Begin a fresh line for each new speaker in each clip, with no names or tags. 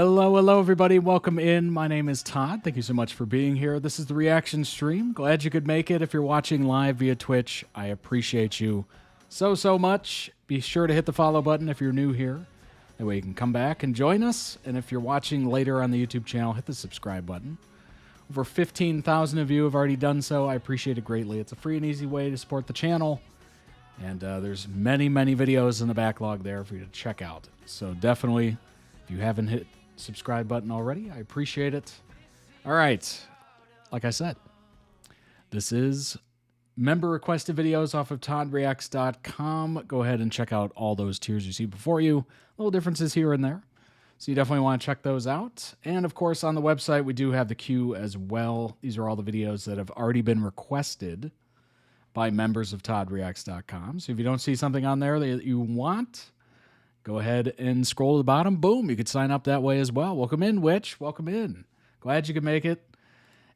Hello, everybody. Welcome in. My name is Todd. Thank you so much for being here. This is the reaction stream. Glad you could make it. If you're watching live via Twitch, I appreciate you so much. Be sure to hit the follow button if you're new here. That way you can come back and join us. And if you're watching later on the YouTube channel, hit the subscribe button. Over 15,000 of you have already done so. I appreciate it greatly. It's a free and easy way to support the channel. And there's many videos in the backlog there for you to check out. So definitely, if you haven't hit subscribe button already, I appreciate it. All right, like I said, this is member requested videos off of toddreacts.com. Go ahead and check out all those tiers you see before you. Little differences here and there, so you definitely want to check those out. And of course, on the website, we do have the queue as well. These are all the videos that have already been requested by members of toddreacts.com. So if you don't see something on there that you want, go ahead and scroll to the bottom. Boom, you could sign up that way as well. Welcome in, Witch. Welcome in. Glad you could make it.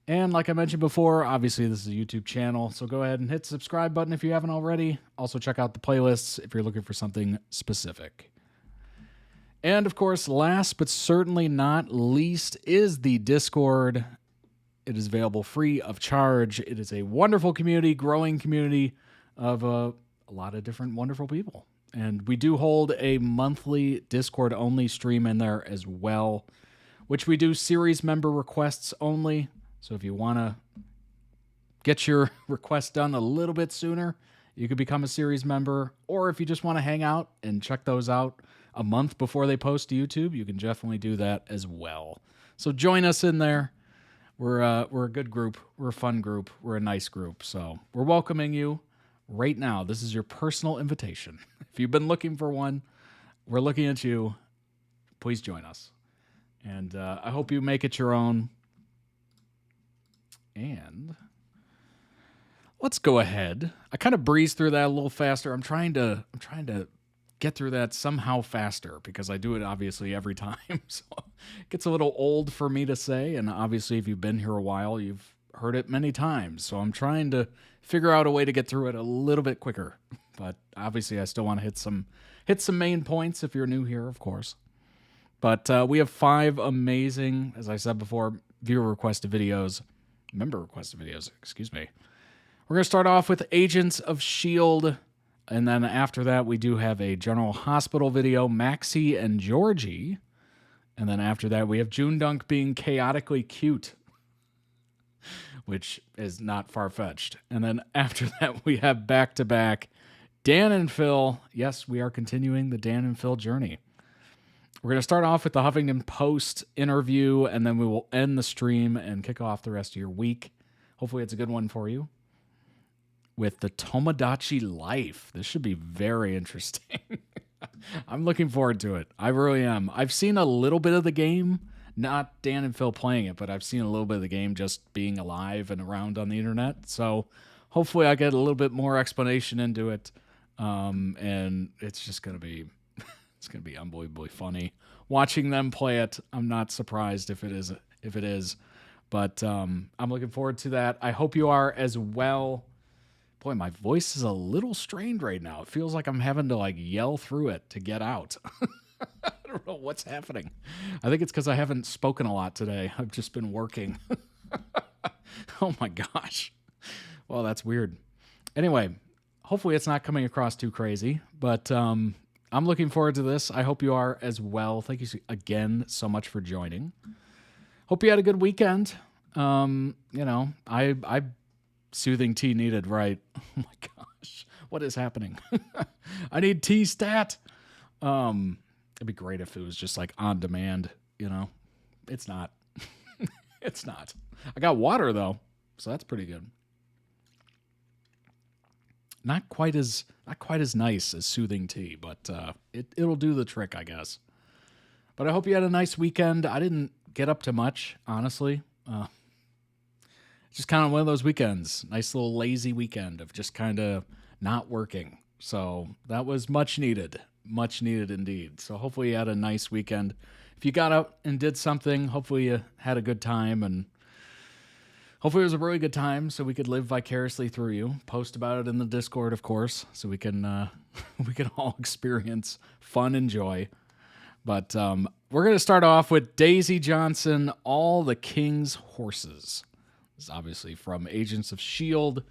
And like I mentioned before, obviously this is a YouTube channel, so go ahead and hit the subscribe button if you haven't already. Also check out the playlists if you're looking for something specific. And of course, last but certainly not least is the Discord. It is available free of charge. It is a wonderful community, growing community of a lot of different wonderful people. And we do hold a monthly Discord-only stream in there as well, which we do series member requests only. So if you want to get your request done a little bit sooner, you could become a series member. Or if you just want to hang out and check those out a month before they post to YouTube, you can definitely do that as well. So join us in there. We're a good group. We're a fun group. We're a nice group. So we're welcoming you right now. This is your personal invitation. If you've been looking for one, we're looking at you. Please join us. And I hope you make it your own. And let's go ahead. I kind of breezed through that a little faster. I'm trying to get through that somehow faster because I do it obviously every time. So it gets a little old for me to say. And obviously, if you've been here a while, you've heard it many times. So I'm trying to figure out a way to get through it a little bit quicker. But obviously, I still want to hit some main points if you're new here, of course. But we have 5 amazing, as I said before, viewer requested videos, member requested videos, excuse me. We're going to start off with Agents of S.H.I.E.L.D. And then after that, we do have a General Hospital video, Maxie and Georgie. And then after that, we have JoongDunk being chaotically cute, which is not far-fetched. And then after that, we have back-to-back Dan and Phil. Yes, we are continuing the Dan and Phil journey. We're going to start off with the Huffington Post interview, and then we will end the stream and kick off the rest of your week. Hopefully it's a good one for you. With the Tomodachi life. This should be very interesting. I'm looking forward to it. I really am. I've seen a little bit of the game. Not Dan and Phil playing it, but I've seen a little bit of the game just being alive and around on the internet. So hopefully I get a little bit more explanation into it. And it's just going to be, it's going to be unbelievably funny. Watching them play it, I'm not surprised if it is. But I'm looking forward to that. I hope you are as well. Boy, my voice is a little strained right now. It feels like I'm having to yell through it to get out. I don't know what's happening. I think it's because I haven't spoken a lot today. I've just been working. Oh my gosh. Well, that's weird. Anyway, hopefully it's not coming across too crazy, but I'm looking forward to this. I hope you are as well. Thank you again so much for joining. Hope you had a good weekend. I soothing tea needed, right? Oh my gosh. What is happening? I need tea stat. It'd be great if it was just on demand, It's not. It's not. I got water though, so that's pretty good. Not quite as nice as soothing tea, but it'll do the trick, I guess. But I hope you had a nice weekend. I didn't get up to much, honestly. Just kind of one of those weekends, nice little lazy weekend of just kind of not working. So that was much needed indeed. So hopefully you had a nice weekend. If you got out and did something, hopefully you had a good time, and hopefully it was a really good time so we could live vicariously through you. Post about it in the Discord, of course, so we can all experience fun and joy. But we're going to start off with Daisy Johnson, All the King's Horses. This is obviously from Agents of S.H.I.E.L.D.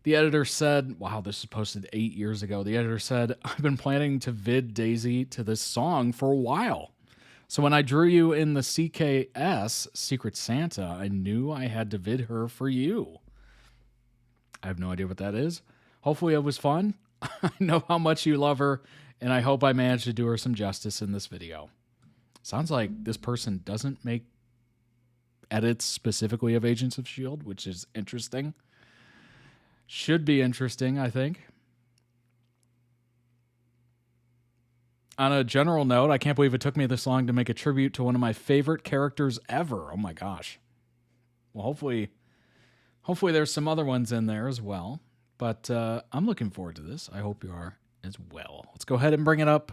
The editor said, wow, this was posted 8 years ago. The editor said, I've been planning to vid Daisy to this song for a while. So when I drew you in the CKS, Secret Santa, I knew I had to vid her for you. I have no idea what that is. Hopefully it was fun. I know how much you love her, and I hope I managed to do her some justice in this video. Sounds like this person doesn't make edits specifically of Agents of S.H.I.E.L.D., which is interesting. Should be interesting, I think. On a general note, I can't believe it took me this long to make a tribute to one of my favorite characters ever. Oh my gosh. Well, hopefully there's some other ones in there as well. But I'm looking forward to this. I hope you are as well. Let's go ahead and bring it up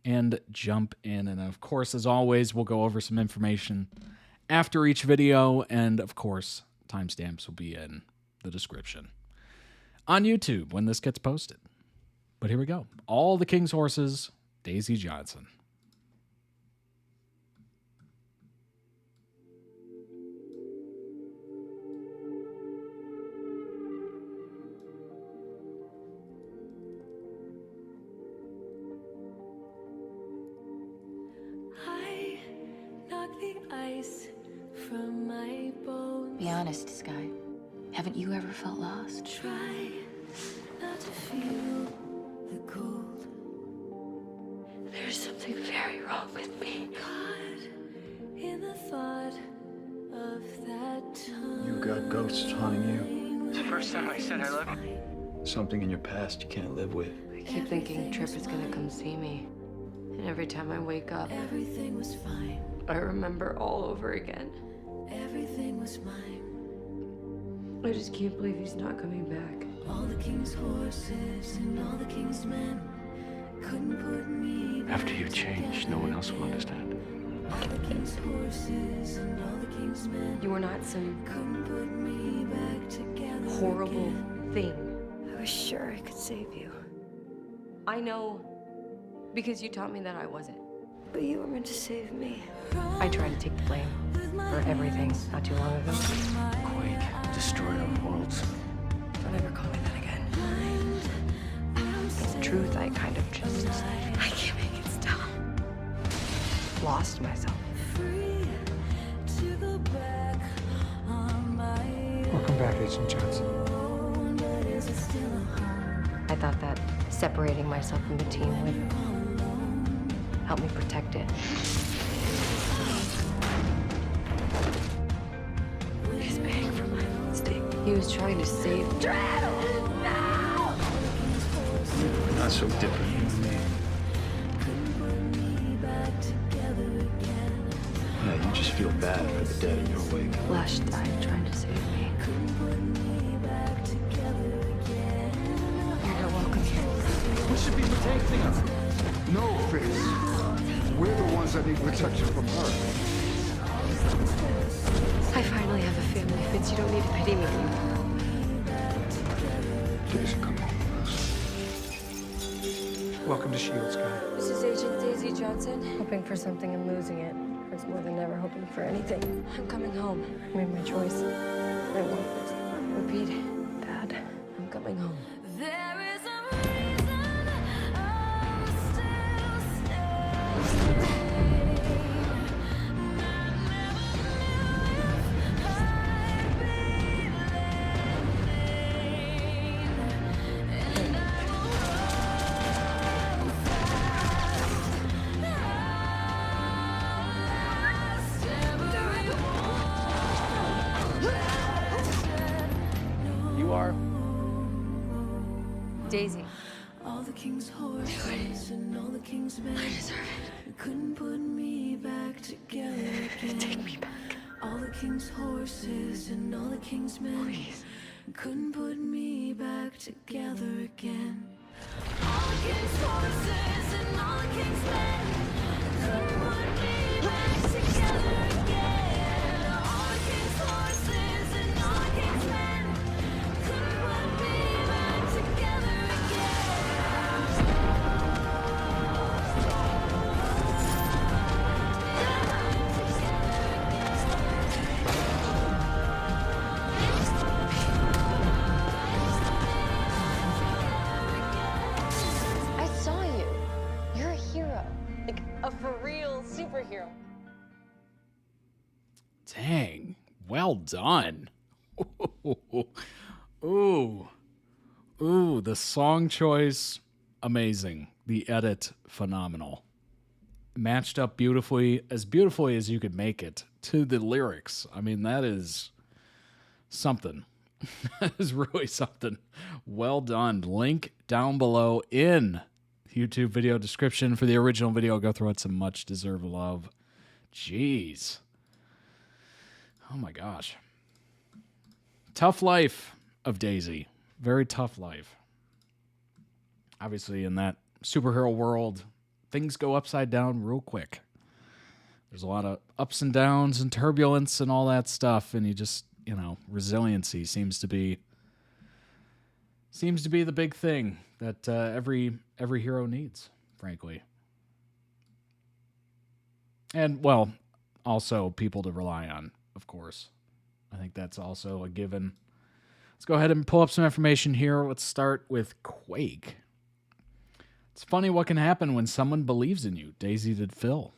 and jump in. And of course, as always, we'll go over some information after each video. And of course, timestamps will be in the description on YouTube when this gets posted. But here we go. All the King's Horses, Daisy Johnson.
I knock the ice from my bones.
Be honest, Sky. Haven't you ever felt lost?
Try not to feel the cold. There's something very wrong with me. Caught in the thought of that time.
You got ghosts haunting you.
It's the first time I said I love you.
Something in your past you can't live with.
I keep thinking Trip is gonna come see me. And every time I wake up,
Everything was fine.
I remember all over again.
Everything was mine.
I just can't believe he's not coming back.
All the king's horses and all the king's men couldn't put me back
After you change, no one else will understand.
All the king's horses and all the king's men
You are not some
couldn't put me back together
horrible
again.
thing.
I was sure I could save you,
I know because you taught me that I wasn't.
but you were meant to save me.
I tried to take the blame for everything not too long ago.
Quake destroyed our worlds.
Don't ever call me that again. In truth, I kind of just
I can't make it stop.
lost myself.
Free to go back on my
Welcome back, Agent Johnson.
own, but is it still a home?
I thought that separating myself from the team would help me protect it.
He's paying for my mistake.
He was trying to save me.
We're not so different, you and me. Yeah, you just feel bad for the dead in your wake.
Flash died trying to save me. You're not welcome here.
We should be protecting her.
No, Fitz. We're the ones that need protection from her.
I finally have a family, Fitz. You don't need to pity me anymore.
Jason, come on.
Welcome to S.H.I.E.L.D, Sky.
This is Agent Daisy Johnson. Hoping for something and losing it. Hurts more than never hoping for anything. I'm coming home. I made my choice. I won't repeat. Dad, I'm coming home.
There is a reason I'm still staying.
You are?
Daisy.
All the king's horses and all the king's men couldn't put me back together again.
Take me back.
All the king's horses and all the king's men couldn't put me back together again. All the king's horses and all the king's men couldn't put me back together again. All the king's horses and all the king's men couldn't put me back together again.
Dang. Well done. Ooh. Ooh, the song choice, amazing. The edit, phenomenal. Matched up beautifully as you could make it, to the lyrics. I mean, that is something. That is really something. Well done. Link down below in YouTube video description for the original video. Go through it. Some much deserved love. Jeez. Oh my gosh. Tough life of Daisy. Very tough life. Obviously, in that superhero world, things go upside down real quick. There's a lot of ups and downs and turbulence and all that stuff, and you just, resiliency seems to be the big thing that every hero needs, frankly. And, well, also people to rely on, of course. I think that's also a given. Let's go ahead and pull up some information here. Let's start with Quake. It's funny what can happen when someone believes in you. Daisy did Phil.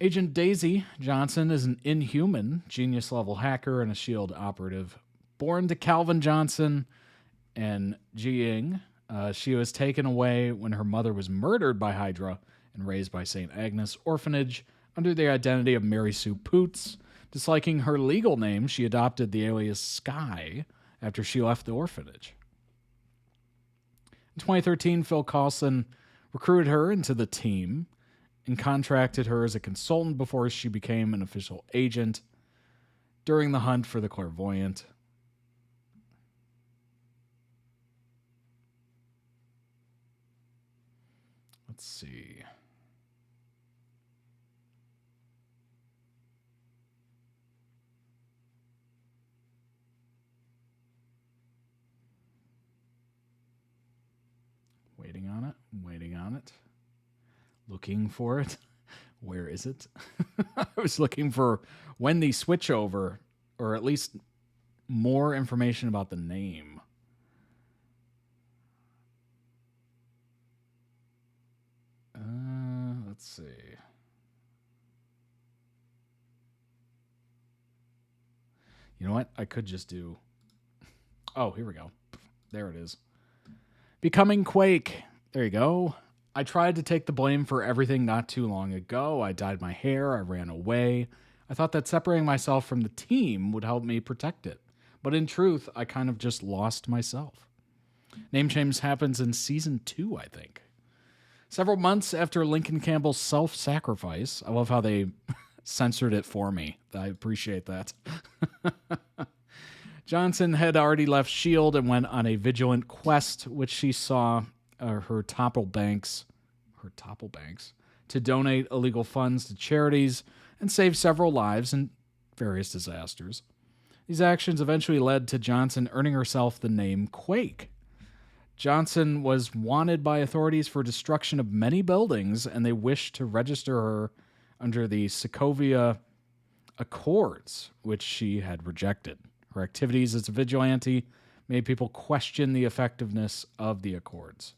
Agent Daisy Johnson is an inhuman, genius-level hacker and a S.H.I.E.L.D. operative. Born to Calvin Johnson and Ji-Ying, she was taken away when her mother was murdered by Hydra and raised by St. Agnes Orphanage under the identity of Mary Sue Poots. Disliking her legal name, she adopted the alias Sky after she left the orphanage. In 2013, Phil Coulson recruited her into the team and contracted her as a consultant before she became an official agent during the hunt for the clairvoyant. Let's see. Waiting on it. Looking for it. Where is it? I was looking for when the switchover, or at least more information about the name. Let's see. You know what? I could just do... Oh, here we go. There it is. Becoming Quake. There you go. I tried to take the blame for everything not too long ago. I dyed my hair. I ran away. I thought that separating myself from the team would help me protect it. But in truth, I kind of just lost myself. Name change happens in season 2, I think. Several months after Lincoln Campbell's self-sacrifice. I love how they censored it for me. I appreciate that. Johnson had already left S.H.I.E.L.D. and went on a vigilant quest, which she saw her topple banks to donate illegal funds to charities and save several lives in various disasters. These actions eventually led to Johnson earning herself the name Quake. Johnson was wanted by authorities for destruction of many buildings, and they wished to register her under the Sokovia Accords, which she had rejected. Her activities as a vigilante made people question the effectiveness of the Accords.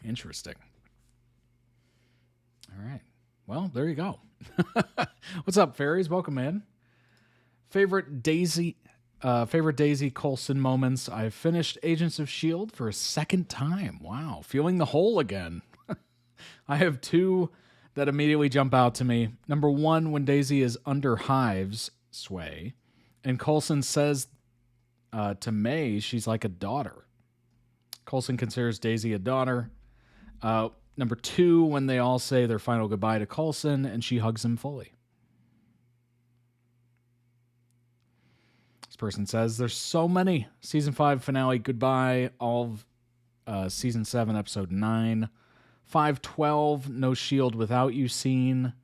Interesting. All right. Well, there you go. What's up, fairies? Welcome in. Favorite Daisy Coulson moments. I've finished Agents of S.H.I.E.L.D. for a second time. Wow. Feeling the hole again. I have two that immediately jump out to me. Number one, when Daisy is under Hive's sway, and Coulson says to May she's like a daughter. Coulson considers Daisy a daughter. Number two, when they all say their final goodbye to Coulson, and she hugs him fully. This person says, there's so many. Season 5 finale goodbye, all of Season 7, Episode 9. 512, no S.H.I.E.L.D. without you scene.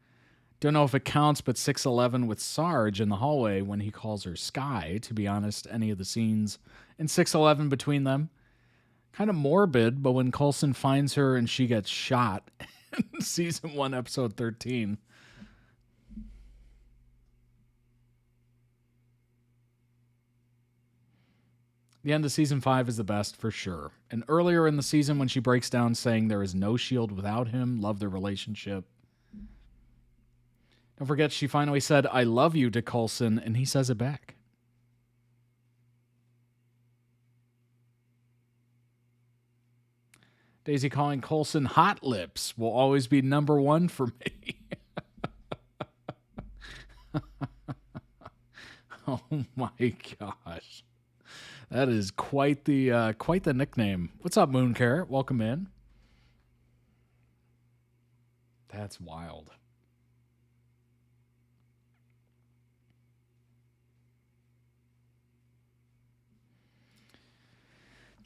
Don't know if it counts, but 611 with Sarge in the hallway when he calls her Sky. To be honest, any of the scenes in 611 between them. Kind of morbid, but when Coulson finds her and she gets shot in Season 1, Episode 13. The end of season 5 is the best for sure. And earlier in the season when she breaks down saying there is no S.H.I.E.L.D. without him, love their relationship. Don't forget she finally said, I love you to Coulson, and he says it back. Daisy calling Coulson hot lips will always be number one for me. Oh my gosh. That is quite the nickname. What's up, Moon Carrot? Welcome in. That's wild.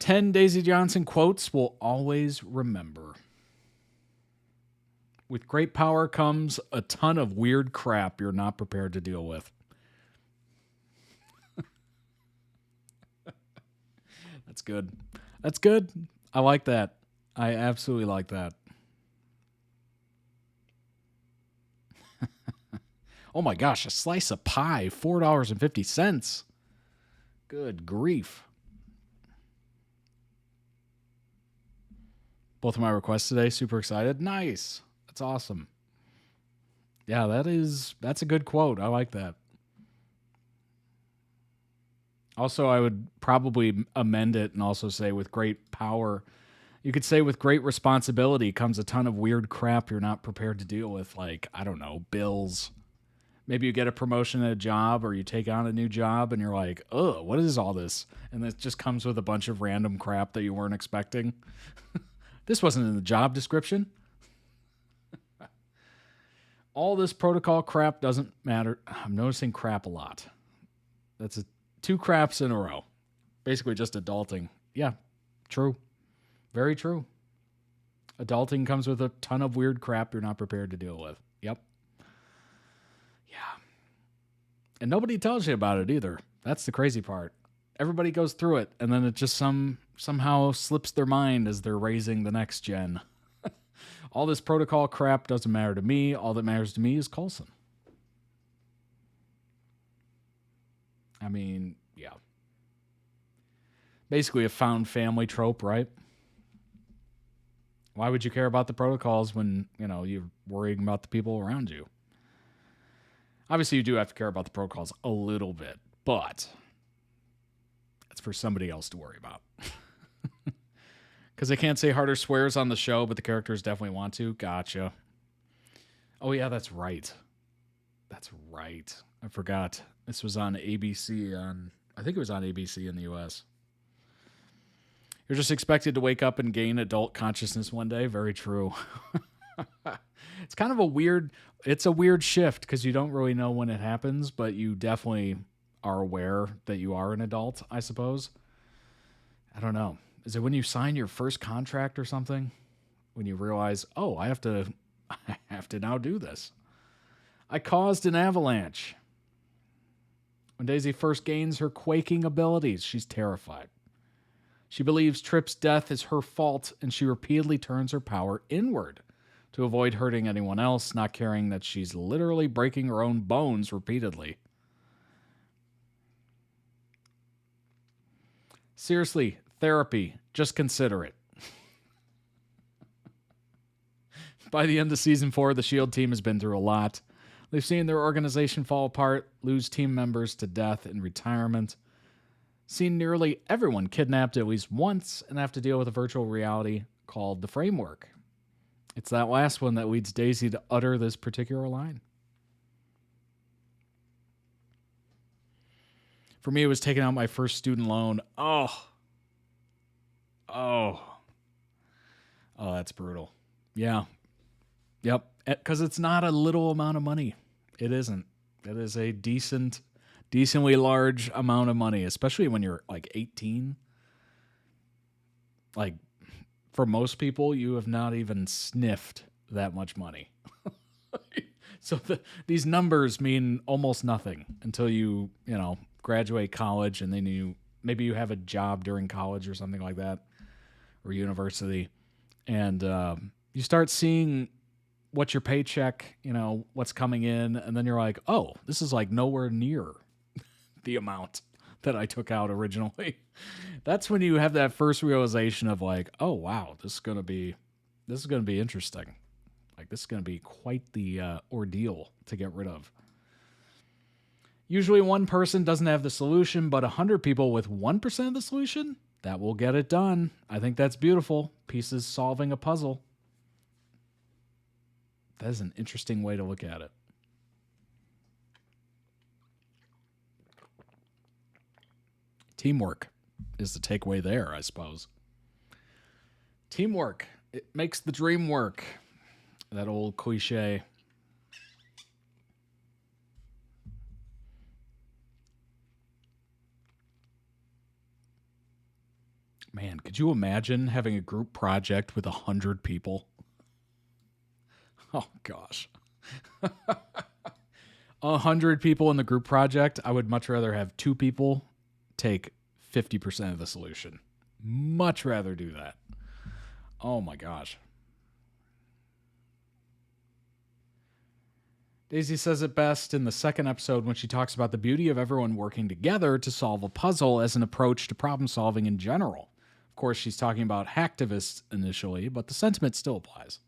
"10 Daisy Johnson quotes we'll always remember. With great power comes a ton of weird crap you're not prepared to deal with." That's good. That's good. I like that. I absolutely like that. Oh my gosh, a slice of pie, $4.50. Good grief. Both of my requests today, super excited. Nice. That's awesome. Yeah, that's a good quote. I like that. Also, I would probably amend it and also say with great power. You could say with great responsibility comes a ton of weird crap you're not prepared to deal with. Like, I don't know, bills. Maybe you get a promotion at a job or you take on a new job and you're like, oh, what is all this? And it just comes with a bunch of random crap that you weren't expecting. This wasn't in the job description. All this protocol crap doesn't matter. I'm noticing crap a lot. That's 2 craps in a row. Basically just adulting. Yeah, true. Very true. Adulting comes with a ton of weird crap you're not prepared to deal with. Yep. Yeah. And nobody tells you about it either. That's the crazy part. Everybody goes through it, and then it just somehow slips their mind as they're raising the next gen. All this protocol crap doesn't matter to me. All that matters to me is Coulson. I mean, yeah. Basically a found family trope, right? Why would you care about the protocols when, you're worrying about the people around you? Obviously, you do have to care about the protocols a little bit, but it's for somebody else to worry about. Because they can't say harder swears on the show, but the characters definitely want to. Gotcha. Oh, yeah, that's right. That's right. I forgot. This was on ABC I think it was on ABC in the U.S. You're just expected to wake up and gain adult consciousness one day. Very true. It's kind of a weird shift because you don't really know when it happens, but you definitely are aware that you are an adult, I suppose. I don't know. Is it when you sign your first contract or something? When you realize, oh, I have to now do this. I caused an avalanche. When Daisy first gains her quaking abilities, she's terrified. She believes Tripp's death is her fault, and she repeatedly turns her power inward to avoid hurting anyone else, not caring that she's literally breaking her own bones repeatedly. Seriously, therapy. Just consider it. By the end of season 4, the S.H.I.E.L.D. team has been through a lot. They've seen their organization fall apart, lose team members to death and retirement, seen nearly everyone kidnapped at least once, and have to deal with a virtual reality called the Framework. It's that last one that leads Daisy to utter this particular line. For me, it was taking out my first student loan. Oh, that's brutal. Yeah. Yep. Because it's not a little amount of money. It isn't. It is a decently large amount of money, especially when you're like 18. Like, for most people, you have not even sniffed that much money. So these numbers mean almost nothing until you graduate college, and then maybe you have a job during college or something like that, or university, and you start seeing what's your paycheck, what's coming in, and then you're like, oh, this is like nowhere near the amount that I took out originally. That's when you have that first realization of like, oh wow, this is gonna be interesting. Like this is gonna be quite the ordeal to get rid of. Usually one person doesn't have the solution, but 100 people with 1% of the solution, that will get it done. I think that's beautiful. Pieces solving a puzzle. That is an interesting way to look at it. Teamwork is the takeaway there, I suppose. Teamwork. It makes the dream work. That old cliche. Man, could you imagine having a group project with 100 people? Oh, gosh. 100 people in the group project. I would much rather have 2 people take 50% of the solution. Much rather do that. Oh, my gosh. Daisy says it best in the second episode when she talks about the beauty of everyone working together to solve a puzzle as an approach to problem solving in general. Of course, she's talking about hacktivists initially, but the sentiment still applies.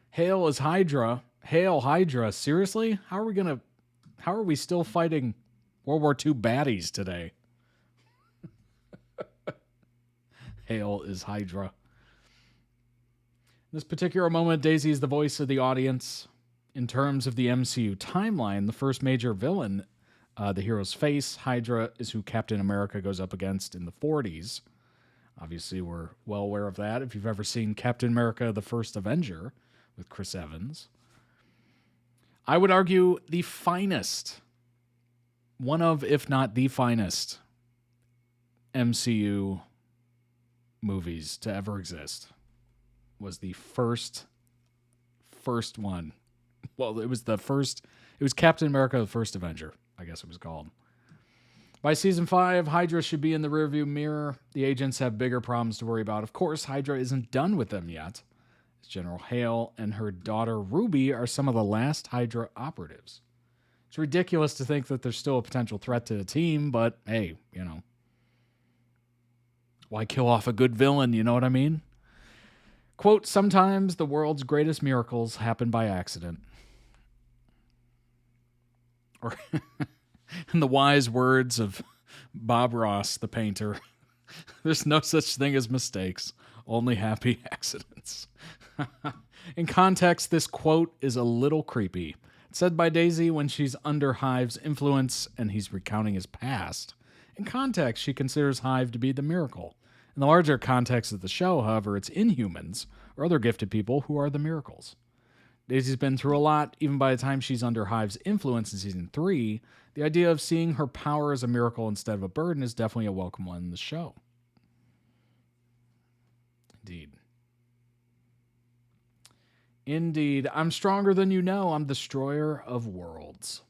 Hail is Hydra. Hail Hydra. Seriously? How are we still fighting World War II baddies today? Hail is Hydra. In this particular moment, Daisy is the voice of the audience. In terms of the MCU timeline, the first major villain the heroes face, Hydra, is who Captain America goes up against in the 40s. Obviously, we're well aware of that. If you've ever seen Captain America, the First Avenger with Chris Evans. I would argue the finest, one of, if not the finest, MCU movies to ever exist was the first one. Well, it was Captain America, the First Avenger, I guess it was called. By season 5, Hydra should be in the rearview mirror. The agents have bigger problems to worry about. Of course, Hydra isn't done with them yet. General Hale and her daughter Ruby are some of the last Hydra operatives. It's ridiculous to think that there's still a potential threat to the team, but hey, why kill off a good villain, you know what I mean? Quote, sometimes the world's greatest miracles happen by accident. Or in the wise words of Bob Ross, the painter, there's no such thing as mistakes, only happy accidents. In context, this quote is a little creepy. It's said by Daisy when she's under Hive's influence and he's recounting his past. In context, she considers Hive to be the miracle. In the larger context of the show, however, it's Inhumans or other gifted people who are the miracles. Daisy's been through a lot. Even by the time she's under Hive's influence in season 3, the idea of seeing her power as a miracle instead of a burden is definitely a welcome one in the show. Indeed. I'm stronger than you know. I'm destroyer of worlds.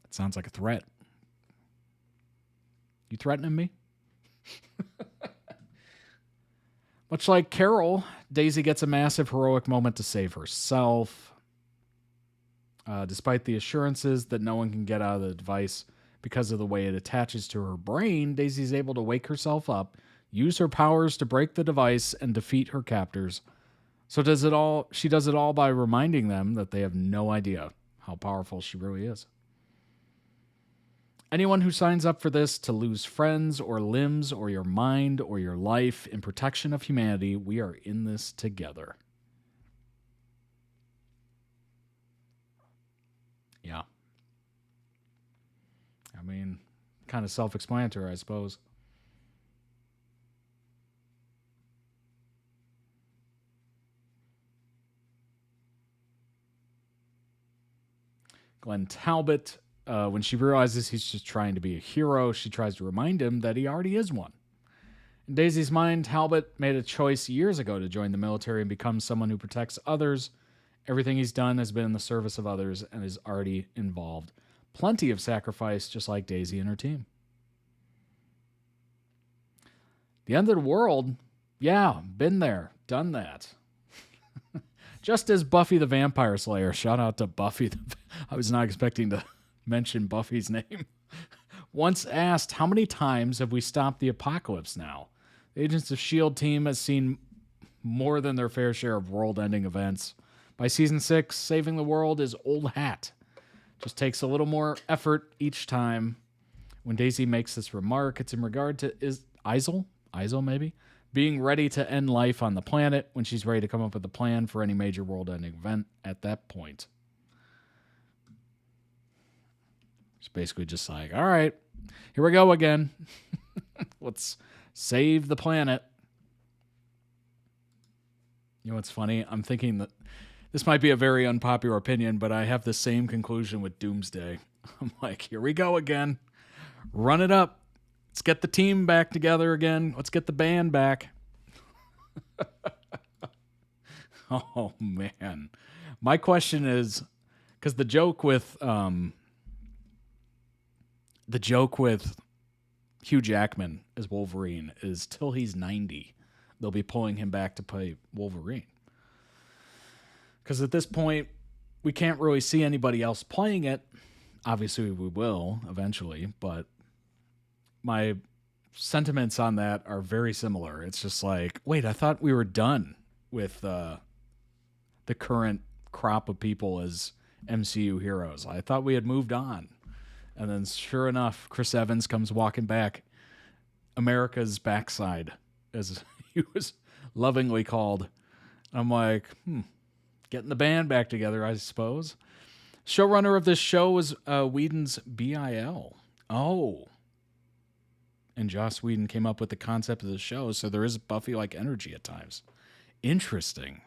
That sounds like a threat. You threatening me? Much like Carol, Daisy gets a massive heroic moment to save herself. Despite the assurances that no one can get out of the device because of the way it attaches to her brain, Daisy's able to wake herself up, use her powers to break the device, and defeat her captors. She does it all by reminding them that they have no idea how powerful she really is. Anyone who signs up for this to lose friends or limbs or your mind or your life in protection of humanity, we are in this together. Yeah. I mean, kind of self-explanatory, I suppose. Glenn Talbot, when she realizes he's just trying to be a hero, she tries to remind him that he already is one. In Daisy's mind, Talbot made a choice years ago to join the military and become someone who protects others. Everything he's done has been in the service of others and is already involved plenty of sacrifice, just like Daisy and her team. The end of the world, yeah, been there, done that. Just as Buffy the Vampire Slayer. Shout out to Buffy. I was not expecting to mention Buffy's name. Once asked, how many times have we stopped the apocalypse now? The Agents of S.H.I.E.L.D. team has seen more than their fair share of world-ending events. By season 6, saving the world is old hat. Just takes a little more effort each time. When Daisy makes this remark, it's in regard to S.H.I.E.L.D, maybe, being ready to end life on the planet when she's ready to come up with a plan for any major world-ending event at that point. It's basically just like, all right, here we go again. Let's save the planet. You know what's funny? I'm thinking that this might be a very unpopular opinion, but I have the same conclusion with Doomsday. I'm like, here we go again. Run it up. Let's get the team back together again. Let's get the band back. Oh, man. My question is, because the joke with Hugh Jackman as Wolverine is till he's 90, they'll be pulling him back to play Wolverine. Because at this point, we can't really see anybody else playing it. Obviously, we will eventually, but my sentiments on that are very similar. It's just like, wait, I thought we were done with the current crop of people as MCU heroes. I thought we had moved on. And then sure enough, Chris Evans comes walking back, America's backside, as he was lovingly called. I'm like, getting the band back together, I suppose. Showrunner of this show was Whedon's BIL. Oh. And Joss Whedon came up with the concept of the show, so there is Buffy-like energy at times. Interesting.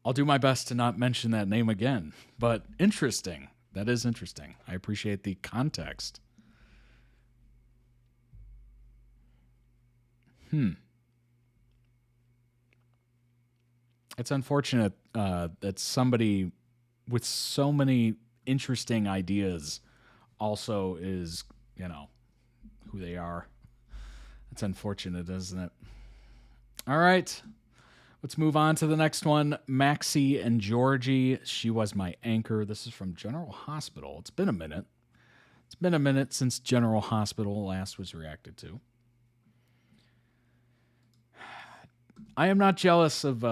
I'll do my best to not mention that name again, but interesting. That is interesting. I appreciate the context. It's unfortunate that somebody with so many interesting ideas also is, who they are. It's unfortunate, isn't it? All right. Let's move on to the next one. Maxie and Georgie. She was my anchor. This is from General Hospital. It's been a minute. It's been a minute since General Hospital last was reacted to. I am not jealous of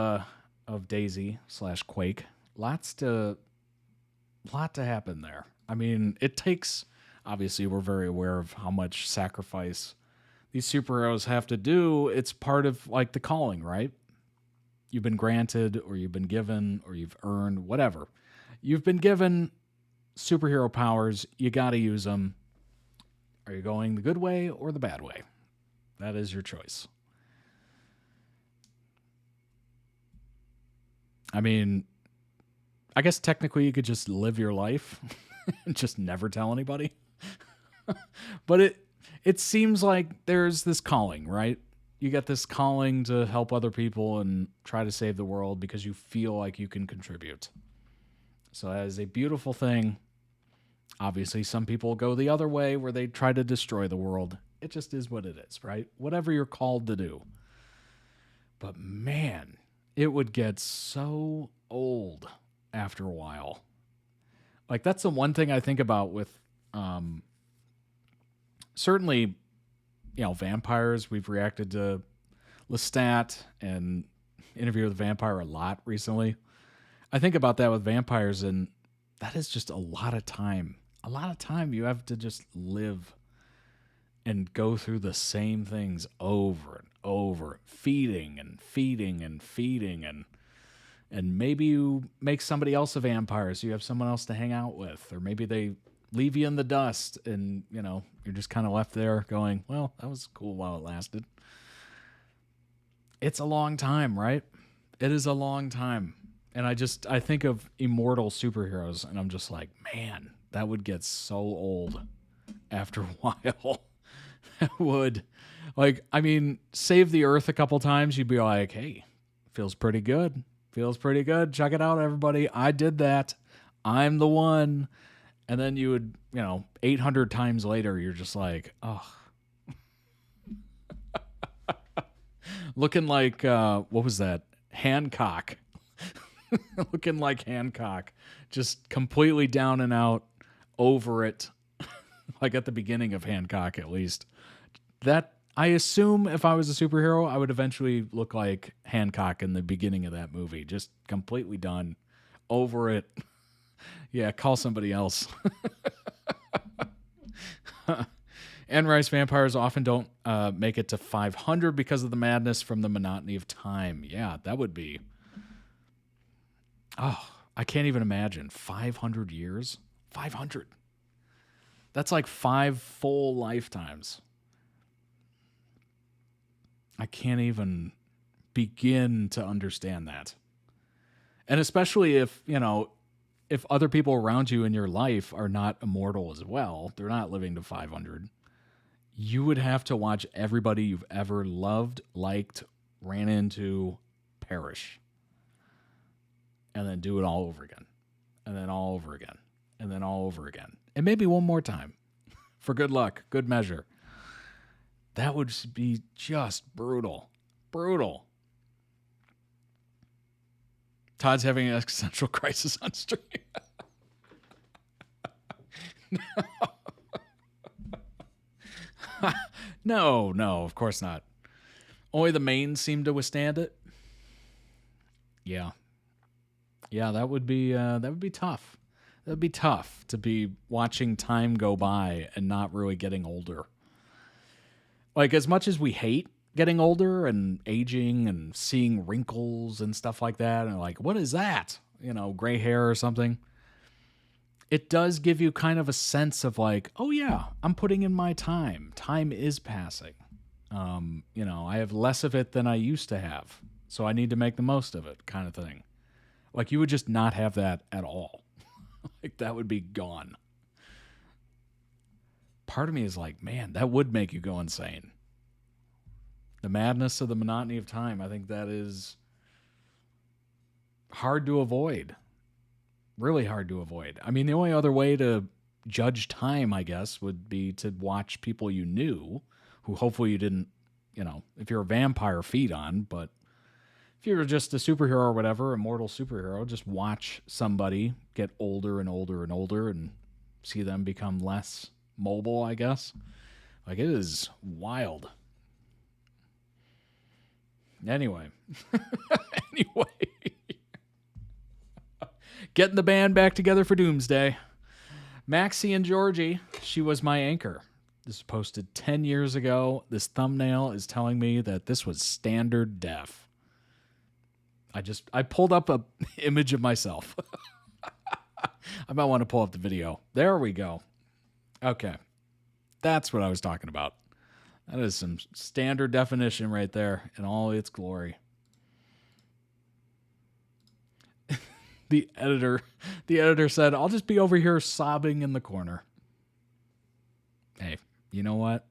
Daisy / Quake. Lot to happen there. I mean, it takes, obviously we're very aware of how much sacrifice these superheroes have to do. It's part of like the calling, right? You've been granted, or you've been given, or you've earned, whatever. You've been given superhero powers. You got to use them. Are you going the good way or the bad way? That is your choice. I mean, I guess technically you could just live your life and just never tell anybody. But it seems like there's this calling, right? You get this calling to help other people and try to save the world because you feel like you can contribute. So that is a beautiful thing. Obviously, some people go the other way where they try to destroy the world. It just is what it is, right? Whatever you're called to do. But man, it would get so old after a while. Like, that's the one thing I think about with certainly, vampires. We've reacted to Lestat and Interview with a Vampire a lot recently. I think about that with vampires, and that is just a lot of time. A lot of time you have to just live and go through the same things over and over, feeding and feeding and feeding, and maybe you make somebody else a vampire so you have someone else to hang out with, or maybe they leave you in the dust and, you're just kind of left there going, well, that was cool while it lasted. It's a long time, right? It is a long time. And I think of immortal superheroes, and I'm just like, man, that would get so old after a while. That would. Save the Earth a couple times, you'd be like, hey, feels pretty good. Feels pretty good. Check it out, everybody. I did that. I'm the one. And then you would, 800 times later, you're just like, oh. Looking like, what was that? Hancock. Looking like Hancock. Just completely down and out, over it. Like at the beginning of Hancock, at least. That, I assume if I was a superhero, I would eventually look like Hancock in the beginning of that movie. Just completely done. Over it. Yeah, call somebody else. Anne Rice vampires often don't make it to 500 because of the madness from the monotony of time. Yeah, that would be... Oh, I can't even imagine. 500 years? 500. That's like 5 full lifetimes. I can't even begin to understand that. And especially if, you know, if other people around you in your life are not immortal as well, they're not living to 500, you would have to watch everybody you've ever loved, liked, ran into, perish. And then do it all over again. And then all over again. And then all over again. And maybe one more time. For good luck, good measure. That would be just brutal. Brutal. Todd's having an existential crisis on stream. No, of course not. Only the mains seem to withstand it. Yeah, that would be tough. That would be tough to be watching time go by and not really getting older. Like, as much as we hate getting older and aging and seeing wrinkles and stuff like that, and like, what is that? You know, gray hair or something. It does give you kind of a sense of like, oh yeah, I'm putting in my time. Time is passing. You know, I have less of it than I used to have, so I need to make the most of it, kind of thing. Like, you would just not have that at all. Like, that would be gone. Part of me is like, man, that would make you go insane. The madness of the monotony of time, I think that is hard to avoid. Really hard to avoid. I mean, the only other way to judge time, I guess, would be to watch people you knew, who hopefully you didn't, you know, if you're a vampire, feed on, but if you're just a superhero or whatever, a mortal superhero, just watch somebody get older and older and older and see them become less mobile, I guess. Like, it is wild. Anyway. Getting the band back together for Doomsday. Maxie and Georgie, she was my anchor. This was posted 10 years ago. This thumbnail is telling me that this was standard def. I pulled up a image of myself. I might want to pull up the video. There we go. Okay. That's what I was talking about. That is some standard definition right there in all its glory. The editor said, I'll just be over here sobbing in the corner. Hey, you know what?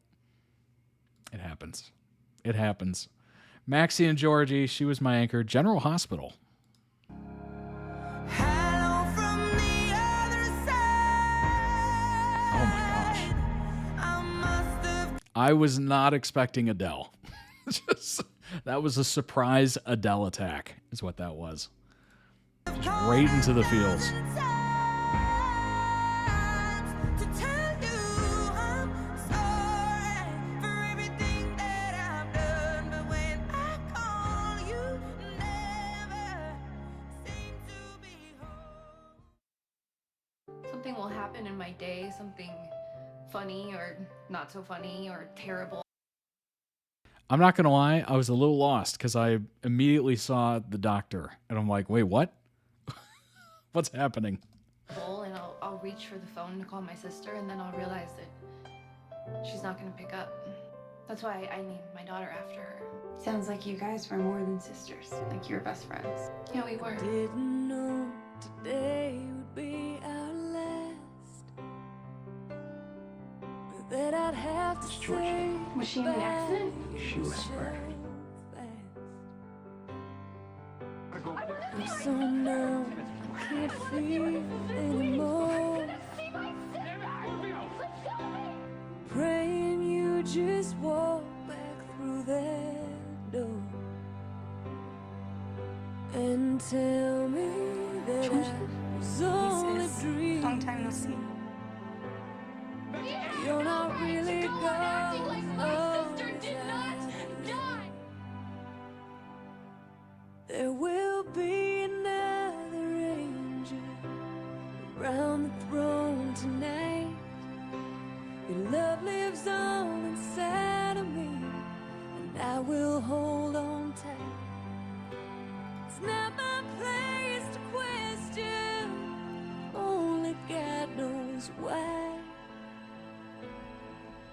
It happens. It happens. Maxie and Georgie, she was my anchor. General Hospital.
Hello from the other side.
Oh my gosh.
I must have
I was not expecting Adele. That was a surprise Adele attack, is what that was. Just right into the fields.
to tell you I'm sorry for everything that I've done, but when I call you, never seem to be home.
Something will happen in my day, something funny or not so funny or terrible.
I'm not going to lie, I was a little lost because I immediately saw the doctor. And I'm like, wait, what? What's happening?
And I'll reach for the phone to call my sister, and then I'll realize that she's not going to pick up. That's why I named my daughter after her.
Sounds like you guys were more than sisters, like you were best friends.
Yeah, we were.
Didn't know today would be our last, but that I'd have to
It's Georgie.
say
Was she in an accident?
She whispered.
So now I can't feel anymore. Praying you just walk back through that door. and tell me that I was only dreaming.
Long time no see.
You're not really gone.
Acting like my sister did not die.
There will be another angel around the throne tonight. Your love lives on inside of me, and I will hold on tight. It's not my place to question, only God knows why.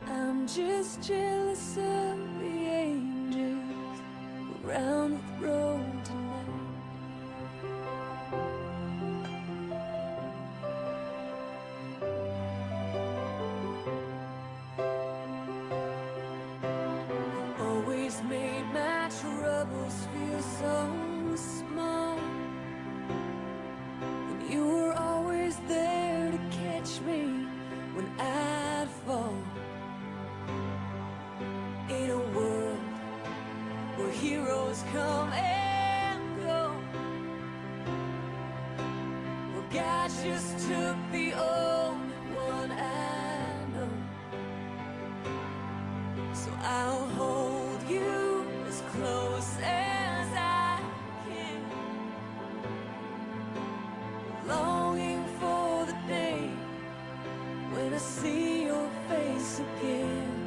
I'm just jealous of the angels around the throne tonight. Always made my troubles feel so small, and you were always there to catch me when I'd fall. In a world where heroes come and go, well, God just took the only one I know. So I'll hold you as close as I can, longing for the day when I see your face again.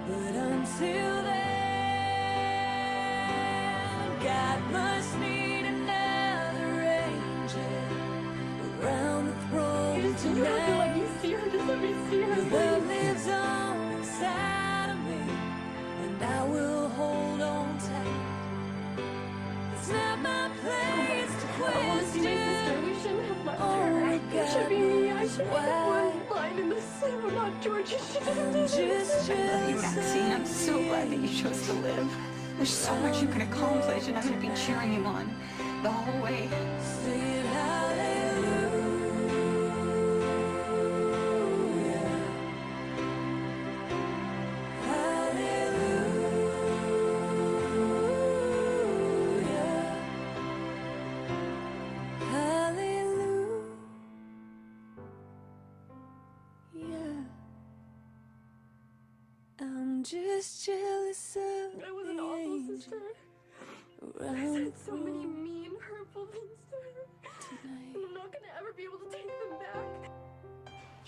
But until then, God must need another angel around the throne tonight.
You have to let me see her. Just let me see her.
Your love lives on inside of me, and I will hold on tight. It's not my place to
I want to see my sister.
question.
We shouldn't have left
Oh
her.
my
It should be me. I should be the
why?
one blind in the sun, not Georgie. She
I'm
didn't
just
do this.
I love you,
jealous
Maxine. I'm
of
so
the
glad that you chose to live. There's so much you can accomplish, and I'm going to be cheering you on the whole way.
Singing hallelujah. Hallelujah. Hallelujah. I'm just jealous of
I was an
the
awful
angel
sister. I
around
said
the
so many
throne
mean, hurtful things to her.
tonight.
And I'm not gonna ever be able to take them back.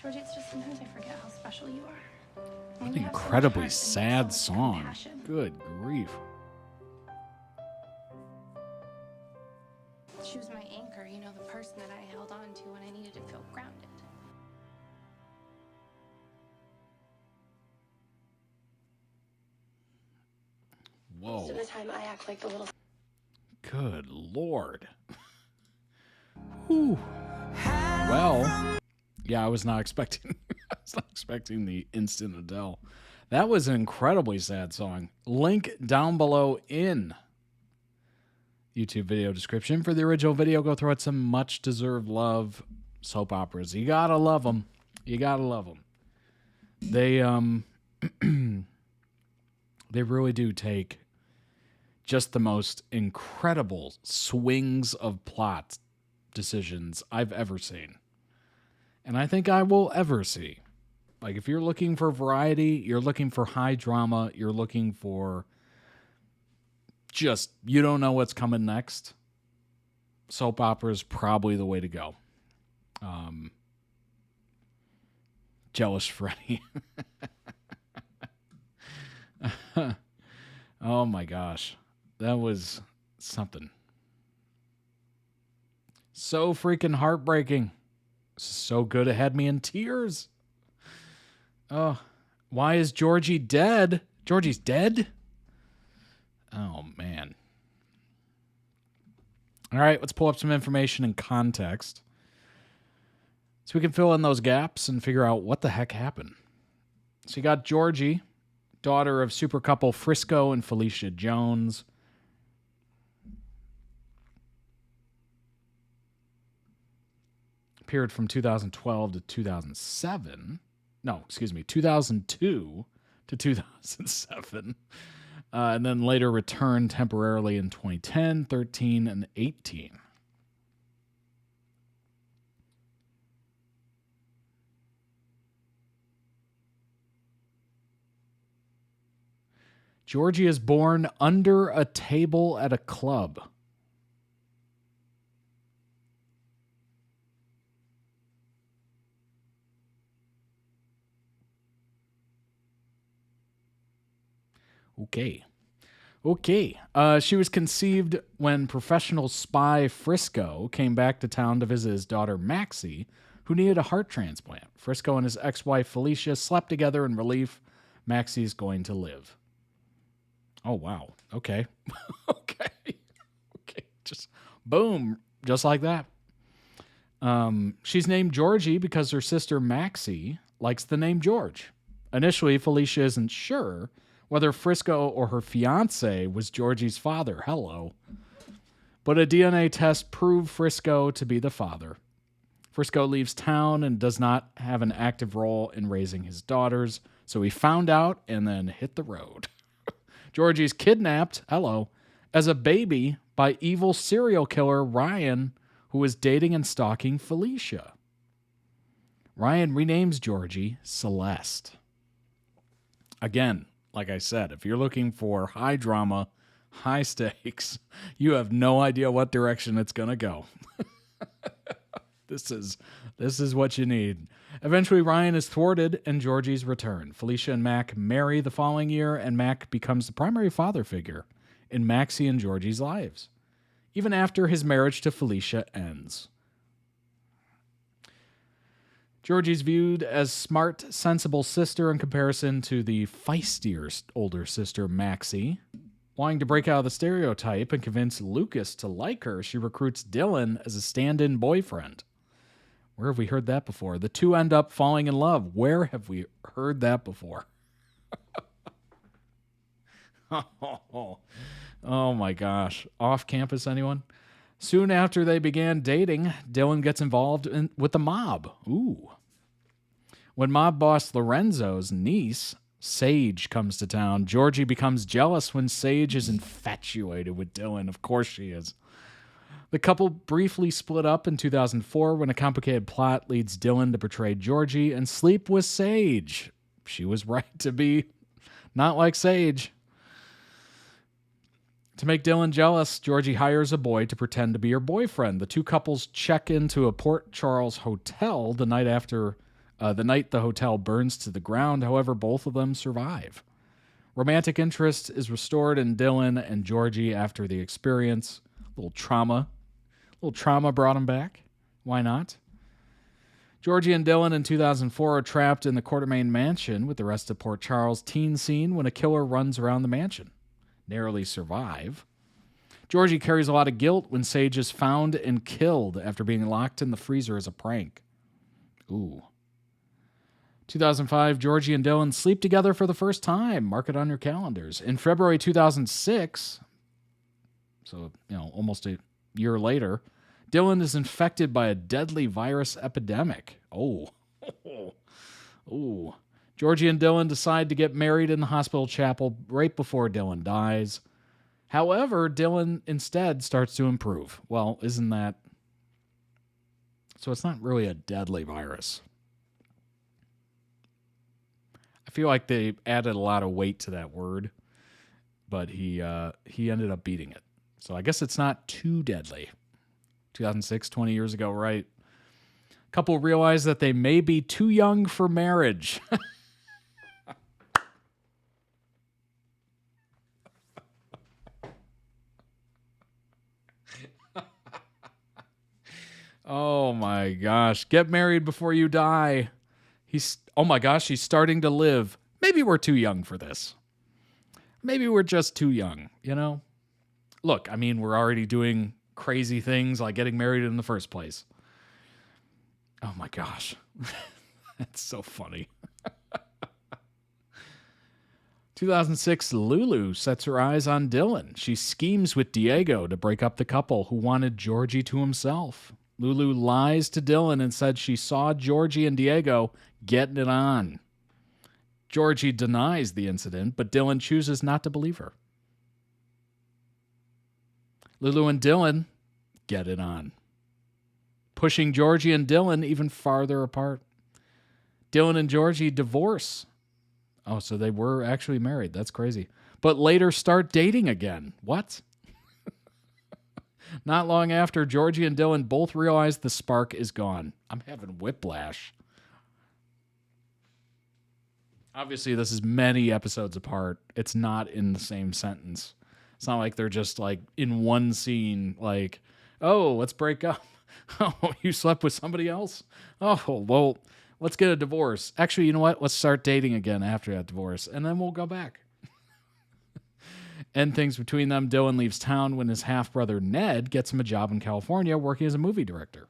Georgie, it's just sometimes I forget how special you are.
What
And
an
you have so much
incredibly
heart and so
sad
much
song.
compassion.
Good grief.
She was my anchor, you know, the person that I held on to when I needed to feel grounded.
Whoa.
Most of the time I act like the little
Good Lord. Whew. Well, yeah, I was not expecting the instant Adele. That was an incredibly sad song. Link down below in YouTube video description for the original video. Go throw it some much deserved love. Soap operas. You gotta love them. You gotta love them. They they really do take just the most incredible swings of plot decisions I've ever seen. And I think I will ever see. Like, if you're looking for variety, you're looking for high drama, you're looking for just, you don't know what's coming next, soap opera is probably the way to go. Jealous Freddy. Oh my gosh. That was something. So freaking heartbreaking. So good it had me in tears. Oh, why is Georgie dead? Georgie's dead? Oh, man. All right, let's pull up some information and context so we can fill in those gaps and figure out what the heck happened. So you got Georgie, daughter of super couple Frisco and Felicia Jones. Appeared from 2012 to 2007. No, excuse me, 2002 to 2007 and then later returned temporarily in 2010, 13, and 18. Georgie is born under a table at a club. Okay. She was conceived when professional spy Frisco came back to town to visit his daughter Maxie, who needed a heart transplant. Frisco and his ex-wife Felicia slept together in relief. Maxie's going to live. Oh, wow. Okay. Okay. Just boom. Just like that. She's named Georgie because her sister Maxie likes the name George. Initially, Felicia isn't sure whether Frisco or her fiance was Georgie's father. Hello. But a DNA test proved Frisco to be the father. Frisco leaves town and does not have an active role in raising his daughters, so he found out and then hit the road. Georgie's kidnapped, as a baby by evil serial killer Ryan, who is dating and stalking Felicia. Ryan renames Georgie Celeste. Again, like I said, if you're looking for high drama, high stakes, you have no idea what direction it's going to go. This is what you need. Eventually, Ryan is thwarted and Georgie's return. Felicia and Mac marry the following year, and Mac becomes the primary father figure in Maxie and Georgie's lives, even after his marriage to Felicia ends. Georgie's viewed as smart, sensible sister in comparison to the feistier older sister, Maxie. Wanting to break out of the stereotype and convince Lucas to like her, she recruits Dylan as a stand-in boyfriend. Where have we heard that before? The two end up falling in love. Where have we heard that before? Oh my gosh. Off campus, anyone? Soon after they began dating, Dylan gets involved with the mob. Ooh. When mob boss Lorenzo's niece, Sage, comes to town, Georgie becomes jealous when Sage is infatuated with Dylan. Of course she is. The couple briefly split up in 2004 when a complicated plot leads Dylan to betray Georgie and sleep with Sage. She was right to be not like Sage. To make Dylan jealous, Georgie hires a boy to pretend to be her boyfriend. The two couples check into a Port Charles hotel the night the hotel burns to the ground. However, both of them survive. Romantic interest is restored in Dylan and Georgie after the experience. A little trauma brought them back. Why not? Georgie and Dylan in 2004 are trapped in the Quartermain mansion with the rest of Port Charles teen scene when a killer runs around the mansion. Narrowly survive. Georgie carries a lot of guilt when Sage is found and killed after being locked in the freezer as a prank. Ooh. 2005, Georgie and Dylan sleep together for the first time. Mark it on your calendars. In February 2006, so, almost a year later, Dylan is infected by a deadly virus epidemic. Oh. Ooh. Georgie and Dylan decide to get married in the hospital chapel right before Dylan dies. However, Dylan instead starts to improve. Well, isn't that... So it's not really a deadly virus. I feel like they added a lot of weight to that word, but he ended up beating it. So I guess it's not too deadly. 2006, 20 years ago, right? Couple realize that they may be too young for marriage. Oh my gosh. Get married before you die. Oh my gosh, he's starting to live. Maybe we're too young for this. Maybe we're just too young, Look, I mean, we're already doing crazy things like getting married in the first place. Oh my gosh. That's so funny. 2006, Lulu sets her eyes on Dylan. She schemes with Diego to break up the couple who wanted Georgie to himself. Lulu lies to Dylan and said she saw Georgie and Diego getting it on. Georgie denies the incident, but Dylan chooses not to believe her. Lulu and Dylan get it on, pushing Georgie and Dylan even farther apart. Dylan and Georgie divorce. Oh, so they were actually married. That's crazy. But later start dating again. What? Not long after, Georgie and Dylan both realize the spark is gone. I'm having whiplash. Obviously, this is many episodes apart. It's not in the same sentence. It's not like they're just like in one scene, like, oh, let's break up. Oh, you slept with somebody else? Oh, well, let's get a divorce. Actually, you know what? Let's start dating again after that divorce, and then we'll go back. End things between them. Dylan leaves town when his half-brother Ned gets him a job in California working as a movie director.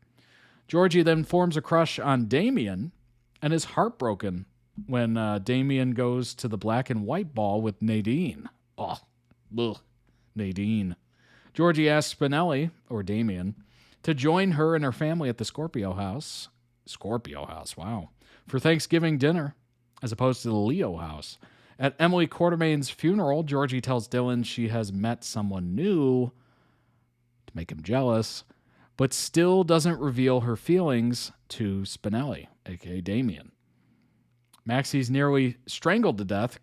Georgie then forms a crush on Damien and is heartbroken when Damien goes to the black and white ball with Nadine. Oh, ugh, Nadine. Georgie asks Spinelli, or Damien, to join her and her family at the Scorpio house. Scorpio house, wow. For Thanksgiving dinner, as opposed to the Leo house. At Emily Quartermain's funeral, Georgie tells Dylan she has met someone new to make him jealous, but still doesn't reveal her feelings to Spinelli, a.k.a. Damien. Maxie's nearly strangled to death,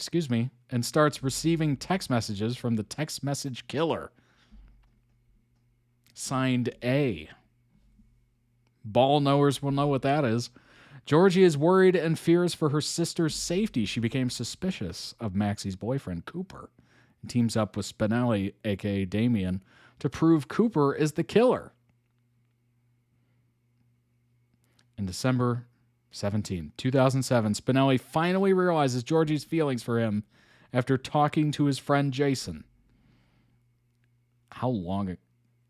and starts receiving text messages from the text message killer. Signed A. Ball knowers will know what that is. Georgie is worried and fears for her sister's safety. She became suspicious of Maxie's boyfriend, Cooper, and teams up with Spinelli, a.k.a. Damien, to prove Cooper is the killer. In December 17, 2007, Spinelli finally realizes Georgie's feelings for him after talking to his friend Jason. How long?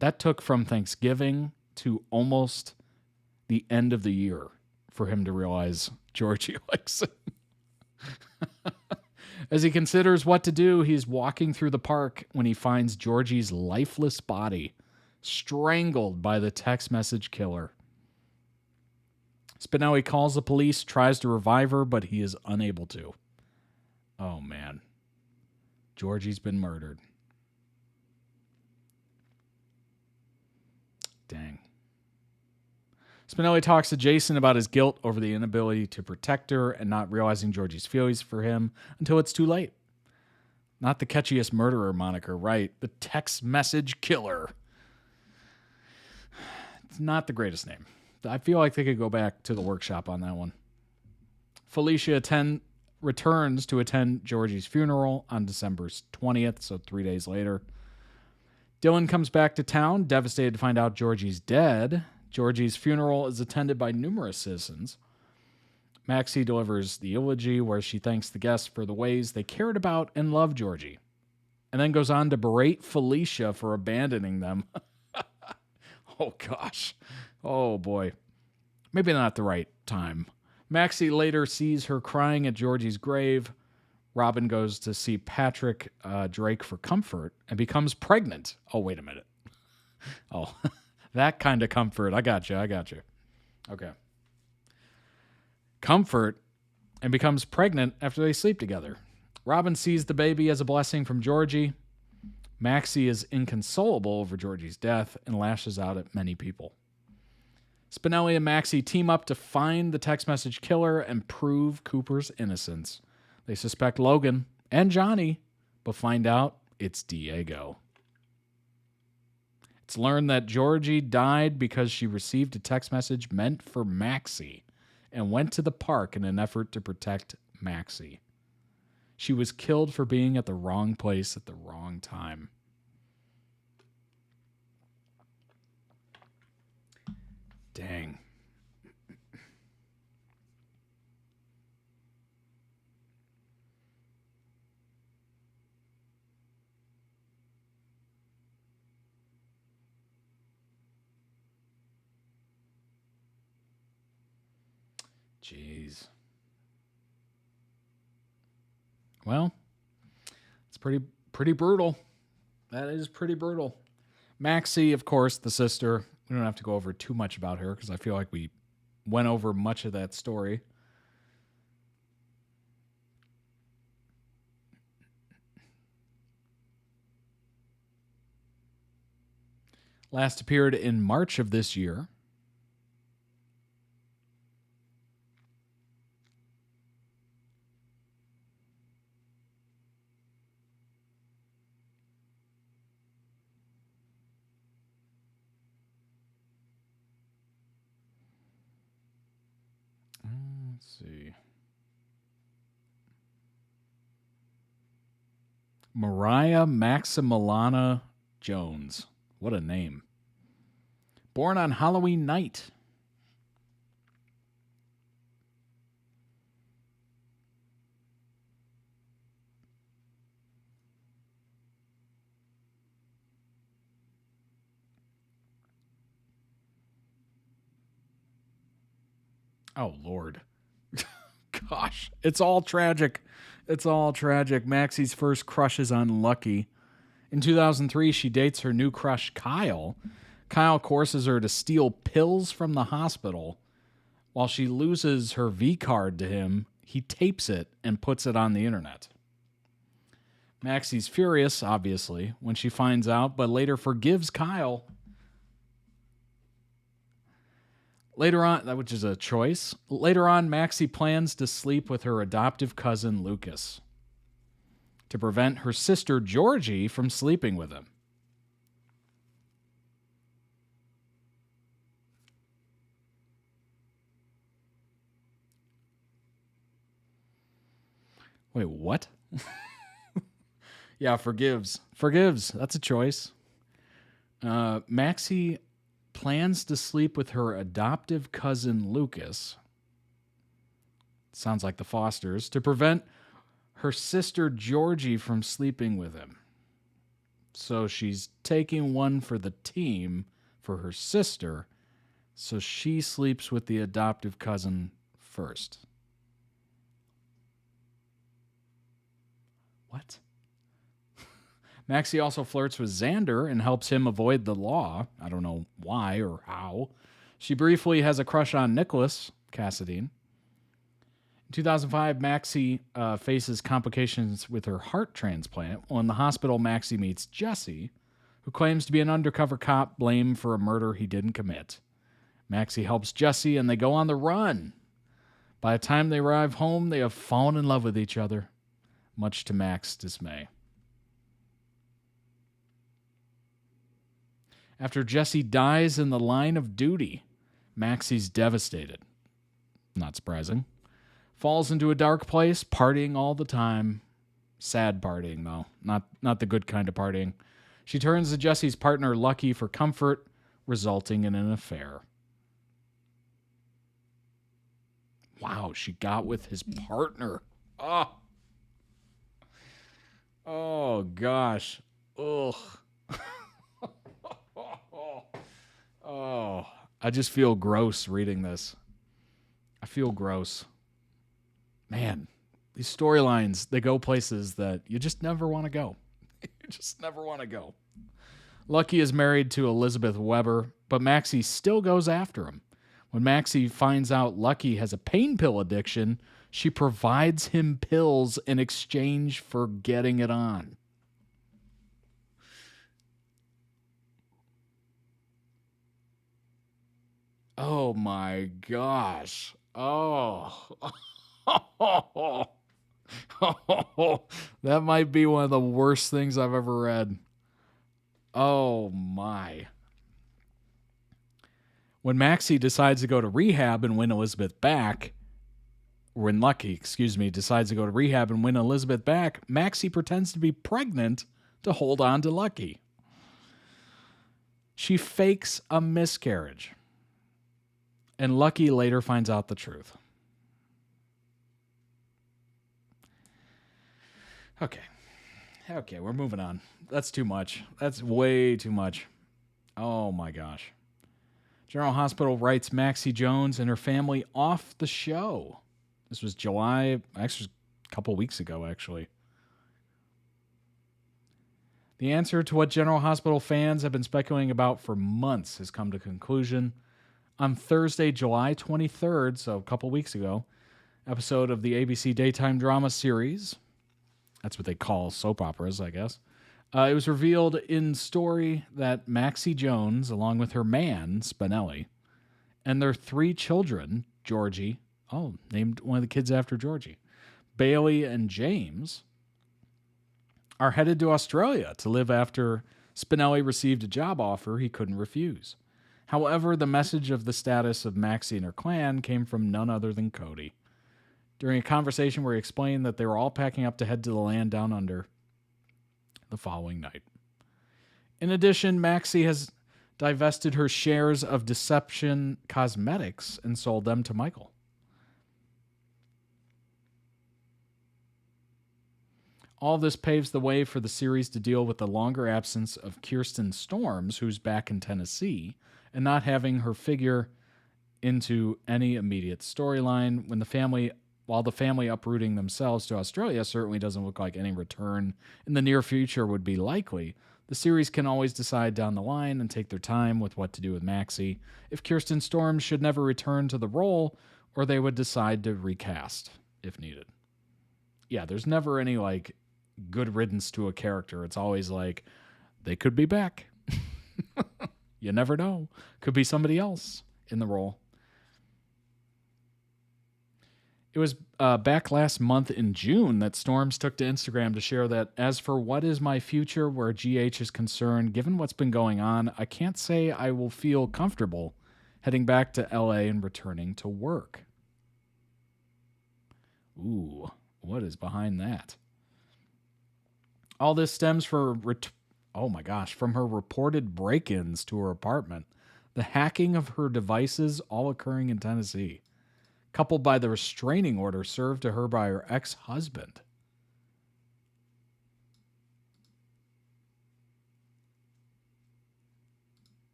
That took from Thanksgiving to almost the end of the year for him to realize Georgie likes him. As he considers what to do, he's walking through the park when he finds Georgie's lifeless body, strangled by the text message killer. Spinelli calls the police, tries to revive her, but he is unable to. Oh, man. Georgie's been murdered. Dang. Spinelli talks to Jason about his guilt over the inability to protect her and not realizing Georgie's feelings for him until it's too late. Not the catchiest murderer moniker, right? The text message killer. It's not the greatest name. I feel like they could go back to the workshop on that one. Felicia returns to attend Georgie's funeral on December 20th, so 3 days later. Dylan comes back to town, devastated to find out Georgie's dead. Georgie's funeral is attended by numerous citizens. Maxie delivers the eulogy where she thanks the guests for the ways they cared about and loved Georgie, and then goes on to berate Felicia for abandoning them. Oh, gosh. Oh, boy. Maybe not the right time. Maxie later sees her crying at Georgie's grave. Robin goes to see Patrick Drake for comfort and becomes pregnant. Oh, wait a minute. Oh, that kind of comfort. I got you. Okay. Comfort and becomes pregnant after they sleep together. Robin sees the baby as a blessing from Georgie. Maxie is inconsolable over Georgie's death and lashes out at many people. Spinelli and Maxie team up to find the text message killer and prove Cooper's innocence. They suspect Logan and Johnny, but find out it's Diego. It's learned that Georgie died because she received a text message meant for Maxie and went to the park in an effort to protect Maxie. She was killed for being at the wrong place at the wrong time. Dang. Jeez. Well, it's pretty brutal. That is pretty brutal. Maxie, of course, the sister. We don't have to go over too much about her because I feel like we went over much of that story. Last appeared in March of this year. Let's see. Mariah Maximiliana Jones. What a name. Born on Halloween night. Oh, Lord. Gosh, it's all tragic. It's all tragic. Maxie's first crush is on Lucky. In 2003, she dates her new crush, Kyle. Kyle coerces her to steal pills from the hospital. While she loses her V card to him, he tapes it and puts it on the internet. Maxie's furious, obviously, when she finds out, but later forgives Kyle. Later on, which is a choice. Later on, Maxie plans to sleep with her adoptive cousin, Lucas, to prevent her sister, Georgie, from sleeping with him. Wait, what? Yeah, forgives. Forgives. That's a choice. Maxie plans to sleep with her adoptive cousin, Lucas. Sounds like the Fosters. To prevent her sister, Georgie, from sleeping with him. So she's taking one for the team for her sister, so she sleeps with the adoptive cousin first. What? Maxie also flirts with Xander and helps him avoid the law. I don't know why or how. She briefly has a crush on Nicholas Cassadine. In 2005, Maxie faces complications with her heart transplant. While in the hospital, Maxie meets Jesse, who claims to be an undercover cop blamed for a murder he didn't commit. Maxie helps Jesse, and they go on the run. By the time they arrive home, they have fallen in love with each other, much to Max's dismay. After Jesse dies in the line of duty, Maxie's devastated. Not surprising. Falls into a dark place, partying all the time. Sad partying, though. Not the good kind of partying. She turns to Jesse's partner, Lucky, for comfort, resulting in an affair. Wow, she got with his partner. Oh gosh. Ugh. Oh, I just feel gross reading this. I feel gross. Man, these storylines, they go places that you just never want to go. You just never want to go. Lucky is married to Elizabeth Weber, but Maxie still goes after him. When Maxie finds out Lucky has a pain pill addiction, she provides him pills in exchange for getting it on. Oh my gosh. Oh. That might be one of the worst things I've ever read. Oh my. When Maxie decides to go to rehab and win Elizabeth back, when Lucky, decides to go to rehab and win Elizabeth back, Maxie pretends to be pregnant to hold on to Lucky. She fakes a miscarriage. And Lucky later finds out the truth. Okay, we're moving on. That's too much. That's way too much. Oh my gosh. General Hospital writes Maxie Jones and her family off the show. This was July, actually a couple weeks ago, actually. The answer to what General Hospital fans have been speculating about for months has come to conclusion. On Thursday, July 23rd, so a couple weeks ago, episode of the ABC daytime drama series, that's what they call soap operas, I guess, It was revealed in story that Maxie Jones, along with her man, Spinelli, and their 3 children, Georgie, named one of the kids after Georgie, Bailey and James, are headed to Australia to live after Spinelli received a job offer he couldn't refuse. However, the message of the status of Maxie and her clan came from none other than Cody. During a conversation where he explained that they were all packing up to head to the land down under the following night. In addition, Maxie has divested her shares of Deception Cosmetics and sold them to Michael. All this paves the way for the series to deal with the longer absence of Kirsten Storms, who's back in Tennessee, and not having her figure into any immediate storyline while the family uprooting themselves to Australia certainly doesn't look like any return in the near future would be likely. The series can always decide down the line and take their time with what to do with Maxie if Kirsten Storms should never return to the role, or they would decide to recast if needed. Yeah, there's never any good riddance to a character. It's always they could be back. You never know. Could be somebody else in the role. It was back last month in June that Storms took to Instagram to share that, as for what is my future where GH is concerned, given what's been going on, I can't say I will feel comfortable heading back to LA and returning to work. Ooh, what is behind that? All this stems from her reported break-ins to her apartment, the hacking of her devices all occurring in Tennessee, coupled by the restraining order served to her by her ex-husband.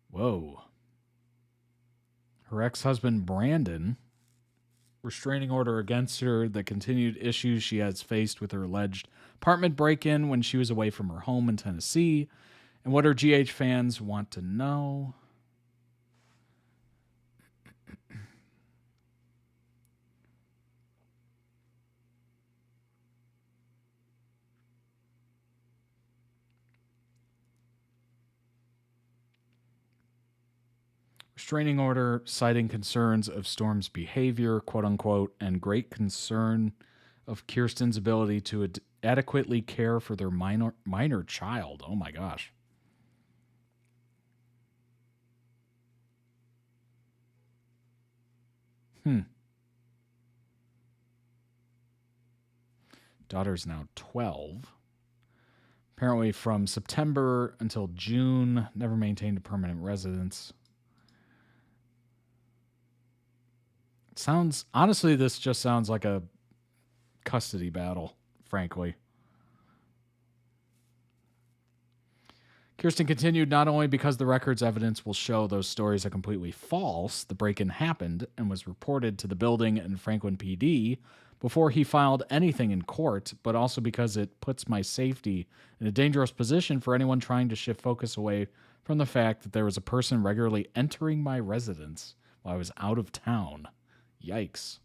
Whoa. Her ex-husband, Brandon, restraining order against her, the continued issues she has faced with her alleged apartment break-in when she was away from her home in Tennessee, and what her GH fans want to know. Restraining order citing concerns of Storm's behavior, quote unquote, and great concern of Kirsten's ability to adequately care for their minor child. Oh my gosh. Daughter's now 12. Apparently from September until June, never maintained a permanent residence. Honestly, this just sounds like a custody battle, frankly. Kirsten continued, not only because the record's evidence will show those stories are completely false, the break-in happened and was reported to the building and Franklin PD before he filed anything in court, but also because it puts my safety in a dangerous position for anyone trying to shift focus away from the fact that there was a person regularly entering my residence while I was out of town. Yikes.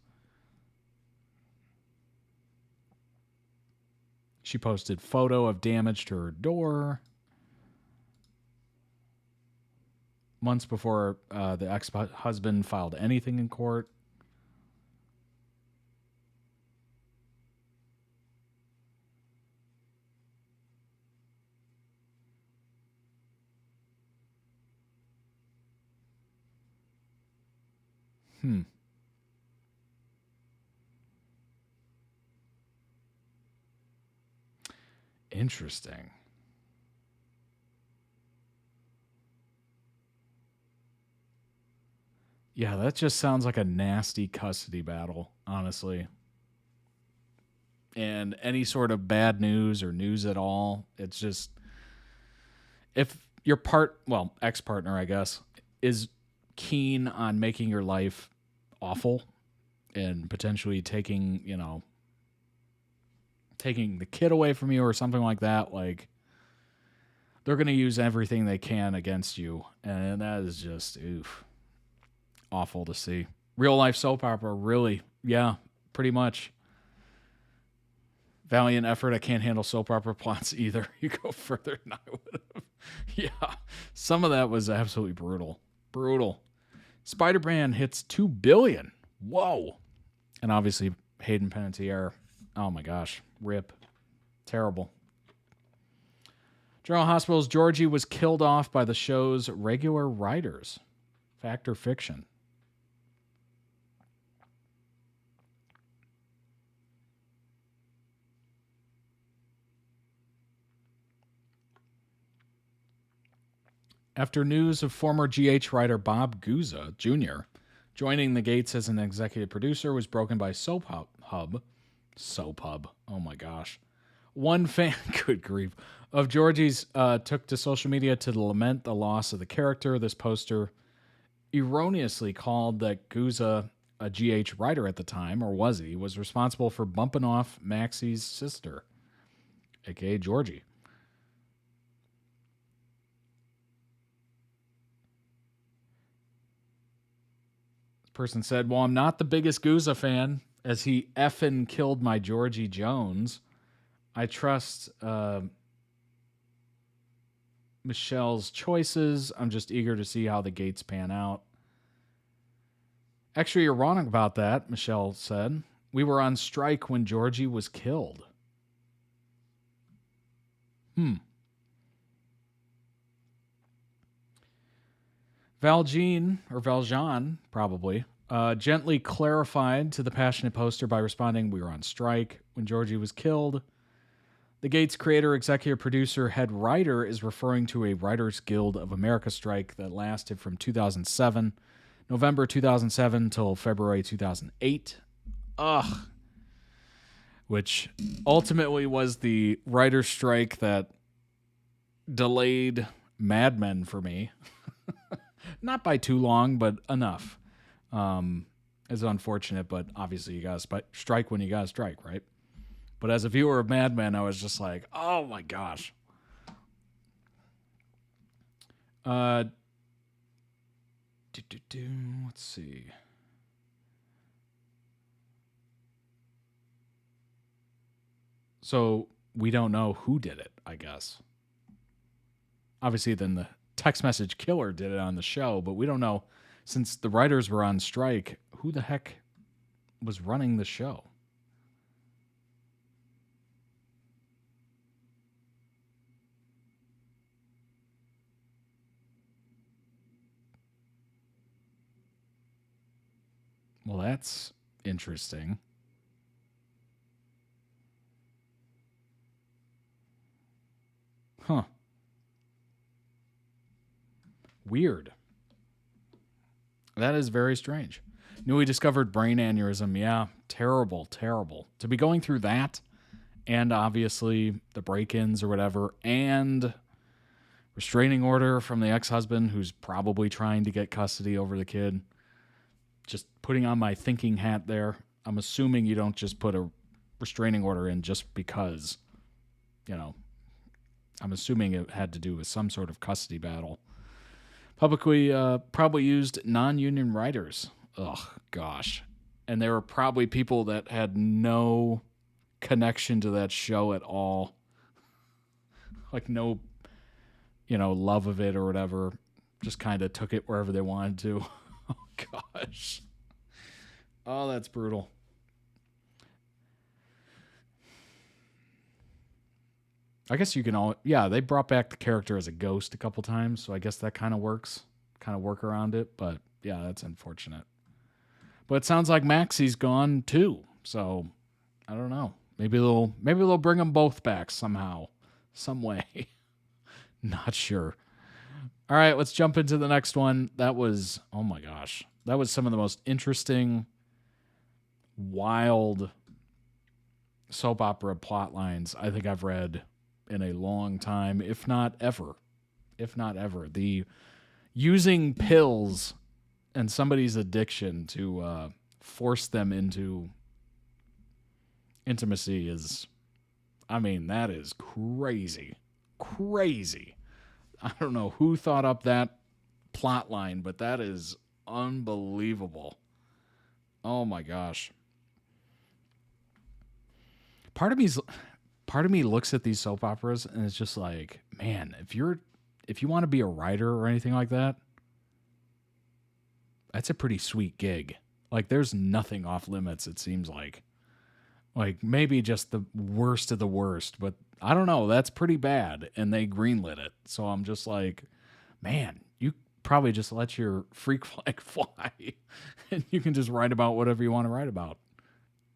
She posted photo of damage to her door months before the ex-husband filed anything in court. Interesting. Yeah, that just sounds like a nasty custody battle, honestly. And any sort of bad news or news at all, it's just, if your ex-partner, I guess, is keen on making your life awful and potentially taking the kid away from you or something like that, they're going to use everything they can against you. And that is just, oof. awful to see. Real life soap opera, really. Yeah, pretty much. Valiant effort. I can't handle soap opera plots either. You go further than I would have. Yeah, some of that was absolutely brutal. Brutal. Spider-Man hits $2 billion. Whoa. And obviously Hayden Panettiere. Oh my gosh. Rip. Terrible. General Hospital's Georgie was killed off by the show's regular writers. Fact or fiction? After news of former GH writer Bob Guza Jr. joining the Gates as an executive producer was broken by Soap Hub. Oh my gosh. One fan, good grief, of Georgie's took to social media to lament the loss of the character. This poster erroneously called that Guza, a GH writer at the time, or was he, was responsible for bumping off Maxie's sister, aka Georgie. Person said, well, I'm not the biggest Guza fan, as he effing killed my Georgie Jones. I trust Michelle's choices. I'm just eager to see how the Gates pan out. Actually, you're wrong about that, Michelle said. We were on strike when Georgie was killed. Valjean, probably, gently clarified to the passionate poster by responding, we were on strike when Georgie was killed. The Gates creator, executive producer, head writer is referring to a Writers Guild of America strike that lasted from November 2007 till February 2008. Which ultimately was the writer's strike that delayed Mad Men for me. Not by too long, but enough. It's unfortunate, but obviously you got to strike when you got to strike, right? But as a viewer of Mad Men, I was just like, oh my gosh. Let's see. So we don't know who did it, I guess. Obviously, then the text message killer did it on the show, but we don't know, since the writers were on strike, who the heck was running the show. Well, that's interesting. Huh. Weird. That is very strange. Newly discovered brain aneurysm. Yeah, terrible, terrible. To be going through that, and obviously the break-ins or whatever, and restraining order from the ex-husband who's probably trying to get custody over the kid. Just putting on my thinking hat there. I'm assuming you don't just put a restraining order in just because, I'm assuming it had to do with some sort of custody battle. Publicly, probably used non-union writers. Ugh, gosh. And there were probably people that had no connection to that show at all. Like no, love of it or whatever. Just kind of took it wherever they wanted to. Oh, gosh. Oh, that's brutal. I guess you can they brought back the character as a ghost a couple times, so I guess that kind of works. Kind of work around it, but yeah, that's unfortunate. But it sounds like Maxie's gone too, so I don't know. Maybe they'll bring them both back somehow, some way. Not sure. All right, let's jump into the next one. That was, oh my gosh, that was some of the most interesting, wild soap opera plot lines I think I've read in a long time, if not ever. The using pills and somebody's addiction to force them into intimacy is, that is crazy. Crazy. I don't know who thought up that plot line, but that is unbelievable. Oh my gosh. Part of me looks at these soap operas and it's just like, man, if you want to be a writer or anything like that, that's a pretty sweet gig. Like, there's nothing off limits, it seems like. Like, maybe just the worst of the worst, but I don't know. That's pretty bad, and they greenlit it. So I'm just like, man, you probably just let your freak flag fly, and you can just write about whatever you want to write about.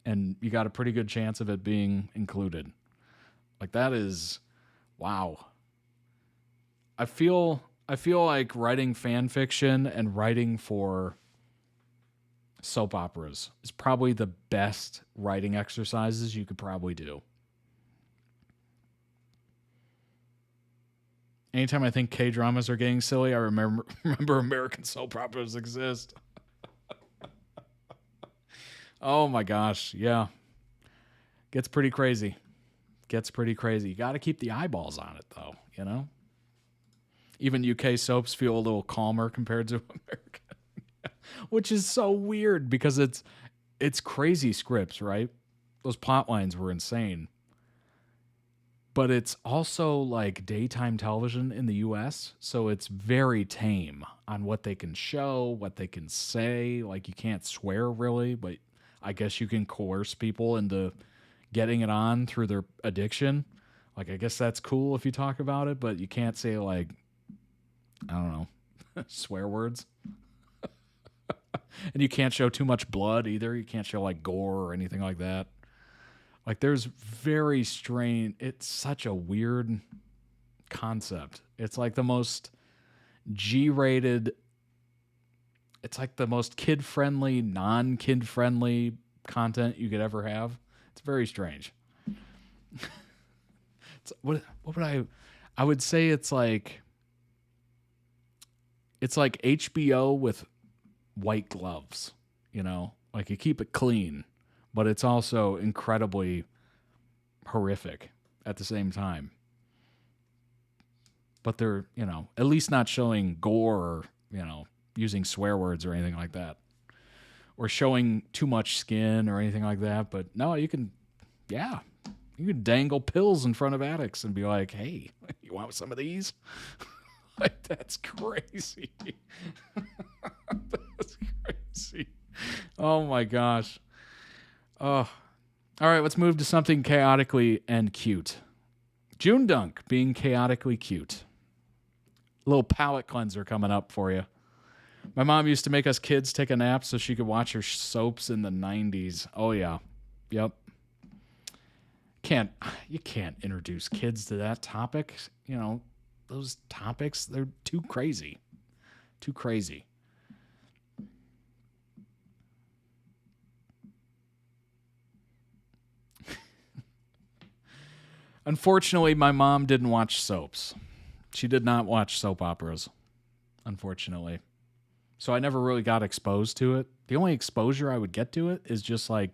And you got a pretty good chance of it being included. Like, that is, wow. I feel like writing fan fiction and writing for soap operas is probably the best writing exercises you could probably do. Anytime I think K-dramas are getting silly, I remember American soap operas exist. Oh my gosh, yeah. Gets pretty crazy. You got to keep the eyeballs on it, though, you know? Even UK soaps feel a little calmer compared to American. Which is so weird because it's crazy scripts, right? Those plot lines were insane. But it's also like daytime television in the US, so it's very tame on what they can show, what they can say. Like, you can't swear really, but I guess you can coerce people into getting it on through their addiction. Like, I guess that's cool if you talk about it, but you can't say, like, I don't know, swear words. And you can't show too much blood either. You can't show like gore or anything like that. Like, there's very strange. It's such a weird concept. It's like the most G-rated. It's like the most kid-friendly, non-kid-friendly content you could ever have. It's very strange. What would I would say it's like HBO with white gloves, you know? Like, you keep it clean, but it's also incredibly horrific at the same time. But they're, you know, at least not showing gore or, you know, using swear words or anything like that. Or showing too much skin or anything like that. But no, you can dangle pills in front of addicts and be like, hey, you want some of these? Like, that's crazy. That's crazy. Oh my gosh. Oh. All right, let's move to something chaotically and cute. JoongDunk being chaotically cute. A little palate cleanser coming up for you. My mom used to make us kids take a nap so she could watch her soaps in the 90s. Oh yeah. Yep. You can't introduce kids to that topic. You know, those topics, they're too crazy. Too crazy. Unfortunately, my mom didn't watch soaps. She did not watch soap operas, unfortunately. So I never really got exposed to it. The only exposure I would get to it is just like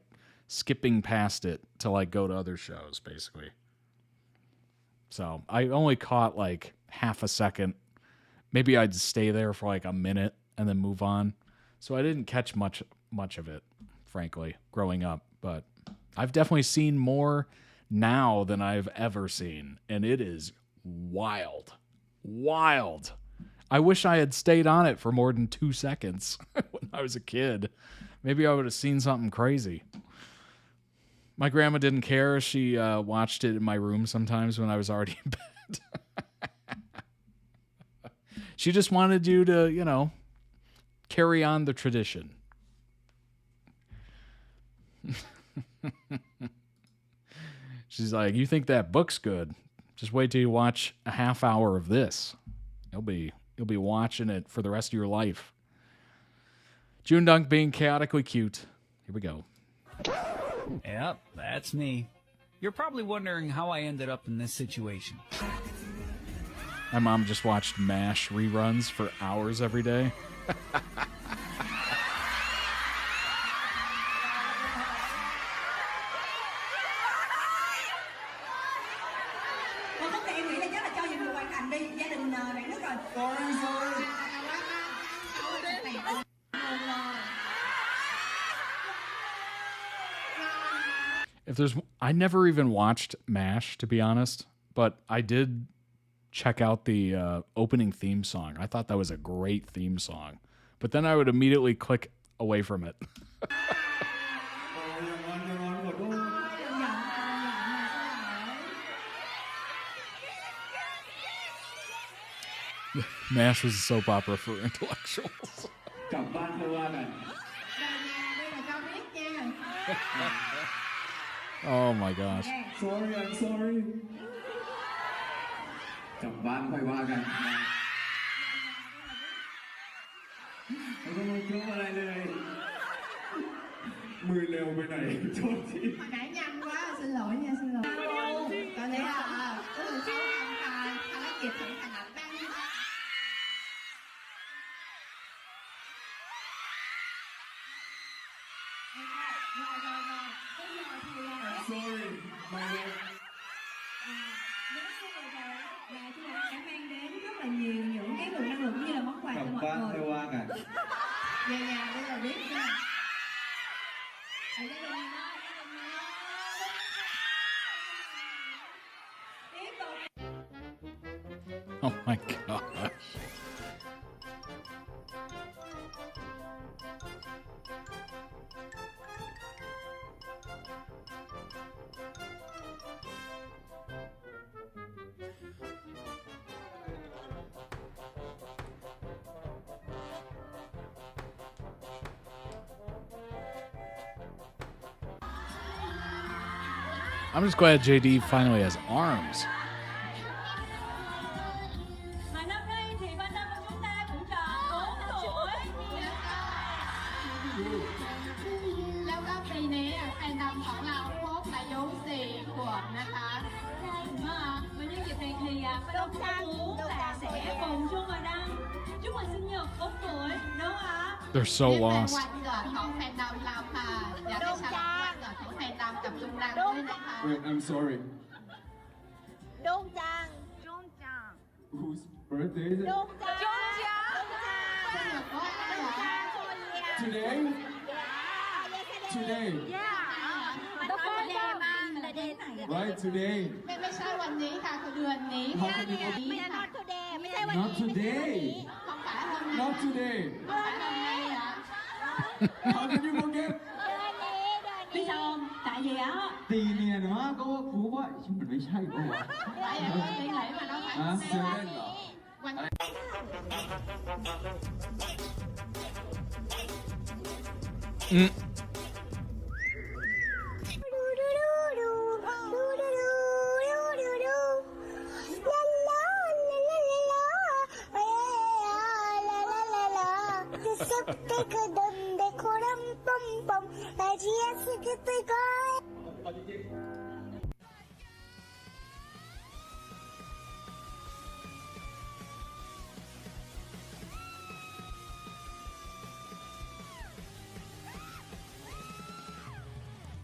skipping past it to like go to other shows, basically. So I only caught like half a second. Maybe I'd stay there for like a minute and then move on. So I didn't catch much of it, frankly, growing up. But I've definitely seen more now than I've ever seen. And it is wild. Wild. I wish I had stayed on it for more than 2 seconds when I was a kid. Maybe I would have seen something crazy. My grandma didn't care. She watched it in my room sometimes when I was already in bed. She just wanted you to, you know, carry on the tradition. She's like, you think that book's good? Just wait till you watch a half hour of this. You'll be watching it for the rest of your life. JoongDunk being chaotically cute. Here we go.
Yep, that's me. You're probably wondering how I ended up in this situation.
My mom just watched MASH reruns for hours every day. I never even watched MASH, to be honest, but I did check out the opening theme song. I thought that was a great theme song, but then I would immediately click away from it. MASH was a soap opera for intellectuals. Oh my gosh.
Sorry, I'm sorry. กลับบ้านค่อยว่ากันไม่ต้องมาจุ๊บอะไรเลย มือเร็วไปหน่อยโทษที
Nãy nhanh quá, xin lỗi nha, xin lỗi. Có lẽ là có lần sau anh đã kịp thẳng thành ảnh đang
I'm sorry, my love.
Đã mang đến rất là nhiều những cái nguồn năng lượng cũng như là món quà cho mọi người.
Thôi qua cả.
Về nhà bây giờ biết nha. Ở gia đình đó, tiếp tục.
Oh my gosh. I'm just glad JD finally has arms.
Mà năm nay thì bên năm của chúng ta cũng tròn 4 tuổi.แล้วก็ปีนี้แฟนดำของเราครบอายุ4 ขวบนะคะvà nhân dịp này thì bên đông Trang muốn là sẽ cùng chung vào đăng chúc mừng sinh nhật 4 tuổi đúng không ạ?
They're so lost.
วันเกิดของแฟนดำเราค่ะอยากให้ฉลองวันเกิดของแฟนดำกับจุงดังด้วยนะคะ
Wait, I'm sorry.
JoongDunk.
Whose birthday is it? Today? Today? Right, today.
ไม่ใช่วันนี้ค่ะคือเดือนนี้
How can you forget?
ไม่ใช่ not today ไม่ใช่วัน
Not today.
ของป๋าทำไง
Not today.
ป๋าทำไงอ่ะ
How can you forget?
พี่ชมtại vì á
ตีเนียนมากก็ว่ากูว่ามันไม่ใช่ปะวะ
tại vì đi nghỉ mà đâu phải
ฮะเซเว่นเหรอ
วัน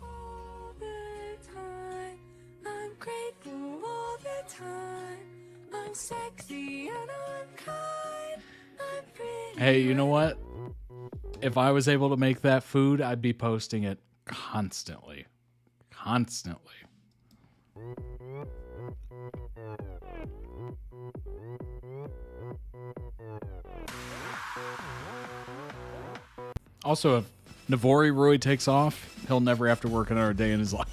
All the time, I'm grateful all the time. I'm sexy and I'm kind. I'm pretty.
Hey, you know what? If I was able to make that food, I'd be posting it constantly. Constantly. Also, if Navori really takes off, he'll never have to work another day in his life.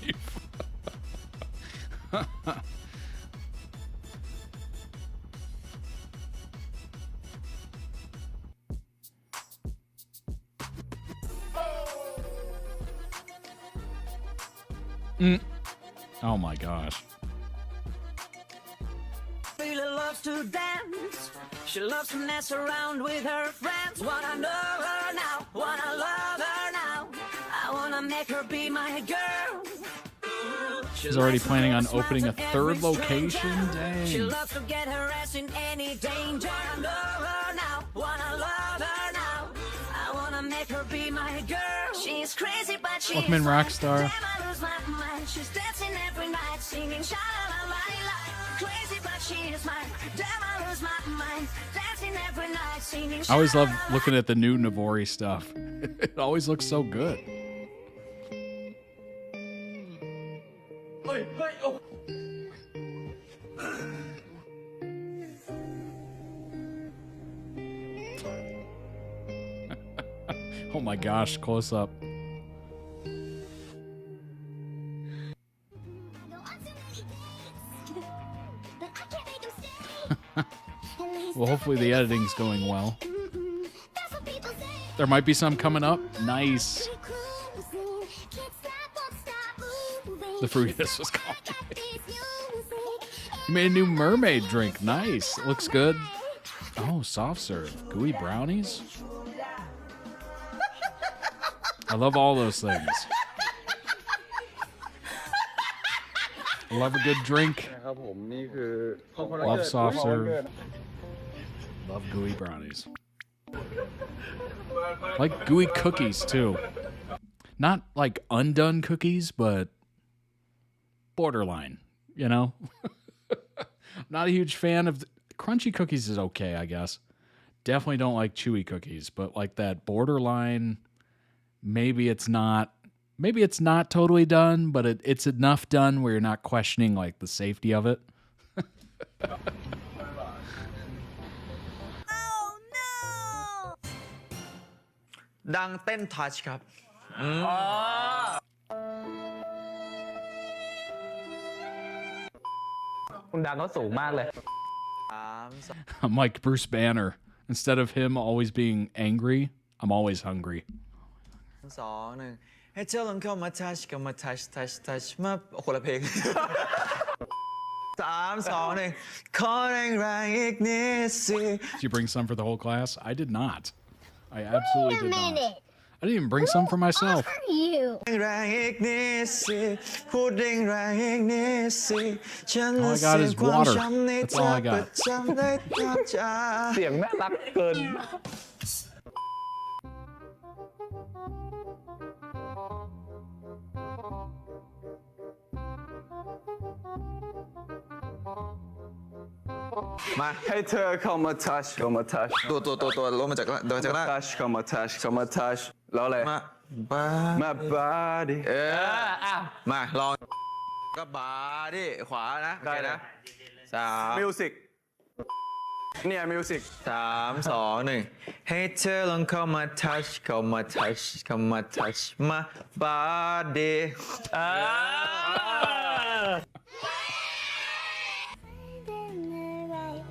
Oh my gosh.
Really loves to dance. She loves to mess around with her friends. Wanna know her now, wanna love her now. I wanna make her be my girl.
She's already planning on opening a third location?
She
Dang.
loves to get her ass in any danger. Wanna know her now, wanna love her now. I wanna make her be my girl. She's crazy, but she's
Welcome in, Rockstar.
Damn, I lose my mind. She's dancing every night, singing sha-la-la-la-la. Crazy, but she's mine. Damn, I lose my mind. Dancing every night, singing
I always love looking at the new Navori stuff. It always looks so good. Oh my gosh, close up. Well, hopefully the editing's going well. There might be some coming up. Nice. The fruitus was calling me. You made a new mermaid drink. Nice. Looks good. Oh, soft serve. Gooey brownies. I love all those things. I love a good drink. Love soft serve. Love gooey brownies. Like gooey cookies, too. Not like undone cookies, but borderline, you know? Not a huge fan of... Crunchy cookies is okay, I guess. Definitely don't like chewy cookies, but like that borderline... Maybe it's not totally done, but it's enough done where you're not questioning like the safety of it.
Oh no! ดังเต้นทัชครับคุณดังเขาสูงมากเลย
I'm like Bruce Banner. Instead of him always being angry, I'm always hungry.
2 1ให้เธอลองเข้ามาทัชเข้ามาทัชทัชทัชมาคนละเพลง 3 2 1ขอแรงแรงอีกนิดสิ
Did you bring some for the whole class? I did not. I absolutely did not. I didn't even bring some for myself.
All I
got is water. That's all I got.
เสียงน่ารักเกิน
มาให้เธอเข้ามาทัชเข้ามาทัช
ตัวลงมาจากล่าง
ทัชเข้ามาทัชเข้ามาทัชแล้วอะไรมาบาดิ
มาลองก็บาดิขวานะได้นะ3
มิวสิกเนี่ยมิวสิก
3 2 1ให้เธอลองเข้ามาทัชเข้ามาทัชเข้ามาทัชมาบาดิ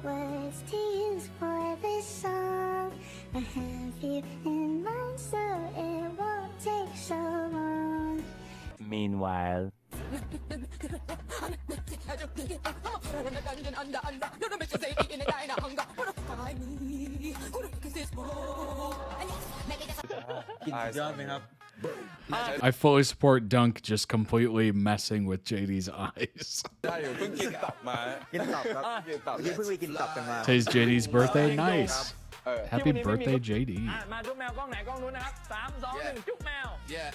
Words to use for this song. I have you in mind, so it won't take so long.
Meanwhile.
I fully support Dunk just completely messing with JD's eyes. Today's JD's birthday. Nice. Happy birthday, JD.
Yeah.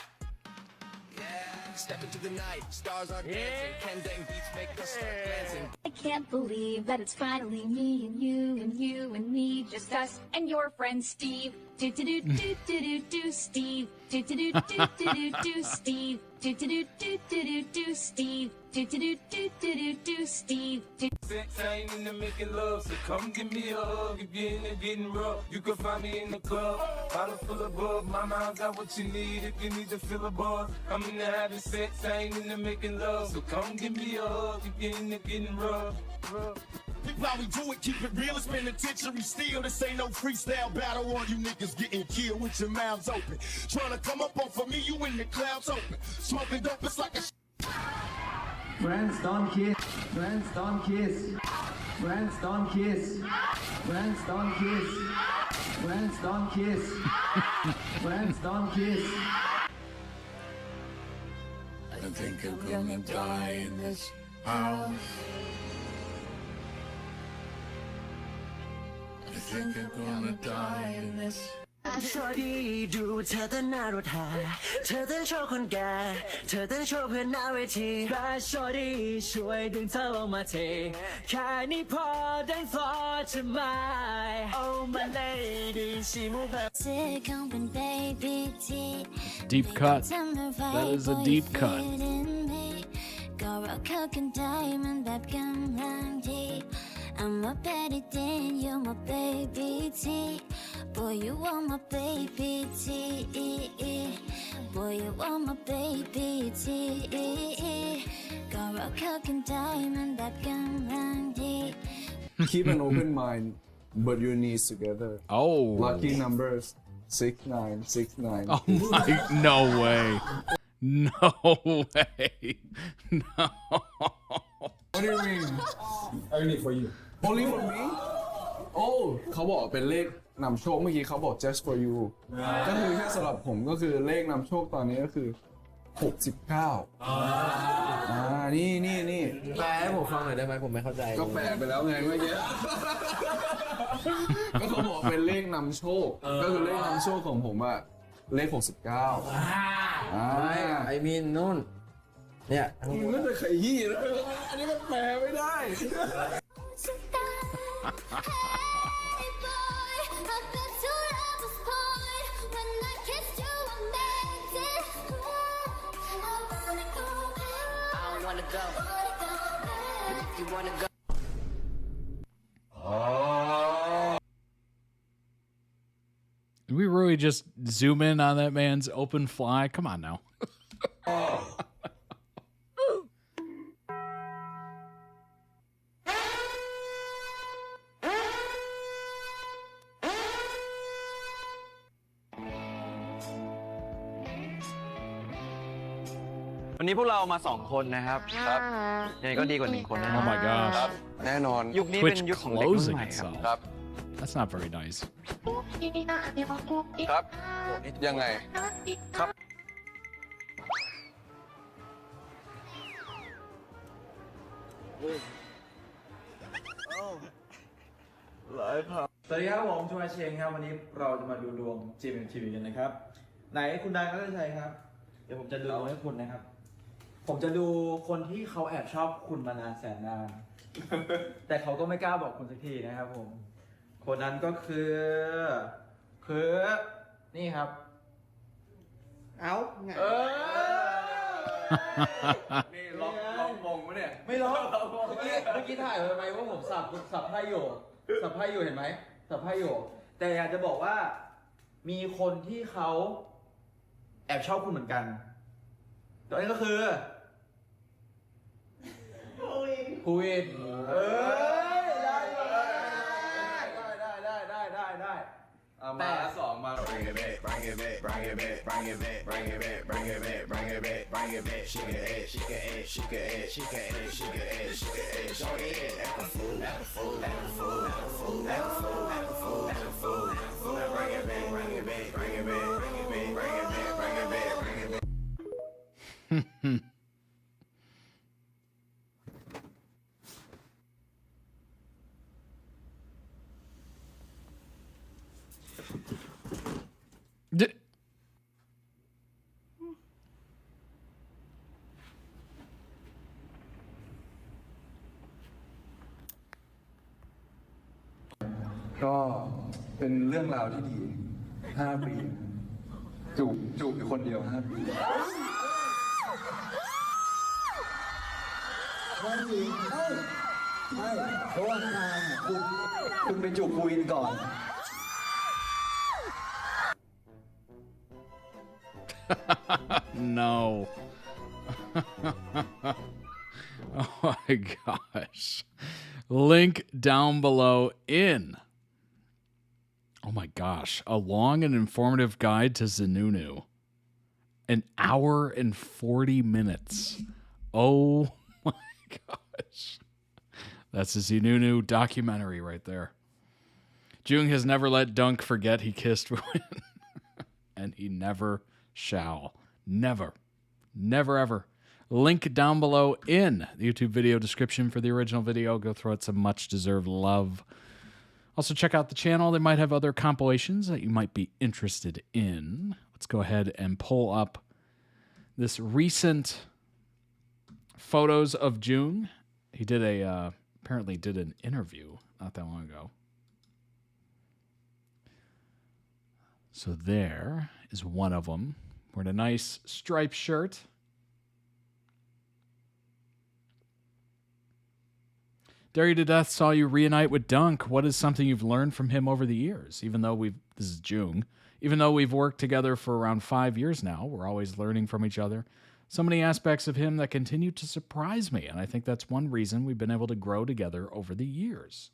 Step into the night, stars are dancing, Kendang beats make us start dancing.
I can't believe that it's finally me and you and me, just us and your friend Steve. Do do do do do do do Steve. Do do do do do do do Steve. Do do do do do do do Steve. Do do do do do do do Steve.
Sex, I ain't into making love, so come give me a hug. If you're into getting rough, you can find me in the club. Bottle full of bub, mama, I got what you need. If you need to fill a buzz, I'm into having sex, I ain't into making love. So come give me a hug if you're into getting rough.
While we do it, keep it real, it's penitentiary steel. This ain't no freestyle battle on you niggas getting killed with your mouths open. Trying to come up off of me, you in the clouds open. Smoking dope, it's like a
Friends don't kiss. Friends don't kiss. Friends don't kiss. Friends don't kiss. Friends don't kiss. Friends don't kiss.
I think I'm gonna die in this house. I think I'm gonna die in this.
ชอดีดูเธอเต้นหน้ารถแห่เธอเต้นโชว์คนแก่เธอเต้นโชว์เพื่อนหน้าเวทีแต่ชอดีช่วยดึงเธอลงมาทีแค่นี้พอดังฟลอร์จะไม่ Oh my lady ชิมูแบบ
Deep cut. That is a deep cut.
ก็เราเข้ากันได้มันแบบกำลังดี I'm a petty thing, you're my baby tea. Boy, you are my baby T. Boy, you are my baby T. Got rock and diamond that can run deep.
Keep an open mind, but your knees together.
Oh.
Lucky numbers 6969.
Oh my, no way. No way. No.
What do you mean?
Only for you.
Only for me? Oh เขาบอกเป็นเลขนำโชคเมื่อกี้เขาบอก just for you ก็คือแค่สำหรับผมก็คือเลขนำโชคตอนนี้ก็คือ 69นี่
แปลให้ผมฟังหน่อยได้ไหมผมไม่เข้าใจ
ก็แปลไปแล้วไงเมื่อกี้ ก็เขาบอกเป็นเลขนำโชคก็คือเลขนำโชคของผมอะเลข 69
ไม่ไอมีนนู่นเนี่ย
มึงก็จะขยี้แล้วอันนี้มันแปลไม่ได้
Did we really just zoom in on that man's open fly? Come on now.
วันนี้พวกเรามา2คนนะครับครับยังไงก็ดีกว่า1คนแน่นอน
Oh my gosh.
แน่นอนยุคนี้
Twitch
เป็นยุคของเด็กรุ่น
closing
ใหม่ครับ
itself.
ครับ
That's not very nice.
ครับยังไงครับ
สวัสดีครับผมชูมาเชงครับวันนี้เราจะมาดูดวง GMMTV กันนะครับไหนคุณดังก็ใช่ครับเดี๋ยวผมจะดูดวงให้คุณนะครับผมจะดูคนที่เขาแอบชอบคุณมานานแสนนาน แต่เขาก็ไม่กล้าบอกคุณสักทีนะครับผมคนนั้นก็คือนี่ครับนี่ล็อกมงปะเนี่ยไม่ล็อกเมื่อกี้ถ่ายไปไหมว่าผมสับไพ่อยู่เห็นไหมสับไพ่อยู่แต่อยากจะบอกว่ามีคนที่เขาแอบชอบคุณเหมือนกันตัวนี้ก็คือคุยได้แต่2มา
Bring it back, bring it back, bring it back, bring it back, bring it back, bring it back, bring it back, bring it back. She can act, she can act, she can act, she can act, she can act, she can act. Show it, act a fool, act a fool, act a fool, act a fool, act a fool, act a fool, act a fool, act a fool. Bring it back, bring it back, bring it back, bring it back, bring it back, bring it back, bring it back.
D-
ก็เป็นเรื่องราวที่ดี5 ปีจูบอยู่คนเดียว5 ปี
ไม่เพราะว่างานคุณไปจูบคุยก่อน
No. Oh my gosh. Link down below in. Oh my gosh. A long and informative guide to Zenunu. An hour and 40 minutes. Oh my gosh. That's a Zenunu documentary right there. Joong has never let Dunk forget he kissed Win. And he never shall. Never. Never ever. Link down below in the YouTube video description for the original video. Go throw it some much deserved love. Also check out the channel. They might have other compilations that you might be interested in. Let's go ahead and pull up this recent photos of Joong. He did apparently did an interview not that long ago. So there is one of them. Wearing a nice striped shirt. Dare You to Death saw you reunite with Dunk. What is something you've learned from him over the years? This is Jung. Even though we've worked together for around 5 years now, we're always learning from each other. So many aspects of him that continue to surprise me, and I think that's one reason we've been able to grow together over the years.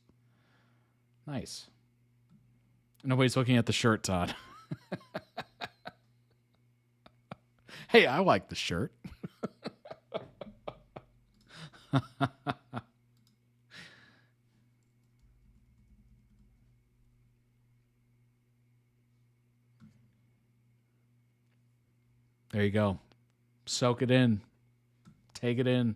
Nice. Nobody's looking at the shirt, Todd. Hey, I like the shirt. There you go. Soak it in. Take it in.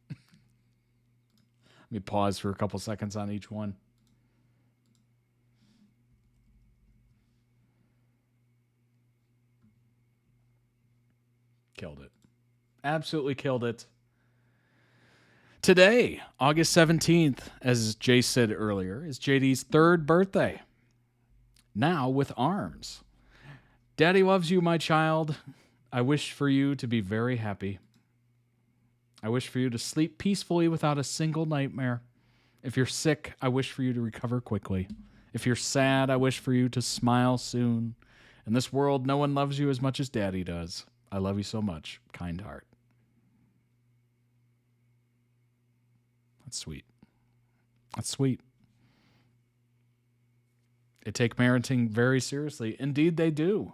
Let me pause for a couple seconds on each one. Killed it. Absolutely killed it. Today, August 17th, as Jay said earlier, is JD's 3rd birthday. Now with arms. Daddy loves you, my child. I wish for you to be very happy. I wish for you to sleep peacefully without a single nightmare. If you're sick, I wish for you to recover quickly. If you're sad, I wish for you to smile soon. In this world, no one loves you as much as Daddy does. I love you so much. Kind heart. That's sweet. That's sweet. They take parenting very seriously. Indeed, they do.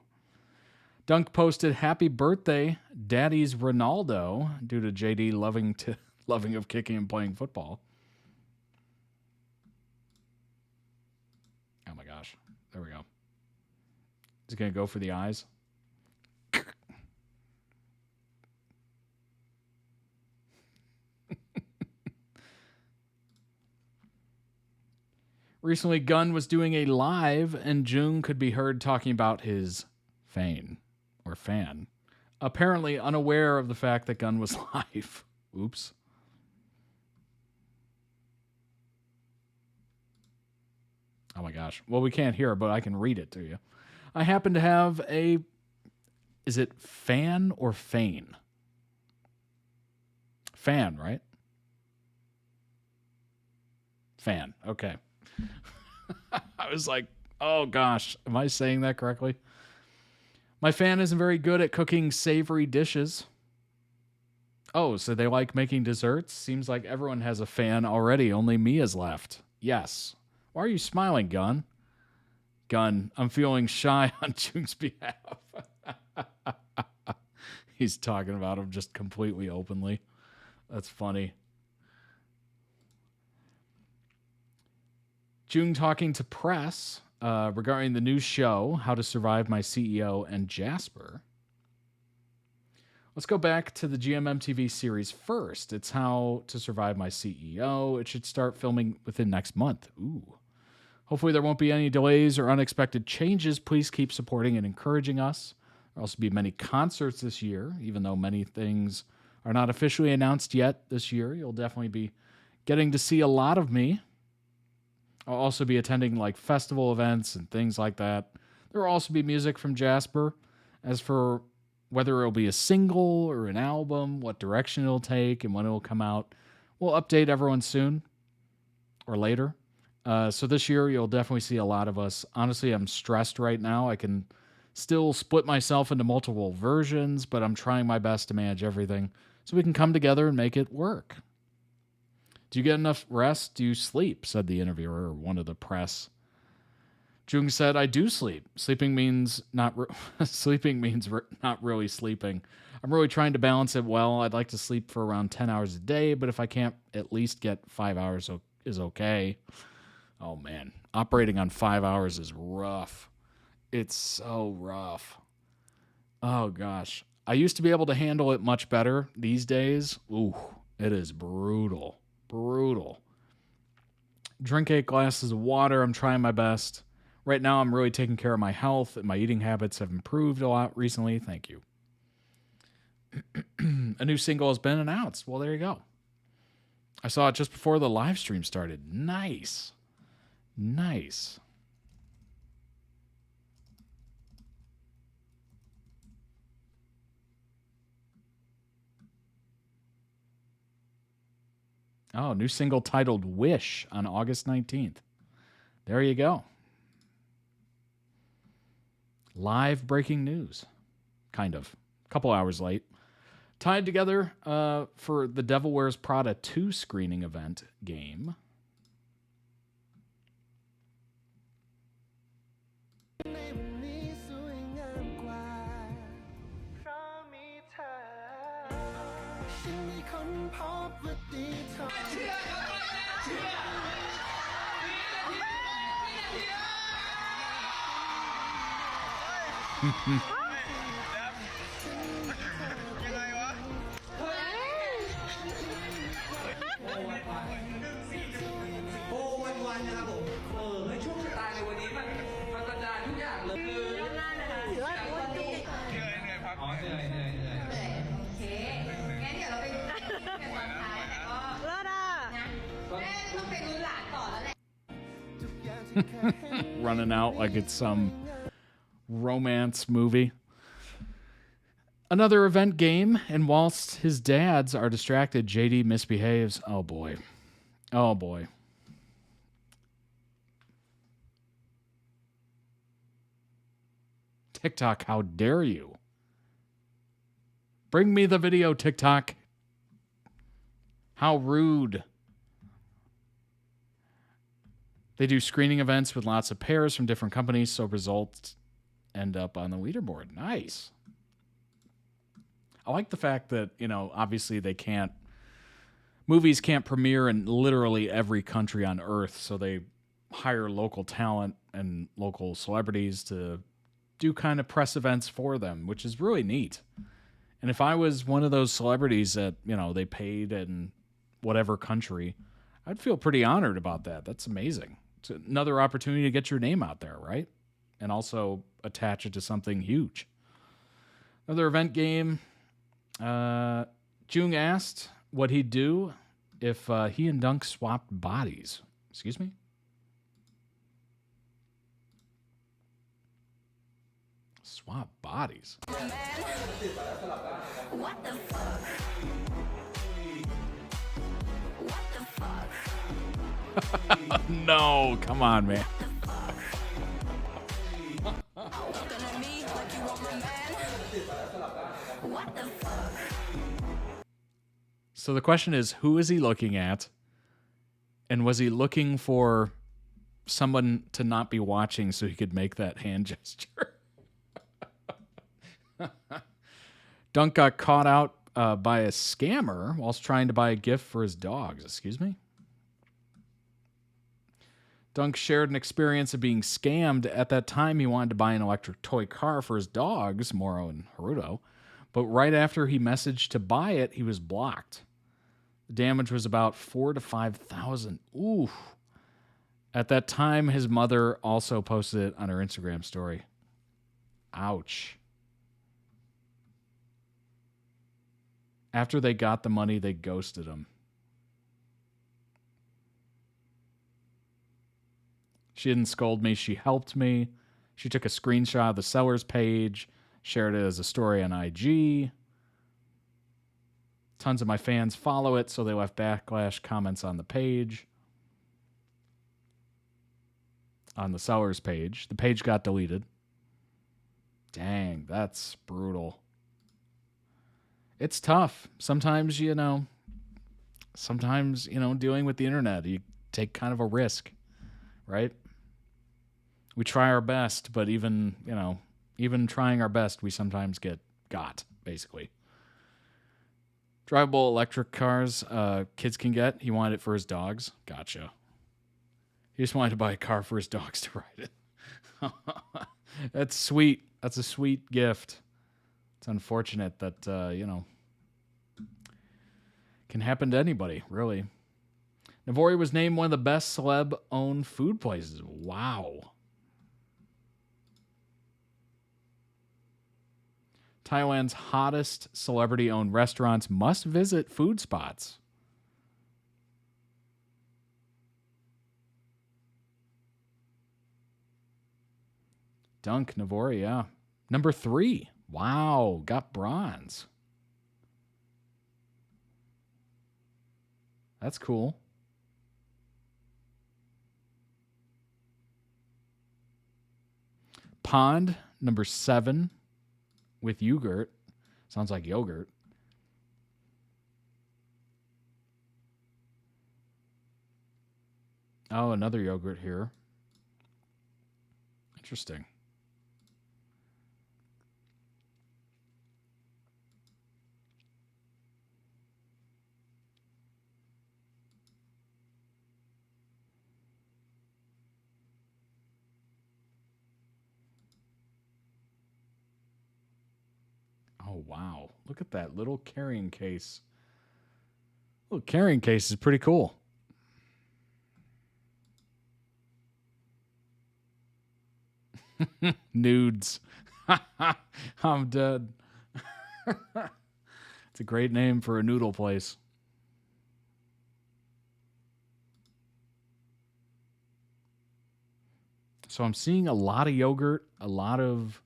Dunk posted, "Happy birthday, Daddy's Ronaldo," due to JD loving of kicking and playing football. Oh my gosh. There we go. Is he going to go for the eyes? Recently, Gunn was doing a live, and Jung could be heard talking about his fan, apparently unaware of the fact that Gunn was live. Oops. Oh my gosh. Well, we can't hear it, but I can read it to you. I happen to have a... Is it fan or fane? Fan, right? Fan. Okay. I was like, oh gosh, am I saying that correctly? My fan isn't very good at cooking savory dishes. Oh, so they like making desserts? Seems like everyone has a fan already. Only me is left. Yes. Why are you smiling, Gunn? Gunn, I'm feeling shy on Jung's behalf. He's talking about him just completely openly. That's funny. Jung talking to press regarding the new show, How to Survive My CEO and Jasper. Let's go back to the GMMTV series first. It's How to Survive My CEO. It should start filming within next month. Ooh. Hopefully there won't be any delays or unexpected changes. Please keep supporting and encouraging us. There'll also be many concerts this year, even though many things are not officially announced yet this year. You'll definitely be getting to see a lot of me. I'll also be attending like festival events and things like that. There will also be music from Jasper. As for whether it'll be a single or an album, what direction it'll take, and when it'll come out, we'll update everyone soon or later. So this year, you'll definitely see a lot of us. Honestly, I'm stressed right now. I can still split myself into multiple versions, but I'm trying my best to manage everything so we can come together and make it work. Do you get enough rest? Do you sleep? Said the interviewer or one of the press. Jung said, I do sleep. Sleeping means not really sleeping. I'm really trying to balance it well. I'd like to sleep for around 10 hours a day, but if I can't at least get 5 hours is okay. Oh man, operating on 5 hours is rough. It's so rough. Oh gosh. I used to be able to handle it much better. These days, ooh, it is brutal. Brutal. Drink 8 glasses of water. I'm trying my best. Right now, I'm really taking care of my health, and my eating habits have improved a lot recently. Thank you. A new single has been announced. Well, there you go. I saw it just before the live stream started. Nice. Nice. Oh, new single titled Wish on August 19th. There you go. Live breaking news. Kind of. A couple hours late. Tied together for the Devil Wears Prada 2 screening event game. Running out like it's some romance movie. Another event game, and whilst his dads are distracted, JD misbehaves. Oh boy. Oh boy. TikTok, how dare you? Bring me the video, TikTok. How rude. They do screening events with lots of pairs from different companies, so results end up on the leaderboard. Nice. I like the fact that, you know, obviously movies can't premiere in literally every country on earth, so they hire local talent and local celebrities to do kind of press events for them, which is really neat. And if I was one of those celebrities that, you know, they paid in whatever country, I'd feel pretty honored about that. That's amazing. It's another opportunity to get your name out there, right? And also attach it to something huge. Another event game. Joong asked what he'd do if he and Dunk swapped bodies. Excuse me? Swap bodies.
What the fuck? What the fuck?
No, come on, man.
What the fuck?
So the question is, who is he looking at? And was he looking for someone to not be watching so he could make that hand gesture? Dunk got caught out by a scammer whilst trying to buy a gift for his dogs. Excuse me? Dunk shared an experience of being scammed. At that time, he wanted to buy an electric toy car for his dogs, Moro and Haruto. But right after he messaged to buy it, he was blocked. The damage was about $4,000 to $5,000. Ooh. At that time, his mother also posted it on her Instagram story. Ouch. After they got the money, they ghosted him. She didn't scold me. She helped me. She took a screenshot of the seller's page, shared it as a story on IG. Tons of my fans follow it, so they left backlash comments on the page. On the seller's page. The page got deleted. Dang, that's brutal. It's tough. Sometimes, dealing with the internet, you take kind of a risk, right? We try our best, but even trying our best, we sometimes get got, basically. Drivable electric cars kids can get. He wanted it for his dogs. Gotcha. He just wanted to buy a car for his dogs to ride it. That's sweet. That's a sweet gift. It's unfortunate that, can happen to anybody, really. Navori was named one of the best celeb-owned food places. Wow. Thailand's hottest celebrity-owned restaurants must-visit food spots. Dunk, Navori, yeah. Number 3. Wow, got bronze. That's cool. Pond, number 7, with yogurt. Sounds like yogurt. Oh, another yogurt here. Interesting. Oh, wow. Look at that little carrying case. Little carrying case is pretty cool. Nudes. I'm dead. It's a great name for a noodle place. So I'm seeing a lot of yogurt, a lot of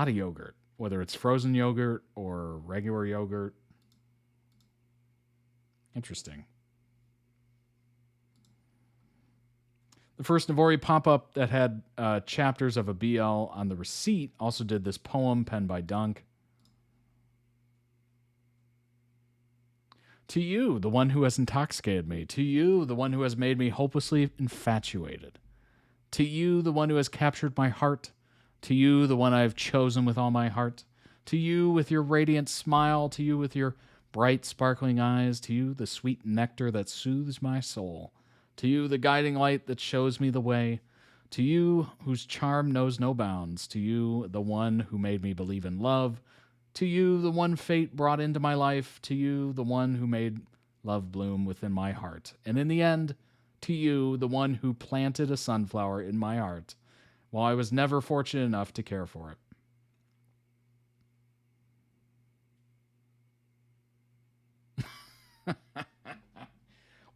yogurt, whether it's frozen yogurt or regular yogurt. Interesting. The first Navori pop-up that had chapters of a BL on the receipt also did this poem penned by Dunk. To you, the one who has intoxicated me. To you, the one who has made me hopelessly infatuated. To you, the one who has captured my heart. To you, the one I have chosen with all my heart. To you, with your radiant smile. To you, with your bright, sparkling eyes. To you, the sweet nectar that soothes my soul. To you, the guiding light that shows me the way. To you, whose charm knows no bounds. To you, the one who made me believe in love. To you, the one fate brought into my life. To you, the one who made love bloom within my heart. And in the end, to you, the one who planted a sunflower in my heart, while I was never fortunate enough to care for it.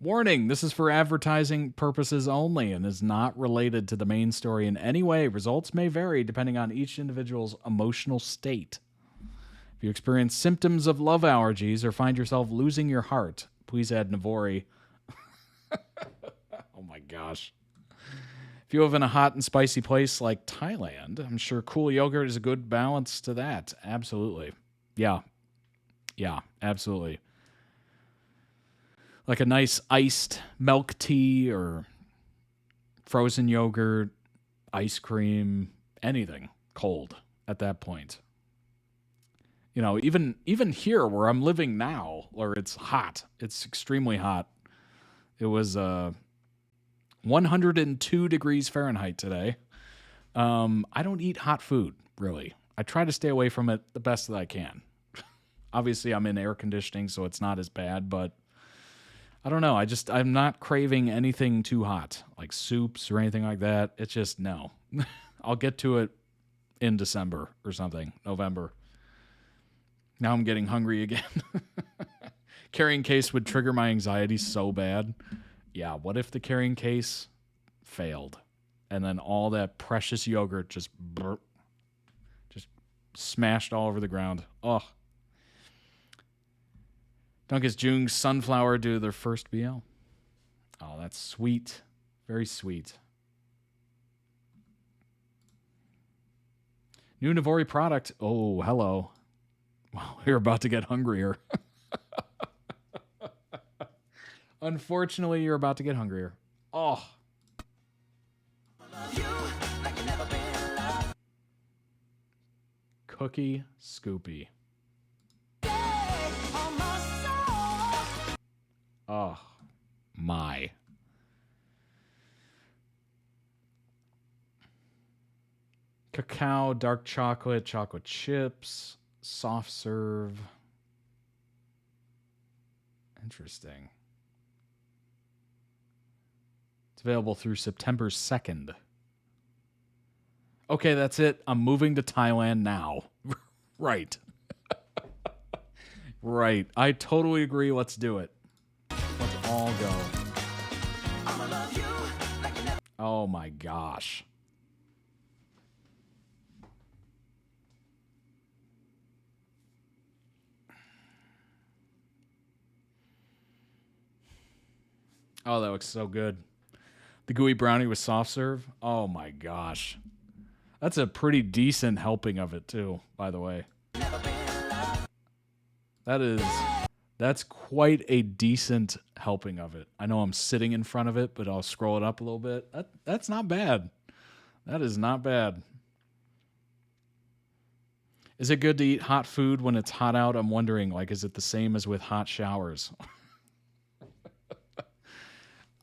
Warning, this is for advertising purposes only and is not related to the main story in any way. Results may vary depending on each individual's emotional state. If you experience symptoms of love allergies or find yourself losing your heart, please add Navori. Oh my gosh. If you live in a hot and spicy place like Thailand, I'm sure cool yogurt is a good balance to that. Absolutely. Yeah. Yeah, absolutely. Like a nice iced milk tea or frozen yogurt, ice cream, anything cold at that point. You know, even here where I'm living now, where it's hot, it's extremely hot. It was 102 degrees Fahrenheit today. I don't eat hot food, really. I try to stay away from it the best that I can. Obviously, I'm in air conditioning, so it's not as bad, but I don't know. I'm not craving anything too hot, like soups or anything like that. It's just, no. I'll get to it in December or something, November. Now I'm getting hungry again. Carrying case would trigger my anxiety so bad. Yeah, what if the carrying case failed? And then all that precious yogurt just smashed all over the ground. Oh. Dunk is Jung's Sunflower do their first BL. Oh, that's sweet. Very sweet. New Navori product. Oh, hello. Well, we're about to get hungrier. Unfortunately, you're about to get hungrier. Oh. Cookie Scoopy. Oh, my. Cacao, dark chocolate, chocolate chips, soft serve. Interesting. It's available through September 2nd. Okay, that's it. I'm moving to Thailand now. Right. Right. I totally agree. Let's do it. Let's all go. Oh my gosh. Oh, that looks so good. The gooey brownie with soft serve. Oh my gosh. That's a pretty decent helping of it too, by the way. That's quite a decent helping of it. I know I'm sitting in front of it, but I'll scroll it up a little bit. That's not bad. That is not bad. Is it good to eat hot food when it's hot out? I'm wondering, like, is it the same as with hot showers?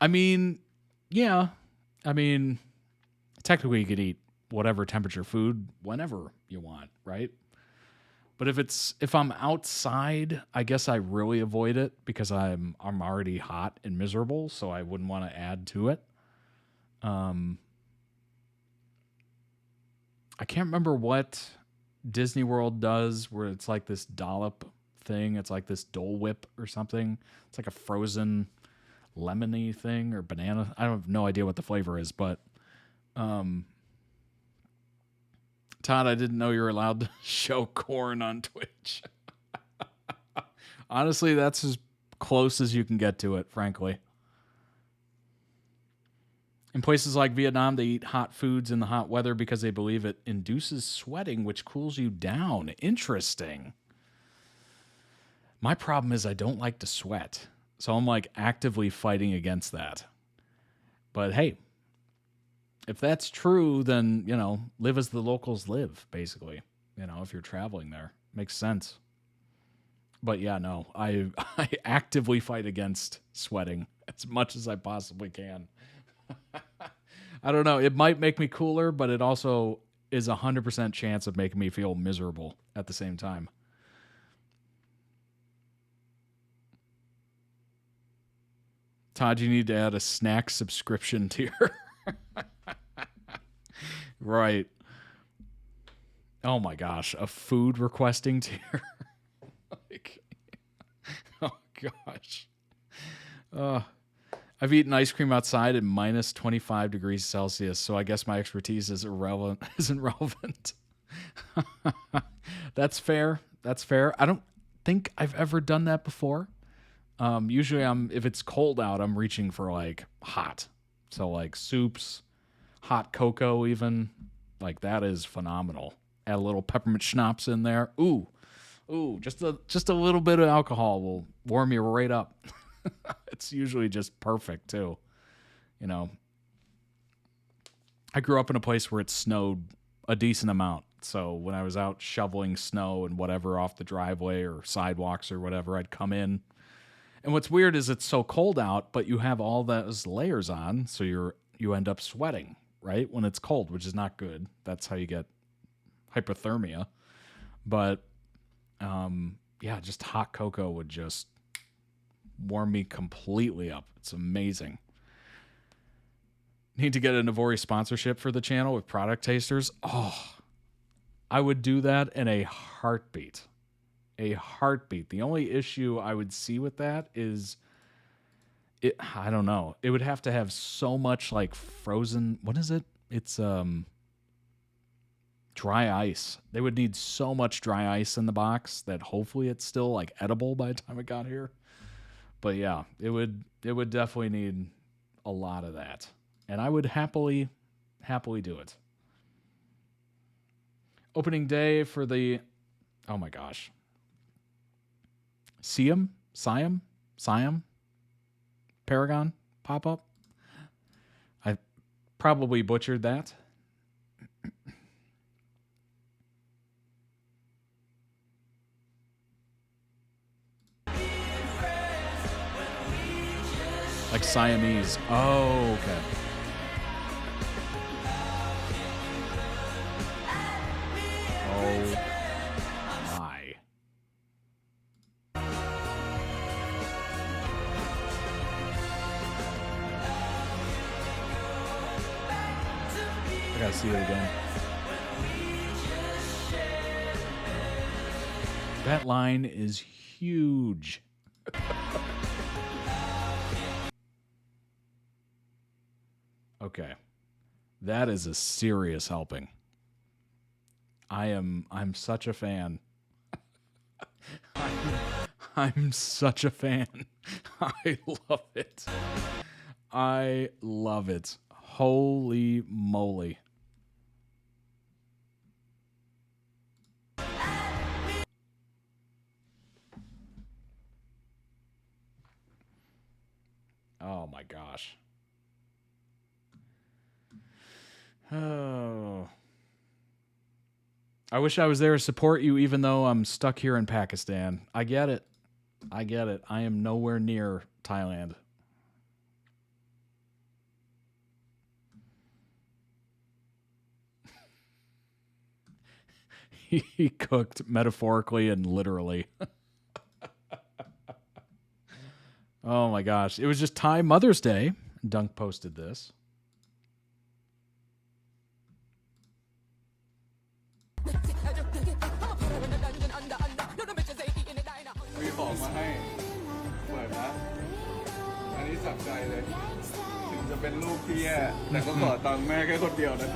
I mean, yeah. I mean, technically you could eat whatever temperature food whenever you want, right? But if I'm outside, I guess I really avoid it because I'm already hot and miserable, so I wouldn't want to add to it. I can't remember what Disney World does where it's like this dollop thing. It's like this Dole Whip or something. It's like a frozen lemony thing or banana. I have no idea what the flavor is, but Todd, I didn't know you were allowed to show corn on Twitch. Honestly, that's as close as you can get to it, frankly. In places like Vietnam, they eat hot foods in the hot weather because they believe it induces sweating, which cools you down. Interesting. My problem is I don't like to sweat, so I'm like actively fighting against that. But hey, if that's true, then, you know, live as the locals live, basically. You know, if you're traveling there. Makes sense. But yeah, no, I actively fight against sweating as much as I possibly can. I don't know. It might make me cooler, but it also is 100% chance of making me feel miserable at the same time. Todd, you need to add a snack subscription tier. Right. Oh my gosh, a food requesting tier. Like, oh gosh. I've eaten ice cream outside at minus 25 degrees Celsius, so I guess my expertise is isn't relevant. That's fair. That's fair. I don't think I've ever done that before. Usually if it's cold out, I'm reaching for like hot. So like soups, hot cocoa even. Like that is phenomenal. Add a little peppermint schnapps in there. Ooh, just a little bit of alcohol will warm you right up. It's usually just perfect too. You know, I grew up in a place where it snowed a decent amount. So when I was out shoveling snow and whatever off the driveway or sidewalks or whatever, I'd come in. And what's weird is it's so cold out, but you have all those layers on, so you end up sweating, right? When it's cold, which is not good. That's how you get hypothermia. But yeah, just hot cocoa would just warm me completely up. It's amazing. Need to get a Navori sponsorship for the channel with product tasters. Oh, I would do that in a heartbeat. A heartbeat. The only issue I would see with that is I don't know. It would have to have so much like frozen, what is it? It's dry ice. They would need so much dry ice in the box that hopefully it's still like edible by the time it got here. But yeah, it would definitely need a lot of that. And I would happily do it. Opening day for the, oh my gosh. Siam? Paragon pop-up? I probably butchered that. Like Siamese. Oh, okay. Oh my. I gotta see it again. That line is huge. Okay. That is a serious helping. I'm such a fan. I'm such a fan. I love it. I love it. Holy moly. Oh my gosh. Oh. I wish I was there to support you even though I'm stuck here in Pakistan. I get it. I get it. I am nowhere near Thailand. He cooked metaphorically and literally. Oh my gosh. It was just Thai Mother's Day. Dunk posted this.
มีของมาให้เปิดนะอันนี้สับใจเลยถึงจะเป็นลูกที่แย่แต่ก็ขอตังค์แม่แค่คนเดียวนะ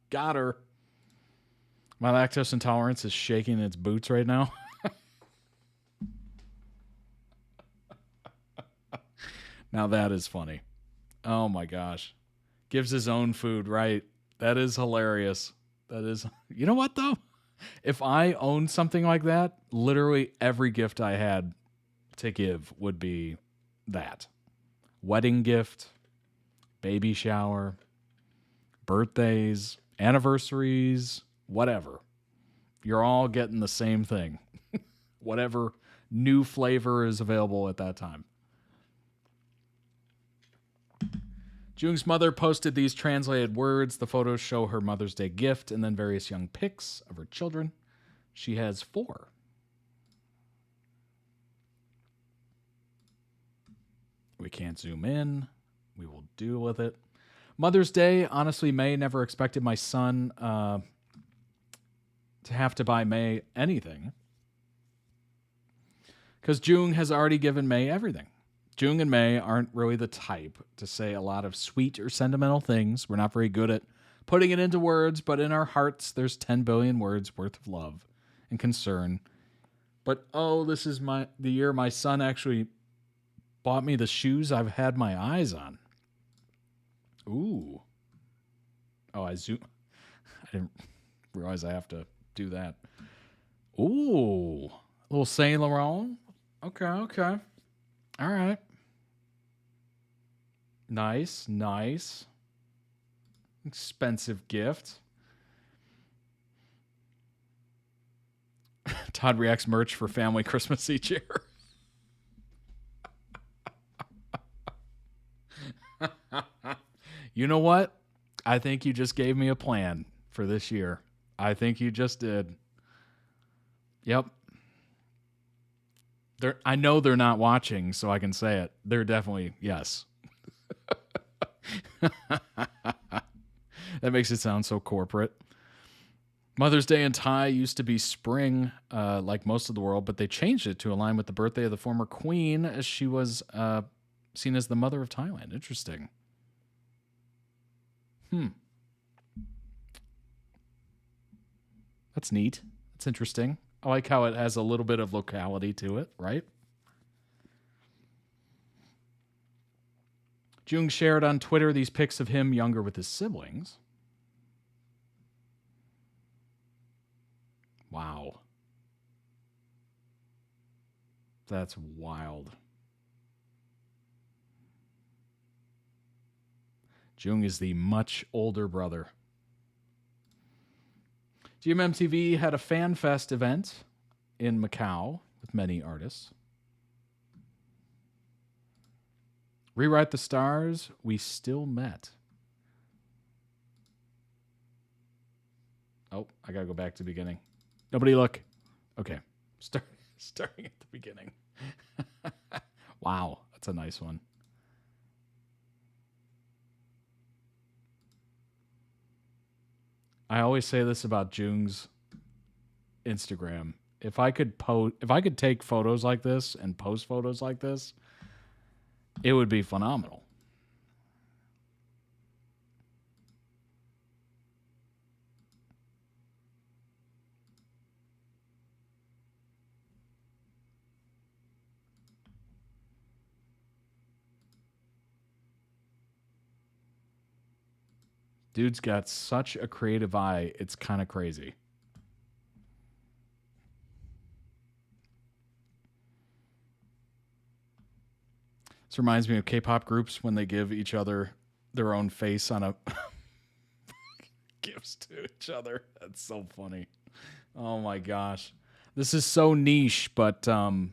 Got her. My lactose intolerance is shaking its boots right now. Now that is funny. Oh my gosh. Gives his own food, right? That is hilarious. That is... You know what, though? If I owned something like that, literally every gift I had to give would be that. Wedding gift, baby shower, birthdays, anniversaries, whatever. You're all getting the same thing. Whatever new flavor is available at that time. Joong's mother posted these translated words. The photos show her Mother's Day gift and then various young pics of her children. She has 4. We can't zoom in. We will deal with it. Mother's Day, honestly, May never expected my son to have to buy May anything. Because Joong has already given May everything. Joong and May aren't really the type to say a lot of sweet or sentimental things. We're not very good at putting it into words, but in our hearts, there's 10 billion words worth of love and concern. But, oh, this is the year my son actually bought me the shoes I've had my eyes on. Ooh. Oh, I didn't realize I have to do that. Ooh. A little Saint Laurent. Okay. All right. Nice. Expensive gift. Todd reacts merch for family Christmas each year. You know what? I think you just gave me a plan for this year. I think you just did. Yep. I know they're not watching, so I can say it. They're definitely, yes. That makes it sound so corporate. Mother's Day in Thai used to be spring, like most of the world, but they changed it to align with the birthday of the former queen, as she was seen as the mother of Thailand. Interesting. That's neat. That's interesting. I like how it has a little bit of locality to it, right? Joong shared on Twitter these pics of him younger with his siblings. Wow. That's wild. Joong is the much older brother. GMMTV had a fan fest event in Macau with many artists. Rewrite the Stars, We Still Met. Oh, I gotta go back to the beginning. Nobody look. Okay, starting at the beginning. Wow, that's a nice one. I always say this about Joong's Instagram. If I could take photos like this and post photos like this, it would be phenomenal. Dude's got such a creative eye. It's kind of crazy. This reminds me of K-pop groups when they give each other their own face on a gifts to each other. That's so funny. Oh my gosh. This is so niche, but on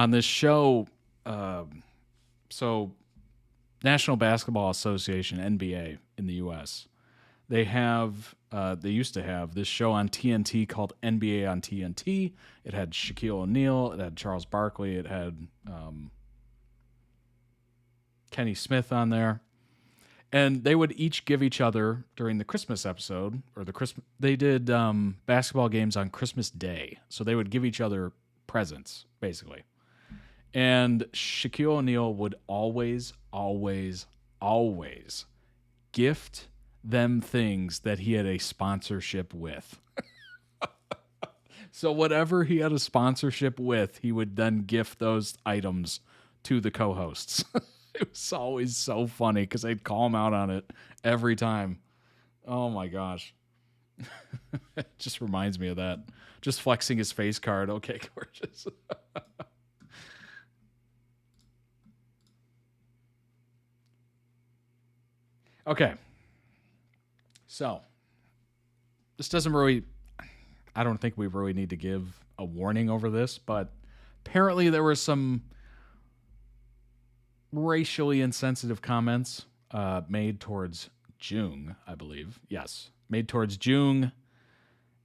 this show, so National Basketball Association, NBA in the US, they used to have this show on TNT called NBA on TNT. It had Shaquille O'Neal, it had Charles Barkley, it had Kenny Smith on there. And they would each give each other during the Christmas episode, or they did basketball games on Christmas Day. So they would give each other presents, basically. And Shaquille O'Neal would always gift them things that he had a sponsorship with. So whatever he had a sponsorship with, he would then gift those items to the co-hosts. It was always so funny because they'd call him out on it every time. Oh my gosh. It just reminds me of that. Just flexing his face card. Okay, gorgeous. Okay. So, this doesn't really, I don't think we really need to give a warning over this, but apparently there were some racially insensitive comments made towards Joong, I believe. Yes, made towards Joong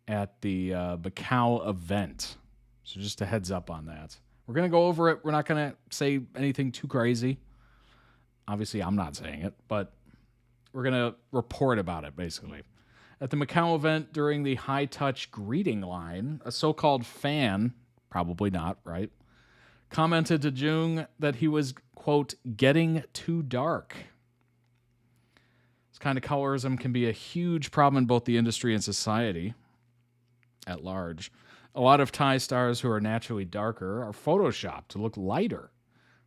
at the Macau event. So just a heads up on that. We're going to go over it. We're not going to say anything too crazy. Obviously, I'm not saying it, but we're going to report about it, basically. At the Macau event, during the high-touch greeting line, a so-called fan, probably not, right, commented to Joong that he was, quote, getting too dark. This kind of colorism can be a huge problem in both the industry and society at large. A lot of Thai stars who are naturally darker are photoshopped to look lighter,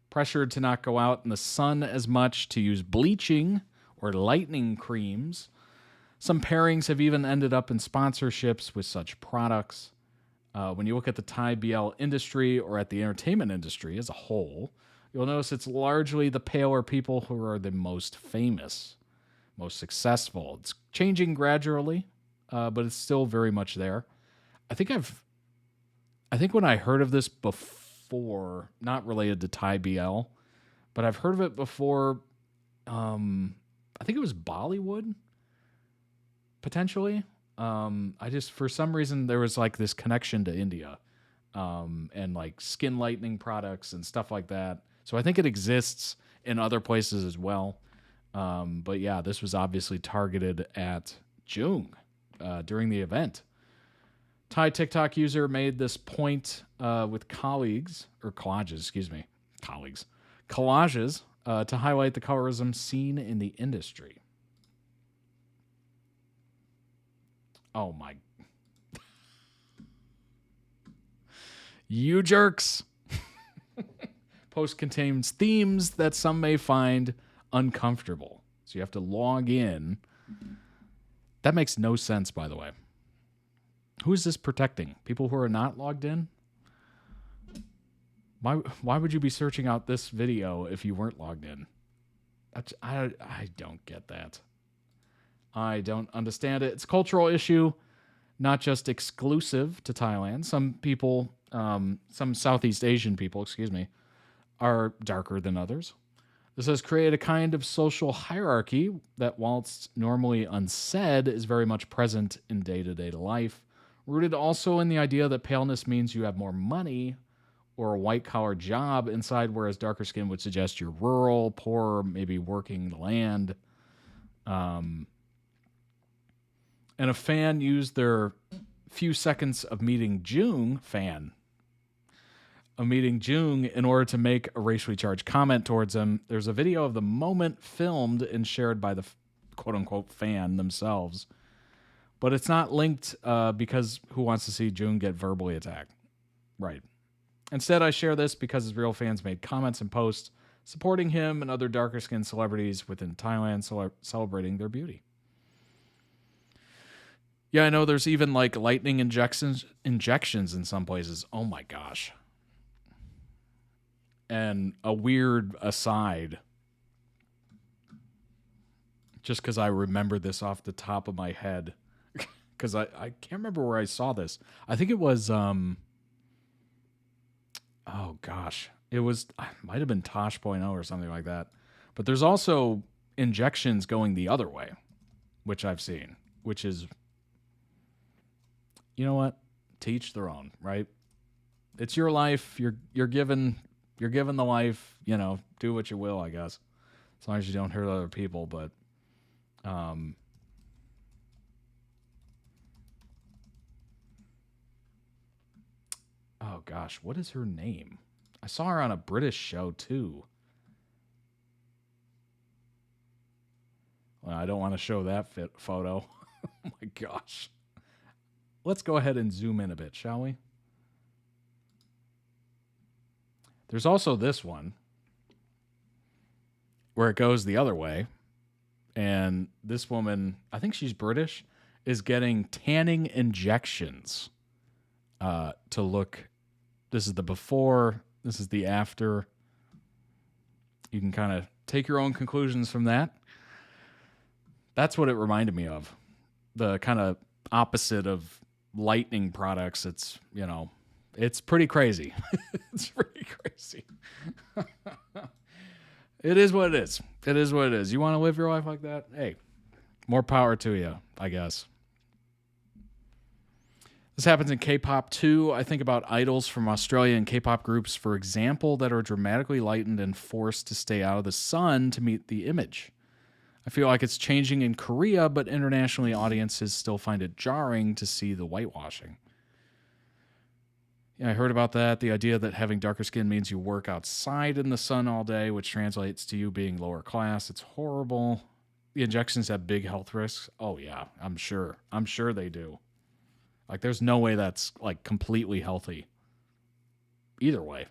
pressured to not go out in the sun as much, to use bleaching or lightening creams. Some pairings have even ended up in sponsorships with such products. When you look at the Thai BL industry or at the entertainment industry as a whole, you'll notice it's largely the paler people who are the most famous, most successful. It's changing gradually, but it's still very much there. I think when I heard of this before, not related to Thai BL, but I've heard of it before, I think it was Bollywood, potentially. For some reason, there was like this connection to India, and like skin lightening products and stuff like that. So I think it exists in other places as well. But yeah, this was obviously targeted at Joong during the event. Thai TikTok user made this point with collages to highlight the colorism seen in the industry. Oh my. You jerks. Post contains themes that some may find uncomfortable. So you have to log in. That makes no sense, by the way. Who is this protecting? People who are not logged in? Why would you be searching out this video if you weren't logged in? I don't get that. I don't understand it. It's a cultural issue, not just exclusive to Thailand. Some people, some Southeast Asian people, are darker than others. This has created a kind of social hierarchy that, whilst normally unsaid, is very much present in day-to-day life, rooted also in the idea that paleness means you have more money or a white-collar job inside, whereas darker skin would suggest you're rural, poor, maybe working the land. And a fan used their few seconds of meeting Joong, in order to make a racially charged comment towards him. There's a video of the moment filmed and shared by the quote-unquote fan themselves. But it's not linked because who wants to see Joong get verbally attacked? Right. Instead, I share this because his real fans made comments and posts supporting him and other darker-skinned celebrities within Thailand celebrating their beauty. Yeah, I know there's even like lightning injections in some places. Oh my gosh. And a weird aside, just because I remember this off the top of my head, because I can't remember where I saw this. I think it was, oh gosh, it might have been Tosh.0 or something like that. But there's also injections going the other way, which I've seen, which is, you know what? To each their own, right? It's your life. You're given the life. You know, do what you will, I guess, as long as you don't hurt other people. But, oh gosh, what is her name? I saw her on a British show too. Well, I don't want to show that photo. Oh my gosh. Let's go ahead and zoom in a bit, shall we? There's also this one where it goes the other way. And this woman, I think she's British, is getting tanning injections to look. This is the before. This is the after. You can kind of take your own conclusions from that. That's what it reminded me of. The kind of opposite of lightning products. It's, you know, it's pretty crazy. It's pretty crazy. It is what it is. It is what it is. You want to live your life like that? Hey, more power to you, I guess. This happens in K-pop too. I think about idols from Australia and K-pop groups, for example, that are dramatically lightened and forced to stay out of the sun to meet the image. I feel like it's changing in Korea, but internationally audiences still find it jarring to see the whitewashing. Yeah, I heard about that. The idea that having darker skin means you work outside in the sun all day, which translates to you being lower class. It's horrible. The injections have big health risks. Oh yeah, I'm sure. I'm sure they do. Like, there's no way that's like completely healthy. Either way.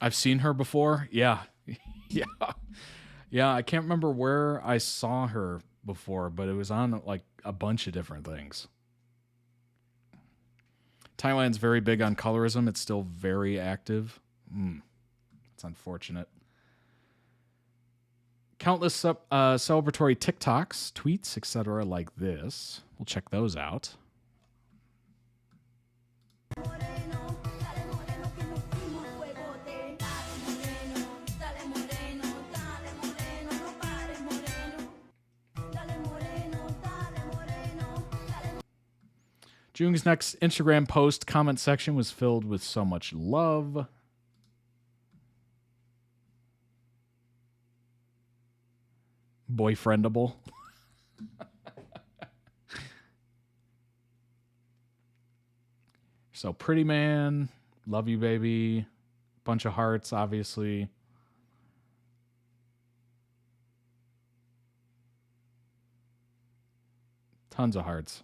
I've seen her before. Yeah. Yeah. Yeah, I can't remember where I saw her before, but it was on like a bunch of different things. Thailand's very big on colorism. It's still very active. It's unfortunate. Countless celebratory TikToks, tweets, etc. like this. We'll check those out. Joong's next Instagram post comment section was filled with so much love. Boyfriendable. So pretty man, love you baby, bunch of hearts obviously. Tons of hearts.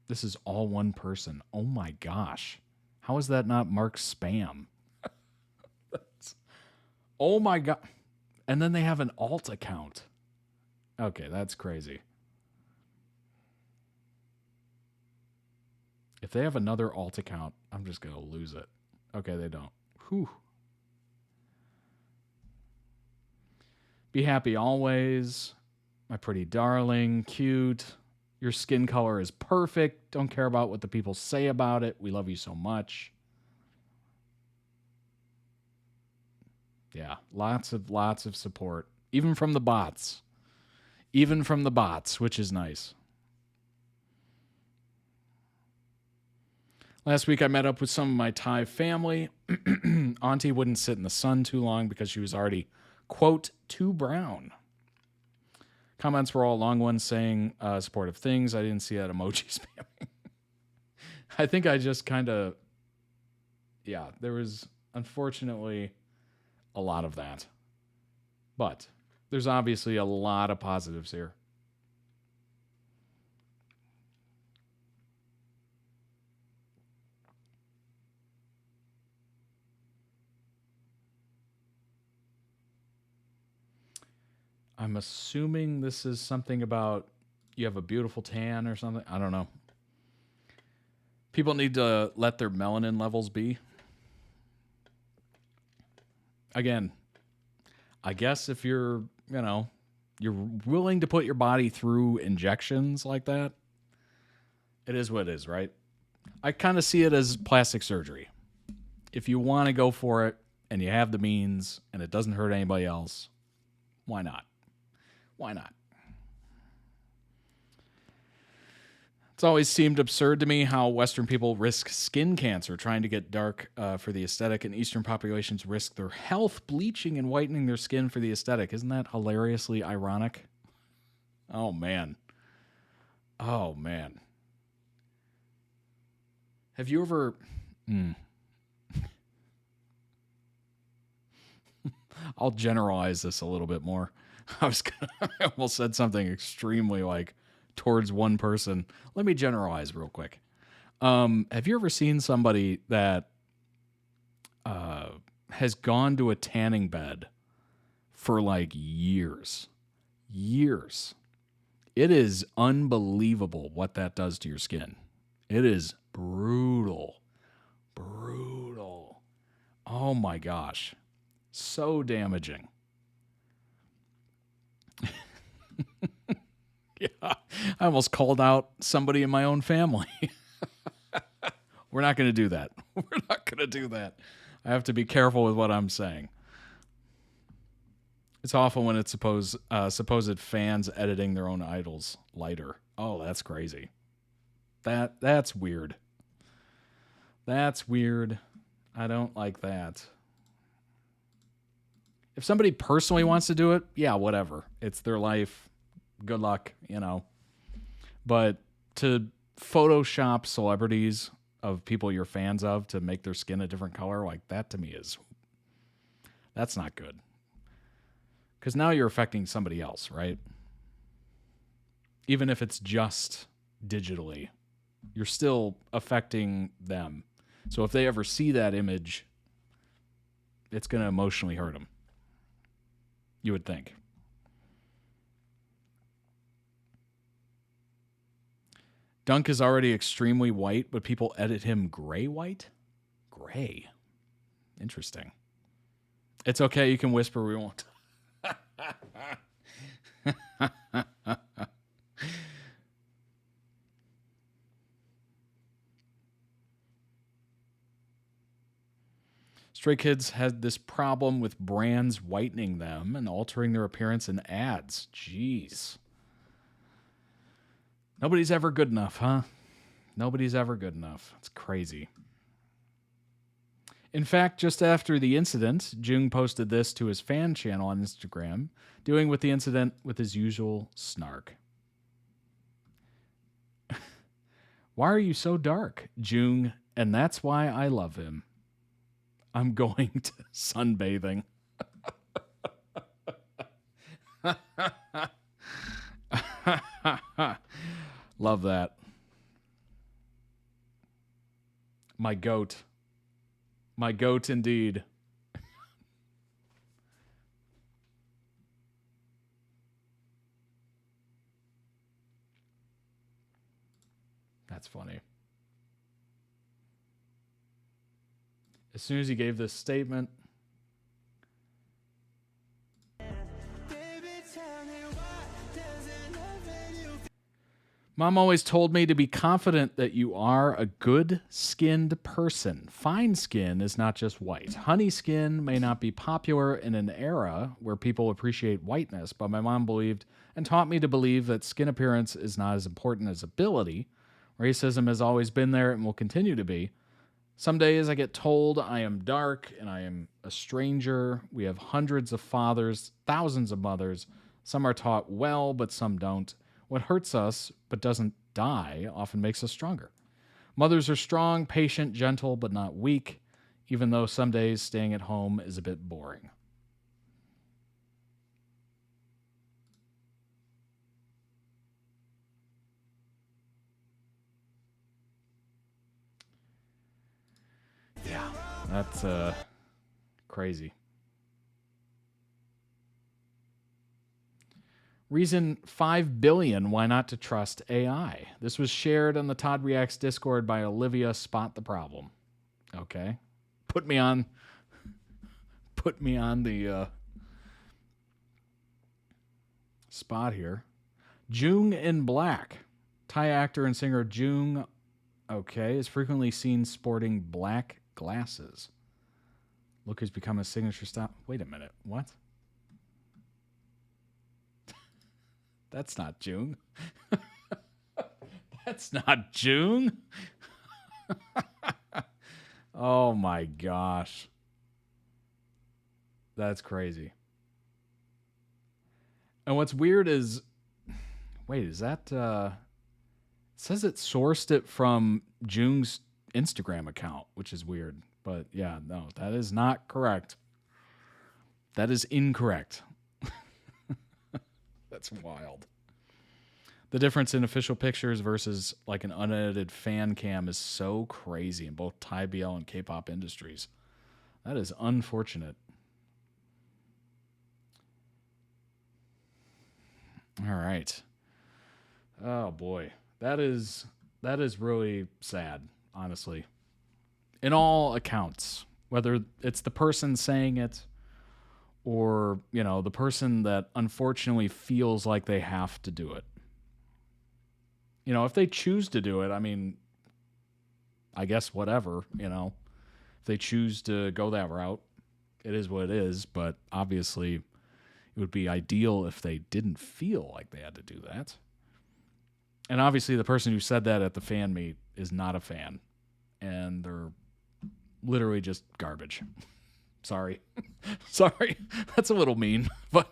This is all one person. Oh my gosh. How is that not marked spam? Oh my god. And then they have an alt account. Okay, that's crazy. If they have another alt account, I'm just going to lose it. Okay, they don't. Whew. Be happy always. My pretty darling. Cute. Your skin color is perfect. Don't care about what the people say about it. We love you so much. Yeah, lots of support. Even from the bots. Even from the bots, which is nice. Last week I met up with some of my Thai family. Auntie wouldn't sit in the sun too long because she was already, quote, too brown. Comments were all long ones saying supportive things. I didn't see that emoji spamming. I think I just kind of, yeah, there was unfortunately a lot of that. But there's obviously a lot of positives here. I'm assuming this is something about you have a beautiful tan or something. I don't know. People need to let their melanin levels be. Again, I guess if you're, you're willing to put your body through injections like that, it is what it is, right? I kind of see it as plastic surgery. If you want to go for it and you have the means and it doesn't hurt anybody else, why not? Why not? It's always seemed absurd to me how Western people risk skin cancer trying to get dark for the aesthetic, and Eastern populations risk their health bleaching and whitening their skin for the aesthetic. Isn't that hilariously ironic? Oh, man. Oh, man. Have you ever... I'll generalize this a little bit more. I almost said something extremely towards one person. Let me generalize real quick. Have you ever seen somebody that has gone to a tanning bed for years? Years. It is unbelievable what that does to your skin. It is brutal. Brutal. Oh my gosh. So damaging. Yeah, I almost called out somebody in my own family. We're not going to do that. We're not going to do that. I have to be careful with what I'm saying. It's awful when it's supposed fans editing their own idols lighter. Oh, that's crazy. That's weird. That's weird. I don't like that. If somebody personally wants to do it, yeah, whatever. It's their life. Good luck, But to Photoshop celebrities of people you're fans of to make their skin a different color, that to me that's not good. Because now you're affecting somebody else, right? Even if it's just digitally, you're still affecting them. So if they ever see that image, it's going to emotionally hurt them. You would think. Dunk is already extremely white, but people edit him gray white? Gray. Interesting. It's okay, you can whisper, we won't. Stray Kids had this problem with brands whitening them and altering their appearance in ads. Jeez. Nobody's ever good enough, huh? Nobody's ever good enough. It's crazy. In fact, just after the incident, Joong posted this to his fan channel on Instagram, dealing with the incident with his usual snark. Why are you so dark, Joong? And that's why I love him. I'm going to sunbathing. Love that. My goat. My goat indeed. That's funny. As soon as he gave this statement, Mom always told me to be confident that you are a good-skinned person. Fine skin is not just white. Honey skin may not be popular in an era where people appreciate whiteness, but my mom believed and taught me to believe that skin appearance is not as important as ability. Racism has always been there and will continue to be. Some days I get told I am dark and I am a stranger. We have hundreds of fathers, thousands of mothers. Some are taught well, but some don't. What hurts us but doesn't die often makes us stronger. Mothers are strong, patient, gentle, but not weak, even though some days staying at home is a bit boring. Yeah, that's crazy. Reason 5 billion why not to trust AI. This was shared on the Todd Reacts Discord by Olivia Spot the Problem. Okay. Put me on the spot here. Joong in Black. Thai actor and singer Joong, okay, is frequently seen sporting black glasses. Look has become a signature style. Wait a minute. What? That's not Joong. That's not Joong. Oh my gosh. That's crazy. And what's weird is, wait, is that, it says it sourced it from Joong's Instagram account, which is weird. But yeah, no, that is not correct. That is incorrect. That's wild. The difference in official pictures versus like an unedited fan cam is so crazy in both Thai BL and K-pop industries. That is unfortunate. All right. Oh boy. That is really sad, honestly. In all accounts, whether it's the person saying it or, you know, the person that unfortunately feels like they have to do it. You know, if they choose to do it, I mean, I guess whatever, you know. If they choose to go that route, it is what it is, but obviously it would be ideal if they didn't feel like they had to do that. And obviously the person who said that at the fan meet is not a fan, and they're literally just garbage. Sorry. Sorry. That's a little mean, but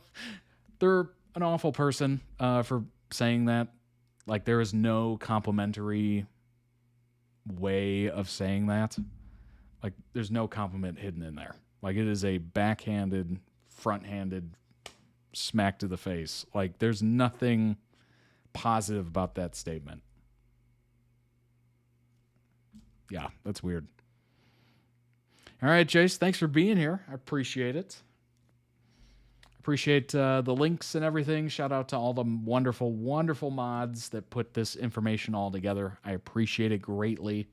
they're an awful person for saying that. Like, there is no complimentary way of saying that. Like, there's no compliment hidden in there. Like, it is a backhanded, front-handed smack to the face. Like, there's nothing positive about that statement. Yeah, that's weird. All right, Jace, thanks for being here. I appreciate it. Appreciate the links and everything. Shout out to all the wonderful, wonderful mods that put this information all together. I appreciate it greatly.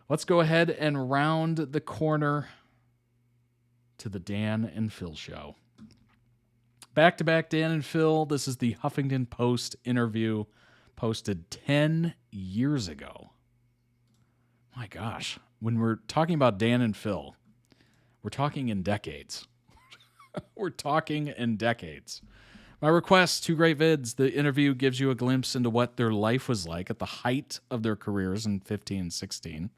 Let's go ahead and round the corner to the Dan and Phil show. Back-to-back Dan and Phil. This is the Huffington Post interview posted 10 years ago. My gosh. When we're talking about Dan and Phil, we're talking in decades. We're talking in decades. My request, 2 great vids. The interview gives you a glimpse into what their life was like at the height of their careers in 15 and 16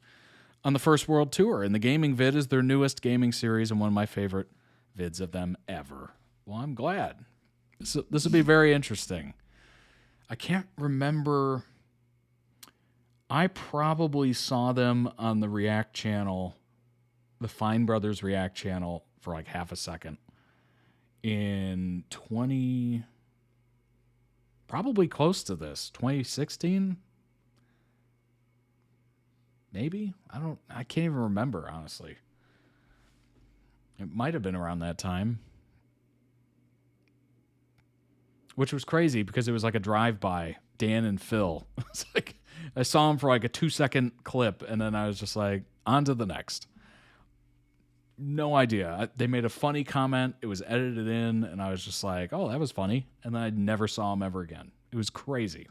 on the First World Tour. And the gaming vid is their newest gaming series and one of my favorite vids of them ever. Well, I'm glad. This will be very interesting. I can't remember. I probably saw them on the React channel, the Fine Brothers React channel, for like half a second. In probably close to this, 2016, maybe? I can't even remember, honestly. It might have been around that time. Which was crazy because it was like a drive-by, Dan and Phil. It's like, I saw him for like a 2-second clip, and then I was just like, on to the next. No idea. They made a funny comment. It was edited in, and I was just like, oh, that was funny. And then I never saw him ever again. It was crazy.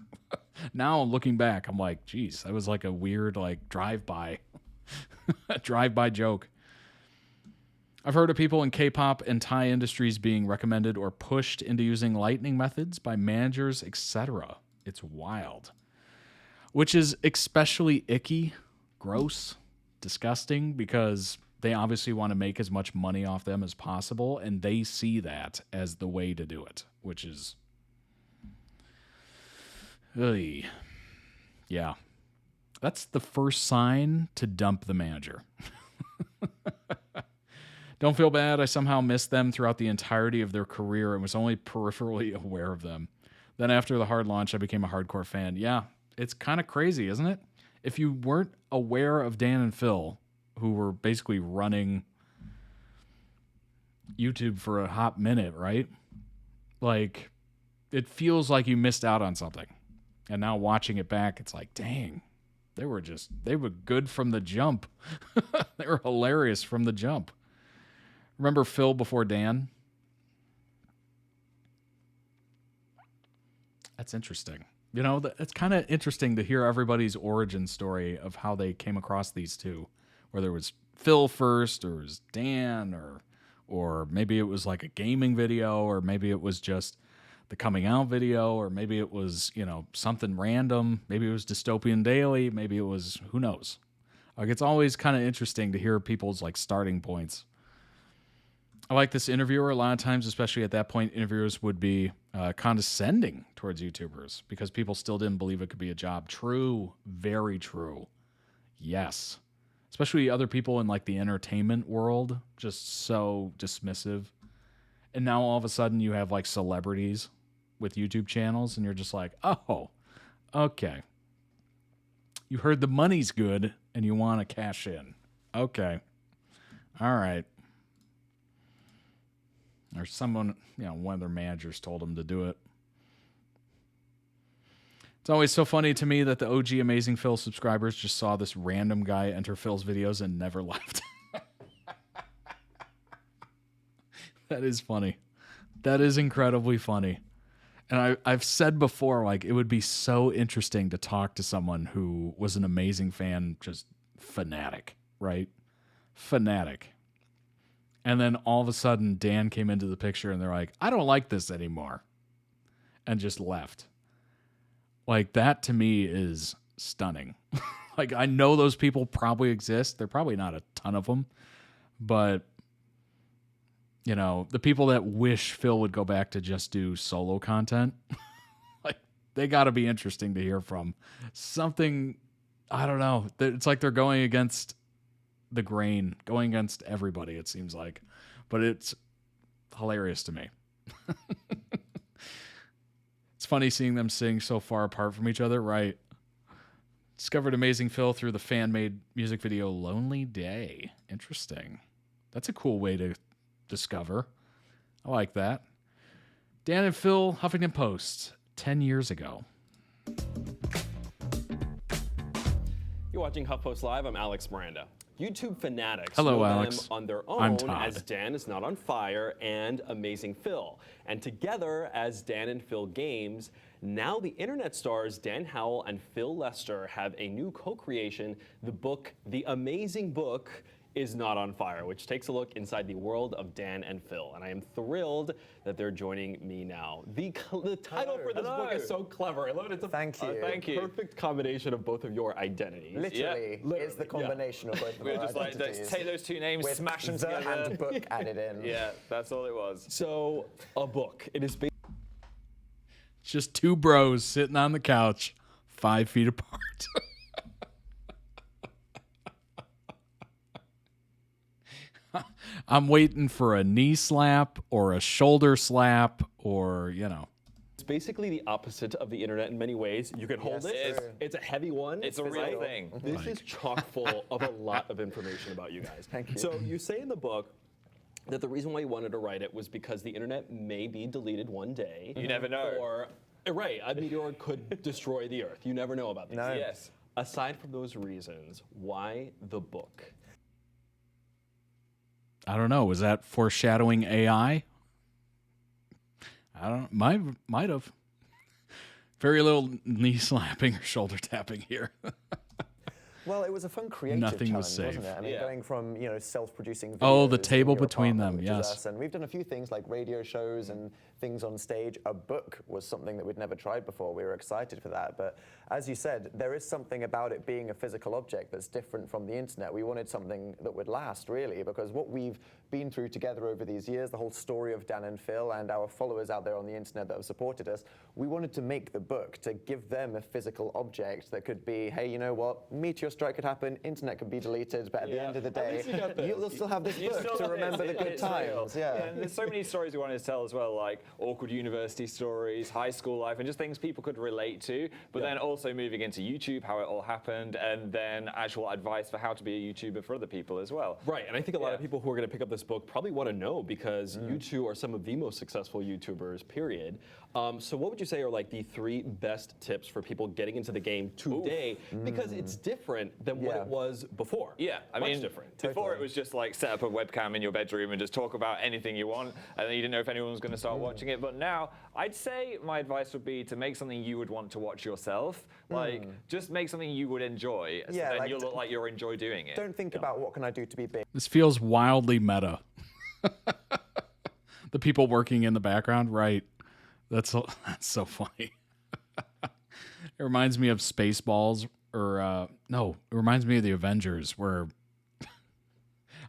Now, looking back, I'm like, geez, that was like a weird like drive-by. Drive-by joke. I've heard of people in K-pop and Thai industries being recommended or pushed into using lightning methods by managers, etc. It's wild. Which is especially icky, gross, disgusting, because they obviously want to make as much money off them as possible, and they see that as the way to do it, which is... yeah. That's the first sign to dump the manager. Don't feel bad. I somehow missed them throughout the entirety of their career and was only peripherally aware of them. Then after the hard launch, I became a hardcore fan. Yeah, it's kind of crazy, isn't it? If you weren't aware of Dan and Phil, who were basically running YouTube for a hot minute, right? Like, it feels like you missed out on something. And now watching it back, it's like, dang, they were good from the jump. They were hilarious from the jump. Remember Phil before Dan? That's interesting. You know, it's kind of interesting to hear everybody's origin story of how they came across these two. Whether it was Phil first, or it was Dan, or maybe it was like a gaming video, or maybe it was just the coming out video, or maybe it was, you know, something random. Maybe it was Dystopian Daily. Maybe it was, who knows? Like, it's always kind of interesting to hear people's like starting points. I like this interviewer. A lot of times, especially at that point, interviewers would be condescending towards YouTubers because people still didn't believe it could be a job. True. Very true. Yes. Especially other people in like the entertainment world, just so dismissive. And now all of a sudden you have like celebrities with YouTube channels and you're just like, oh, okay. You heard the money's good and you want to cash in. Okay. All right. Or someone, you know, one of their managers told them to do it. It's always so funny to me that the OG Amazing Phil subscribers just saw this random guy enter Phil's videos and never left. That is funny. That is incredibly funny. And I've said before, like, it would be so interesting to talk to someone who was an amazing fan, just fanatic, right? Fanatic. And then all of a sudden, Dan came into the picture and they're like, I don't like this anymore. And just left. Like, that to me is stunning. Like, I know those people probably exist. They're probably not a ton of them. But, you know, the people that wish Phil would go back to just do solo content, like, they got to be interesting to hear from. Something, I don't know. It's like they're going against the grain, going against everybody, it seems like. But it's hilarious to me. It's funny seeing them sing so far apart from each other, right? Discovered Amazing Phil through the fan-made music video Lonely Day. Interesting. That's a cool way to discover. I like that. Dan and Phil, Huffington Post, 10 years ago.
You're watching HuffPost Live. I'm Alex Miranda. YouTube fanatics
Hello,
know
Alex.
them on their
I'm
own
Todd.
as Dan is Not on Fire and Amazing Phil. And together as Dan and Phil Games, now the internet stars Dan Howell and Phil Lester have a new co-creation, the book, The Amazing Book is Not on Fire, which takes a look inside the world of Dan and Phil. And I am thrilled that they're joining me now. The title for this book is so clever. I love it. It's a
Thank you.
perfect combination of both of your identities.
Literally, it's the combination of both of
We
our
were just like,
identities.
let's take those two names,
With
smash them
the
together.
and book added in.
Yeah, that's all it was.
So, a book. It is
Just two bros sitting on the couch, 5 feet apart. I'm waiting for a knee slap or a shoulder slap or, you know.
It's basically the opposite of the internet in many ways. You can hold
Yes,
it. It's a heavy one.
It's a real thing.
This is chock full of a lot of information about you guys.
Thank you.
So you say in the book that the reason why you wanted to write it was because the internet may be deleted one day.
You never know.
Or, right, a meteor could destroy the Earth. You never know about these
No.
things.
Yes.
Aside from those reasons, why the book?
I don't know. Was that foreshadowing AI? I don't know. Might have. Very little knee slapping or shoulder tapping here.
Well, it was a fun creative
Nothing was
challenge,
safe.
wasn't it? I mean, going from, you know, self-producing videos.
Oh, the
in
table
your
between
apartment,
them,
which is
yes.
us, and we've done a few things like radio shows and things on stage. A book was something that we'd never tried before. We were excited for that. But as you said, there is something about it being a physical object that's different from the internet. We wanted something that would last, really, because what we've been through together over these years, the whole story of Dan and Phil and our followers out there on the internet that have supported us, we wanted to make the book to give them a physical object that could be, hey, you know what, meteor strike could happen, internet could be deleted, but at the end of the day, you'll still have this book to remember the good times.
And there's so many stories we wanted to tell as well, like awkward university stories, high school life, and just things people could relate to. But then also moving into YouTube, how it all happened, and then actual advice for how to be a YouTuber for other people as well.
Right, and I think a lot of people who are going to pick up this book probably want to know, because you two are some of the most successful YouTubers, period. So what would you say are like the 3 best tips for people getting into the game today? Because it's different than what it was before.
Yeah, I
Much
mean,
different.
before it was just like set up a webcam in your bedroom and just talk about anything you want, and then you didn't know if anyone was going to start watching it. But now, I'd say my advice would be to make something you would want to watch yourself. Like, just make something you would enjoy, so then you'll look like you'll enjoy doing it.
Don't think about what can I do to be big.
This feels wildly meta. The people working in the background, right? That's so funny. It reminds me of Spaceballs, or no, it reminds me of the Avengers, where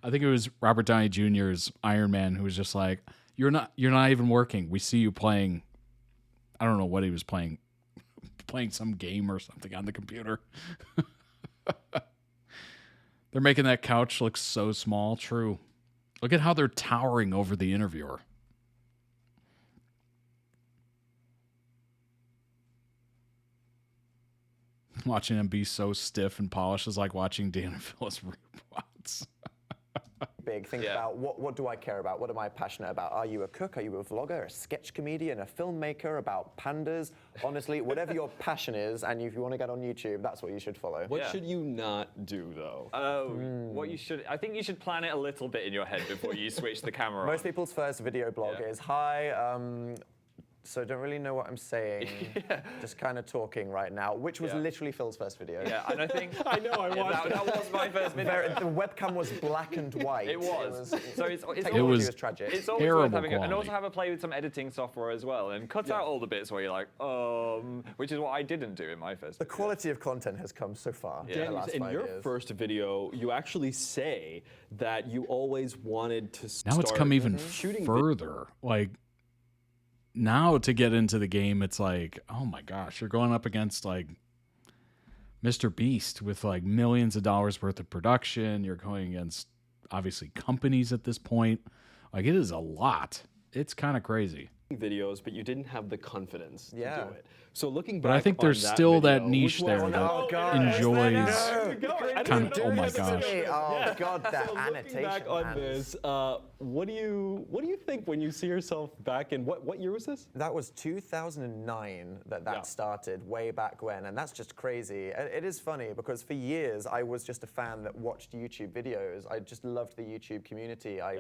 I think it was Robert Downey Jr.'s Iron Man, who was just like, "You're not even working. We see you playing." I don't know what he was playing, playing some game or something on the computer. They're making that couch look so small. True. Look at how they're towering over the interviewer. Watching him be so stiff and polished is like watching Dan and Phyllis robots.
Big. Think about what do I care about? What am I passionate about? Are you a cook? Are you a vlogger? A sketch comedian? A filmmaker? About pandas? Honestly, whatever your passion is, and if you want to get on YouTube, that's what you should follow.
What should you not do, though?
What you should, I think you should plan it a little bit in your head before you switch the camera on.
Most people's first video blog is, hi, so don't really know what I'm saying, just kind of talking right now, which was literally Phil's first video.
Yeah, and I think...
I know, I watched
that was my first video.
The webcam was black and white.
It was. So it's
tragic.
It's always worth having it. And also have a play with some editing software as well, and cut out all the bits where you're like, which is what I didn't do in my first video.
The quality of content has come so far in the last 5 years.
In your first video, you actually say that you always wanted to start
Now it's come even
shooting
further. Like, now to get into the game, it's like, oh my gosh, you're going up against like Mr. Beast with like millions of dollars worth of production. You're going against obviously companies at this point. Like, it is a lot. It's kind of crazy.
Videos, but you didn't have the confidence to do it. So looking back,
But I think there's still that niche there that enjoys kind of. Oh my gosh!
Oh god, that annotation.
Back on this, what do you think when you see yourself back in what year was this?
That was 2009 that started, way back when, and that's just crazy. It is funny because for years I was just a fan that watched YouTube videos. I just loved the YouTube community. I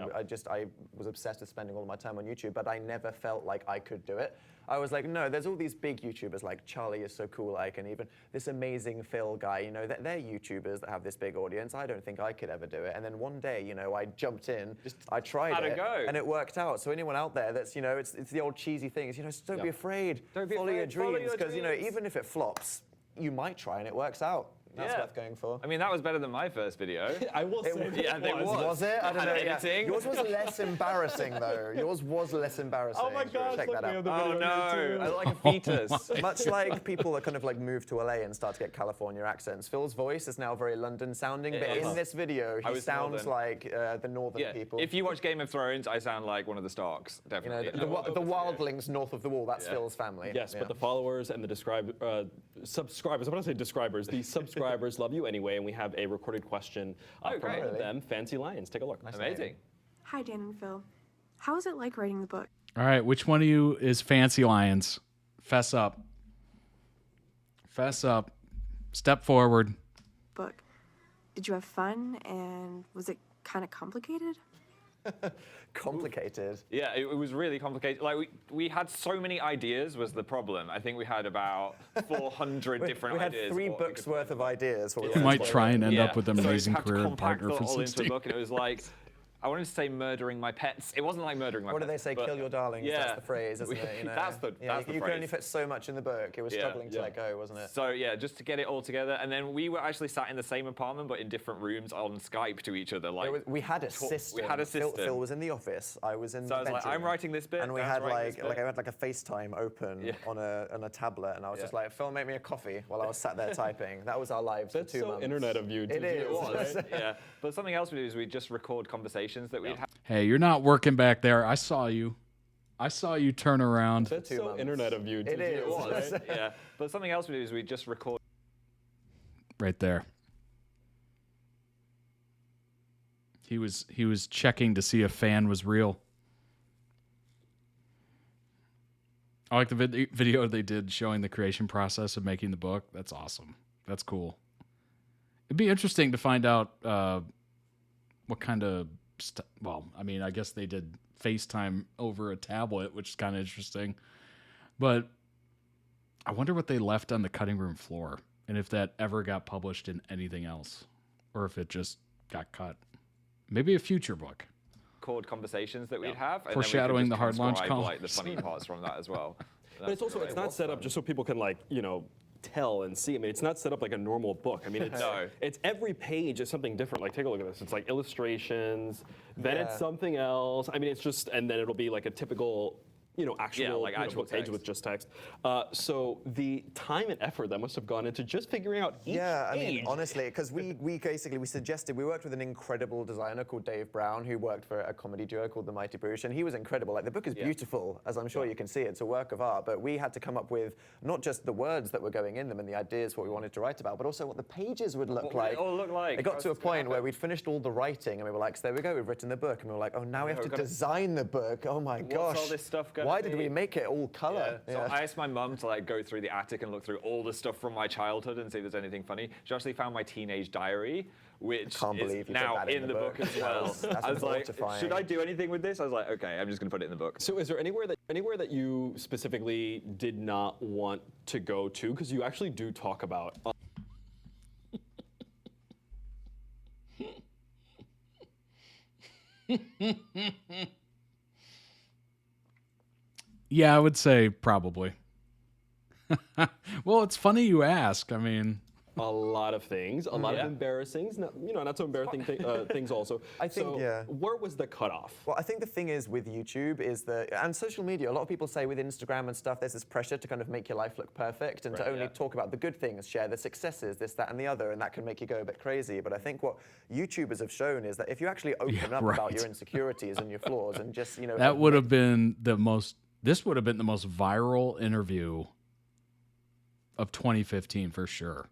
was obsessed with spending all my time on YouTube, but I never felt like I could do it. I was like, no, there's all these big YouTubers like Charlie is so cool, like, and even this amazing Phil guy, you know, they're YouTubers that have this big audience. I don't think I could ever do it. And then one day, you know, I jumped in, I tried it, and it worked out. So anyone out there that's, you know, it's the old cheesy thing, is, you know, just don't be afraid. Follow your dreams, because, you know, even if it flops, you might try and it works out. That's worth going for.
I mean, that was better than my first video.
I will say
it was.
Was it? I don't know.
Editing.
Yours was less embarrassing, though. Yours was less embarrassing.
Oh my God!
Check that out.
Oh no! I look like a fetus.
Much like people that kind of like move to LA and start to get California accents. Phil's voice is now very London sounding, but in this video, he sounds like the northern people.
If you watch Game of Thrones, I sound like one of the Starks, definitely.
You know, the wildlings north of the wall, that's Phil's family.
Yes, but the followers and the subscribers, I'm going to say describers, the subscribers love you anyway, and we have a recorded question from one of them, Fancy Lions. Take a look.
Amazing.
Hi, Dan and Phil. How was it like writing the book?
All right, which one of you is Fancy Lions? Fess up. Fess up. Step forward.
Book. Did you have fun, and was it kind of complicated?
Complicated.
Yeah, it was really complicated. Like we had so many ideas was the problem. I think we had about 400 different ideas.
We had 3 books worth of ideas.
You might try and end up with an amazing career partner for
all
16.
into a book, and it was like, I wanted to say murdering my pets. It wasn't like murdering my pets.
What do they say? Kill your darlings.
Yeah.
That's the phrase, isn't it? You know?
That's the
you
phrase.
can only fit so much in the book. It was struggling to let go, wasn't it?
So yeah, just to get it all together, and then we were actually sat in the same apartment but in different rooms on Skype to each other. Like
we had a system.
We had a system.
Phil was in the office. I was in the
bedroom. So I was like, I'm writing this bit.
And we had I had like a FaceTime open on a tablet, and I was just like, Phil, make me a coffee while I was sat there typing. That was our lives for 2 months.
That's so internet of you.
It is.
It was. Yeah. But something else we do is we just record conversations that we'd have.
Hey, you're not working back there. I saw you. I saw you turn around.
That's so internet of you.
It is.
Right?
Yeah. But something else we do is we just record.
Right there. He was checking to see if fan was real. I like the video they did showing the creation process of making the book. That's awesome. That's cool. It'd be interesting to find out what kind of well, I mean, I guess they did FaceTime over a tablet, which is kind of interesting. But I wonder what they left on the cutting room floor and if that ever got published in anything else or if it just got cut. Maybe a future book.
Record conversations that we'd have. And
Foreshadowing the
then we
hard
could just
launch
transcribe,
call.
like the funny parts from that as well.
But it's also, it's not set up just so people can, like, you know, tell and see. I mean, it's not set up like a normal book. I mean, it's, it's every page is something different. Like, take a look at this. It's like illustrations, then it's something else. I mean, it's just, and then it'll be like a typical, you know, actual,
actual
page with just text. So the time and effort that must have gone into just figuring out each
I mean,
page.
honestly, because we suggested, we worked with an incredible designer called Dave Brown, who worked for a comedy duo called The Mighty Boosh, and he was incredible. Like, the book is beautiful, as I'm sure you can see. It's a work of art, but we had to come up with not just the words that were going in them and the ideas what we wanted to write about, but also what the pages would look like.
What would it all look like?
It got to a point where we'd finished all the writing, and we were like, so there we go, we've written the book, and we were like, oh, now we have to design the book. Oh my gosh.
What's all this stuff gonna
Why
be?
did we make it all color?
So I asked my mum to like go through the attic and look through all the stuff from my childhood and see if there's anything funny. She actually found my teenage diary, which is now in the book as well. I was like, should I do anything with this? I was like, okay, I'm just going to put it in the book.
So is there anywhere that you specifically did not want to go to? Because you actually do talk about.
Yeah, I would say probably. Well, it's funny you ask. I mean,
a lot of things, a lot of embarrassing, not so embarrassing things also.
I think,
where was the cutoff?
Well, I think the thing is with YouTube is that, and social media, a lot of people say with Instagram and stuff, there's this pressure to kind of make your life look perfect and to only talk about the good things, share the successes, this, that, and the other, and that can make you go a bit crazy. But I think what YouTubers have shown is that if you actually open up about your insecurities and your flaws and just, you know.
That would have been the most, this would have been the most viral interview of 2015 for sure.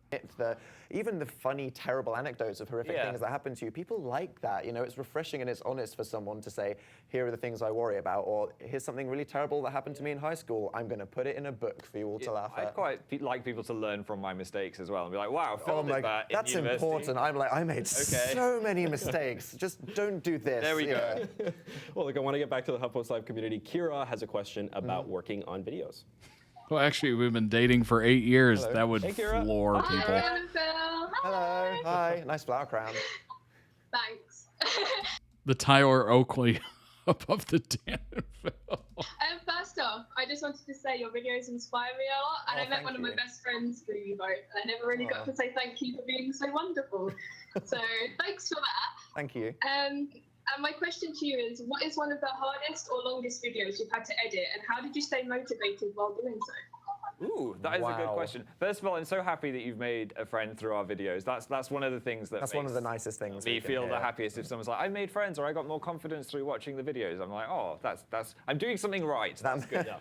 Even the funny, terrible anecdotes of horrific things that happen to you, people like that. You know, it's refreshing and it's honest for someone to say, here are the things I worry about, or here's something really terrible that happened to me in high school. I'm going to put it in a book for you all to laugh at.
I'd quite like people to learn from my mistakes as well and be like, wow, Phil did that in
that's
university.
important. I'm like, I made so many mistakes. Just don't do this.
There we go.
Well, look, I want to get back to the HuffPost Live community. Kira has a question about working on videos.
Well, actually, we've been dating for 8 years.
Hello.
That would floor people.
Hello. Hi. Nice flower crown.
Thanks.
The Tyler Oakley above the Dan and Phil.
First off, I just wanted to say your videos inspire me a lot, and I met one of my best friends through you both. I never really got to say thank you for being so wonderful. So thanks for that.
Thank you.
And my question to you is, what is one of the hardest or longest videos you've had to edit, and how did you stay motivated while doing so?
Ooh, that is a good question. First of all, I'm so happy that you've made a friend through our videos. That's one of the things that
makes
one
of the nicest things.
Me feel the happiest if someone's like, I made friends or I got more confidence through watching the videos. I'm like, oh, that's I'm doing something right. That's good.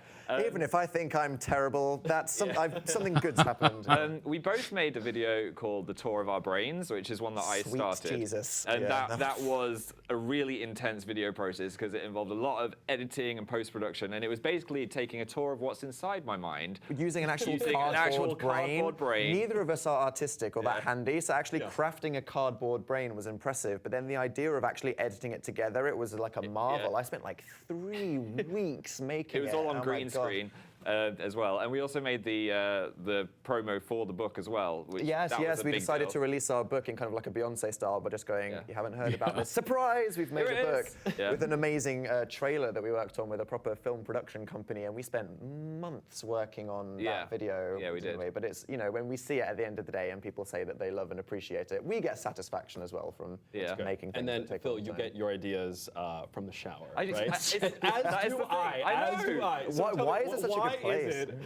Even if I think I'm terrible, that's something good's happened.
We both made a video called The Tour of Our Brains, which is one that I started.
Jesus.
And that was a really intense video process because it involved a lot of editing and post-production, and it was basically taking a tour of what's inside my mind.
Using an actual cardboard brain. Neither of us are artistic or that handy, so actually crafting a cardboard brain was impressive. But then the idea of actually editing it together, it was like a marvel. I spent like 3 weeks making it.
It was all on green screen. As well, and we also made the promo for the book as well.
Yes, we decided to release our book in kind of like a Beyonce style, but just going, you haven't heard about this. Surprise! We've made a book with an amazing trailer that we worked on with a proper film production company, and we spent months working on that video.
Yeah, we did.
But it's, you know, when we see it at the end of the day and people say that they love and appreciate it, we get satisfaction as well from making things.
And then,
that take
Phil, you get your ideas from the shower, right?
As do I.
Why is it such a good
Why is it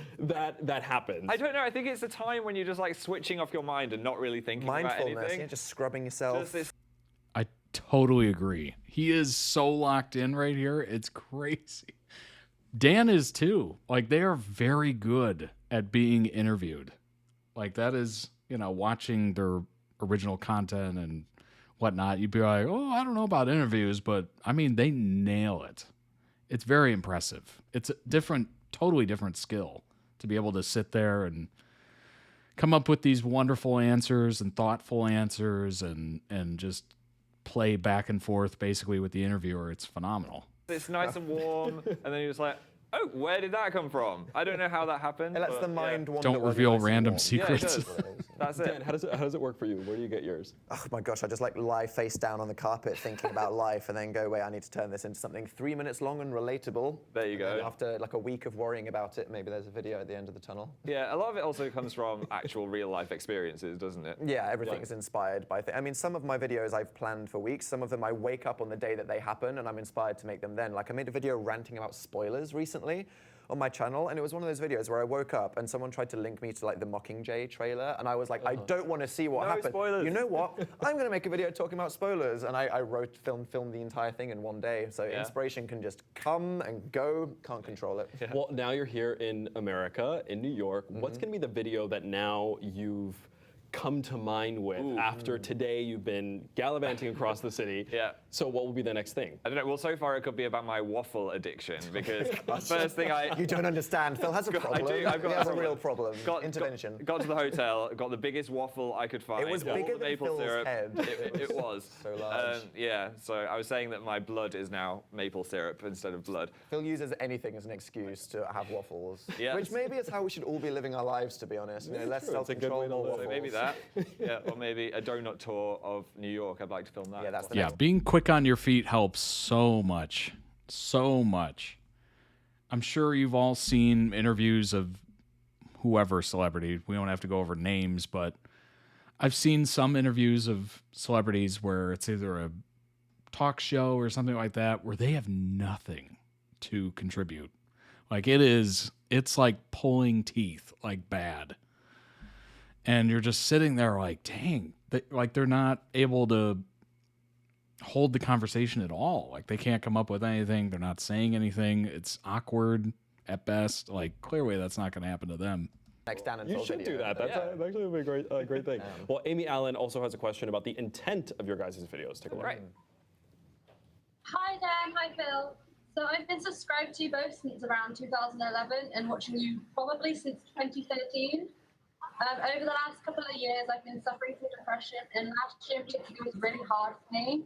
that happens?
I don't know. I think it's a time when you're just like switching off your mind and not really thinking about anything.
Just scrubbing yourself.
I totally agree. He is so locked in right here. It's crazy. Dan is too. Like, they are very good at being interviewed. Like, that is, watching their original content and whatnot, you'd be like, oh, I don't know about interviews, but I mean, they nail it. It's very impressive. It's a totally different skill to be able to sit there and come up with these wonderful answers and thoughtful answers and just play back and forth basically with the interviewer. It's phenomenal.
It's nice and warm, and then you're just like, oh, where did that come from? I don't know how that happened.
It lets the mind wander.
Don't reveal random secrets.
Yeah, it does. That's it.
Dan, how does it work for you? Where do you get yours?
Oh my gosh, I just like lie face down on the carpet thinking about life and then go, wait, I need to turn this into something 3 minutes long and relatable.
There you go.
And after like a week of worrying about it, maybe there's a video at the end of the tunnel.
Yeah, a lot of it also comes from actual real life experiences, doesn't it?
Yeah, everything is inspired by I mean, some of my videos I've planned for weeks. Some of them I wake up on the day that they happen and I'm inspired to make them then. Like I made a video ranting about spoilers recently on my channel, and it was one of those videos where I woke up and someone tried to link me to like the Mockingjay trailer, and I was like, I don't want to see what happened.
Spoilers.
You know what? I'm going to make a video talking about spoilers, and I filmed the entire thing in one day. So inspiration can just come and go, can't control it.
Yeah. Well, now you're here in America, in New York. What's going to be the video that now you've come to mind with after today you've been gallivanting across the city?
Yeah.
So what will be the next thing?
I don't know. Well, so far it could be about my waffle addiction because first thing
You don't understand. Phil has a problem.
I do. I've got
he has a real problem.
Intervention. Got to the hotel, got the biggest waffle I could find.
It was bigger than
maple
Phil's
syrup.
head.
It was.
So large.
Yeah. So I was saying that my blood is now maple syrup instead of blood.
Phil uses anything as an excuse to have waffles.
Yeah.
Which maybe is how we should all be living our lives, to be honest. Less self-control, more waffles.
So maybe that. Yeah. Or maybe a donut tour of New York. I'd like to film that.
Yeah, that's the
Yeah, being quick on your feet helps so much. So much. I'm sure you've all seen interviews of whoever celebrity. We don't have to go over names, but I've seen some interviews of celebrities where it's either a talk show or something like that where they have nothing to contribute. Like it's like pulling teeth, like bad. And you're just sitting there like, dang, they're not able to hold the conversation at all. Like they can't come up with anything. They're not saying anything. It's awkward at best. Like clearly that's not going to happen to them.
Next Dan and
You
Phil
should
video.
do that. That's actually a great thing. Well, Amy Allen also has a question about the intent of your guys' videos. Take a look.
Right.
Hi Dan, hi Phil. So I've been subscribed to you both since around 2011 and watching you probably since 2013. Over the last couple of years, I've been suffering from depression, and last year in particular was really hard for me.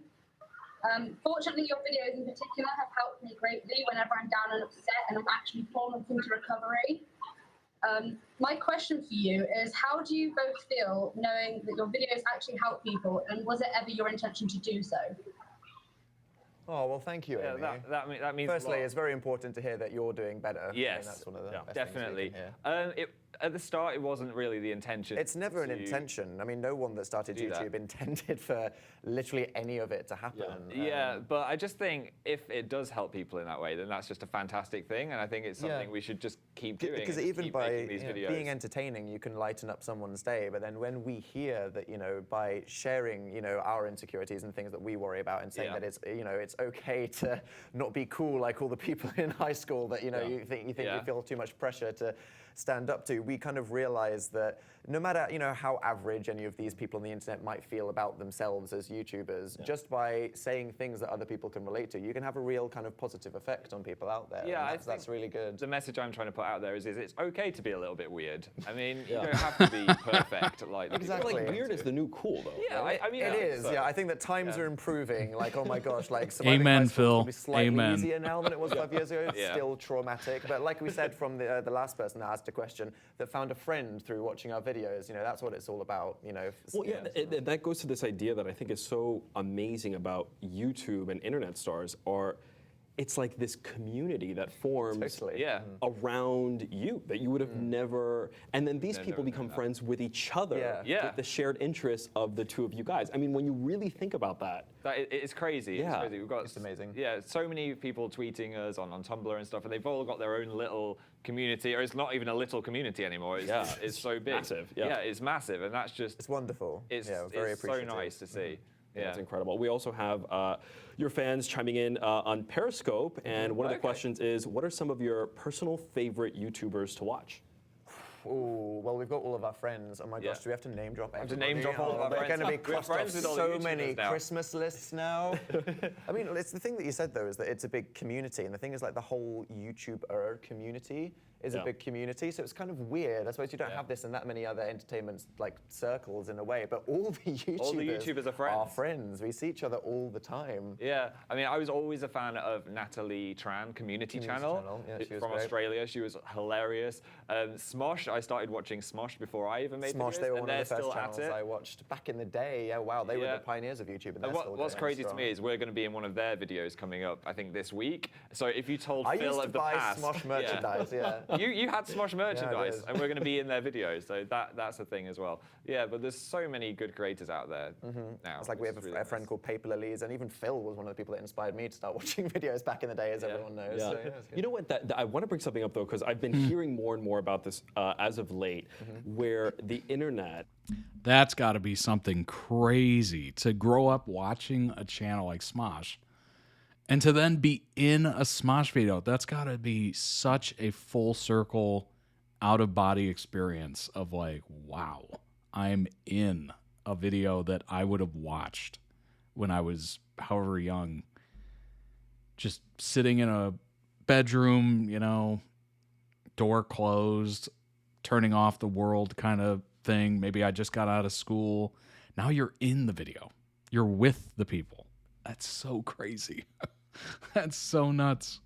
Fortunately, your videos in particular have helped me greatly whenever I'm down and upset and I'm actually falling into recovery. My question for you is, how do you both feel knowing that your videos actually help people, and was it ever your intention to do so?
Oh, well, thank you, Amy.
That means
Firstly, it's very important to hear that you're doing better.
Yes,
I mean, that's one of the best
definitely.
things we can hear.
At the start, it wasn't really the intention.
It's never an intention. I mean, no one that started YouTube intended for literally any of it to happen.
Yeah, but I just think if it does help people in that way, then that's just a fantastic thing, and I think it's something we should just keep doing.
Because even by being entertaining, you can lighten up someone's day. But then when we hear that, by sharing, our insecurities and things that we worry about, and saying that it's, it's okay to not be cool like all the people in high school that, you think you feel too much pressure to stand up to, we kind of realize that no matter how average any of these people on the internet might feel about themselves as YouTubers, just by saying things that other people can relate to, you can have a real kind of positive effect on people out there.
Yeah,
and that's really good.
The message I'm trying to put out there is it's okay to be a little bit weird. I mean, you don't have to be perfect.
Exactly.
Like weird is the new cool, though.
Yeah, I mean
it is. Yeah, I think that times are improving. Like, oh my gosh, like
Amen, Phil.
Be slightly
Amen.
easier now than it was 5 years ago. It's still traumatic, but like we said from the last person that asked a question, that found a friend through watching our videos. That's what it's all about.
Well, that goes to this idea that I think is so amazing about YouTube and internet stars it's like this community that forms around you that you would have never, and then these people become friends with each other with the shared interests of the two of you guys. I mean, when you really think about that.
It's crazy.
Yeah.
It's crazy.
It's amazing.
Yeah, so many people tweeting us on Tumblr and stuff, and they've all got their own little community, or it's not even a little community anymore. It's so big.
Massive.
Yeah, it's massive, and that's just...
It's wonderful.
It's
very appreciative.
so nice to see.
That's incredible. We also have your fans chiming in on Periscope, and one of the questions is, what are some of your personal favorite YouTubers to watch?
Oh, well, we've got all of our friends. Oh my gosh, do we have to name drop everybody?
To name drop all of our friends.
They're going to be
We're
crossed
friends
off
with all
so
the
many
YouTubers now.
Christmas lists now. I mean, it's the thing that you said, though, is that it's a big community. And the thing is, like, the whole YouTuber community is a big community. So it's kind of weird. I suppose you don't have this in that many other entertainment, like, circles in a way. But all the YouTubers
are friends.
We see each other all the time.
Yeah, I mean, I was always a fan of Natalie Tran, Community Channel.
Yeah, she was
from
great.
Australia. She was hilarious. Smosh, I started watching Smosh before I even made
Smosh,
videos,
they were
and
one of
they're
the first
still
channels
at it.
I watched back in the day. Yeah, wow, they were the pioneers of YouTube. And
What's crazy to me is we're going to be in one of their videos coming up, I think, this week. So if you told
I
Phil
used to
of the
buy
past,
Smosh merchandise,
you had Smosh merchandise,
did.
and we're going to be in their videos. So that's a thing as well. Yeah, but there's so many good creators out there now.
It's like we have a friend called Paper Lilies, and even Phil was one of the people that inspired me to start watching videos back in the day, as everyone knows.
Yeah.
So, yeah, it's good.
You know what? I want to bring something up, though, because I've been hearing more and more about this as of late, where the internet...
That's got to be something crazy to grow up watching a channel like Smosh and to then be in a Smosh video. That's got to be such a full circle, out-of-body experience of like, wow, I'm in a video that I would have watched when I was however young, just sitting in a bedroom, you know, door closed, turning off the world kind of thing. Maybe I just got out of school. Now you're in the video. You're with the people. That's so crazy. That's so nuts.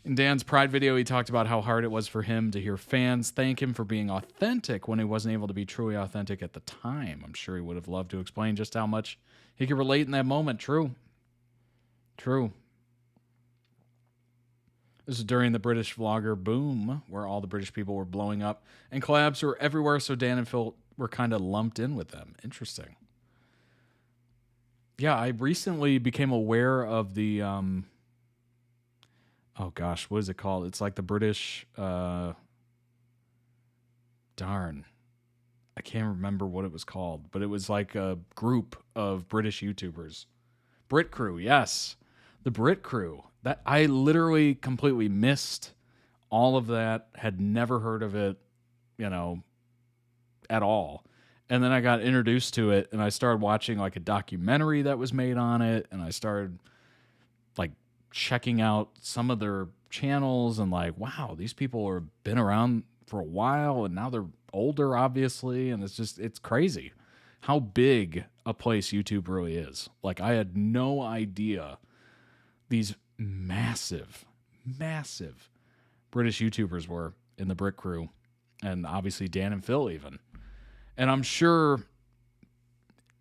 In Dan's Pride video, he talked about how hard it was for him to hear fans thank him for being authentic when he wasn't able to be truly authentic at the time. I'm sure he would have loved to explain just how much he could relate in that moment. True. This is during the British vlogger boom, where all the British people were blowing up, and collabs were everywhere, so Dan and Phil were kind of lumped in with them. Interesting. Yeah, I recently became aware of the, oh gosh, what is it called? It's like the British, darn. I can't remember what it was called, but it was like a group of British YouTubers. Brit Crew, yes. The Brit Crew. That I literally completely missed all of that, had never heard of it, you know, at all. And then I got introduced to it, and I started watching like a documentary that was made on it, and I started like checking out some of their channels, and like, wow, these people have been around for a while, and now they're older, obviously, and it's crazy how big a place YouTube really is. Like, I had no idea these massive British YouTubers were in the Brit Crew, and obviously Dan and Phil even. And I'm sure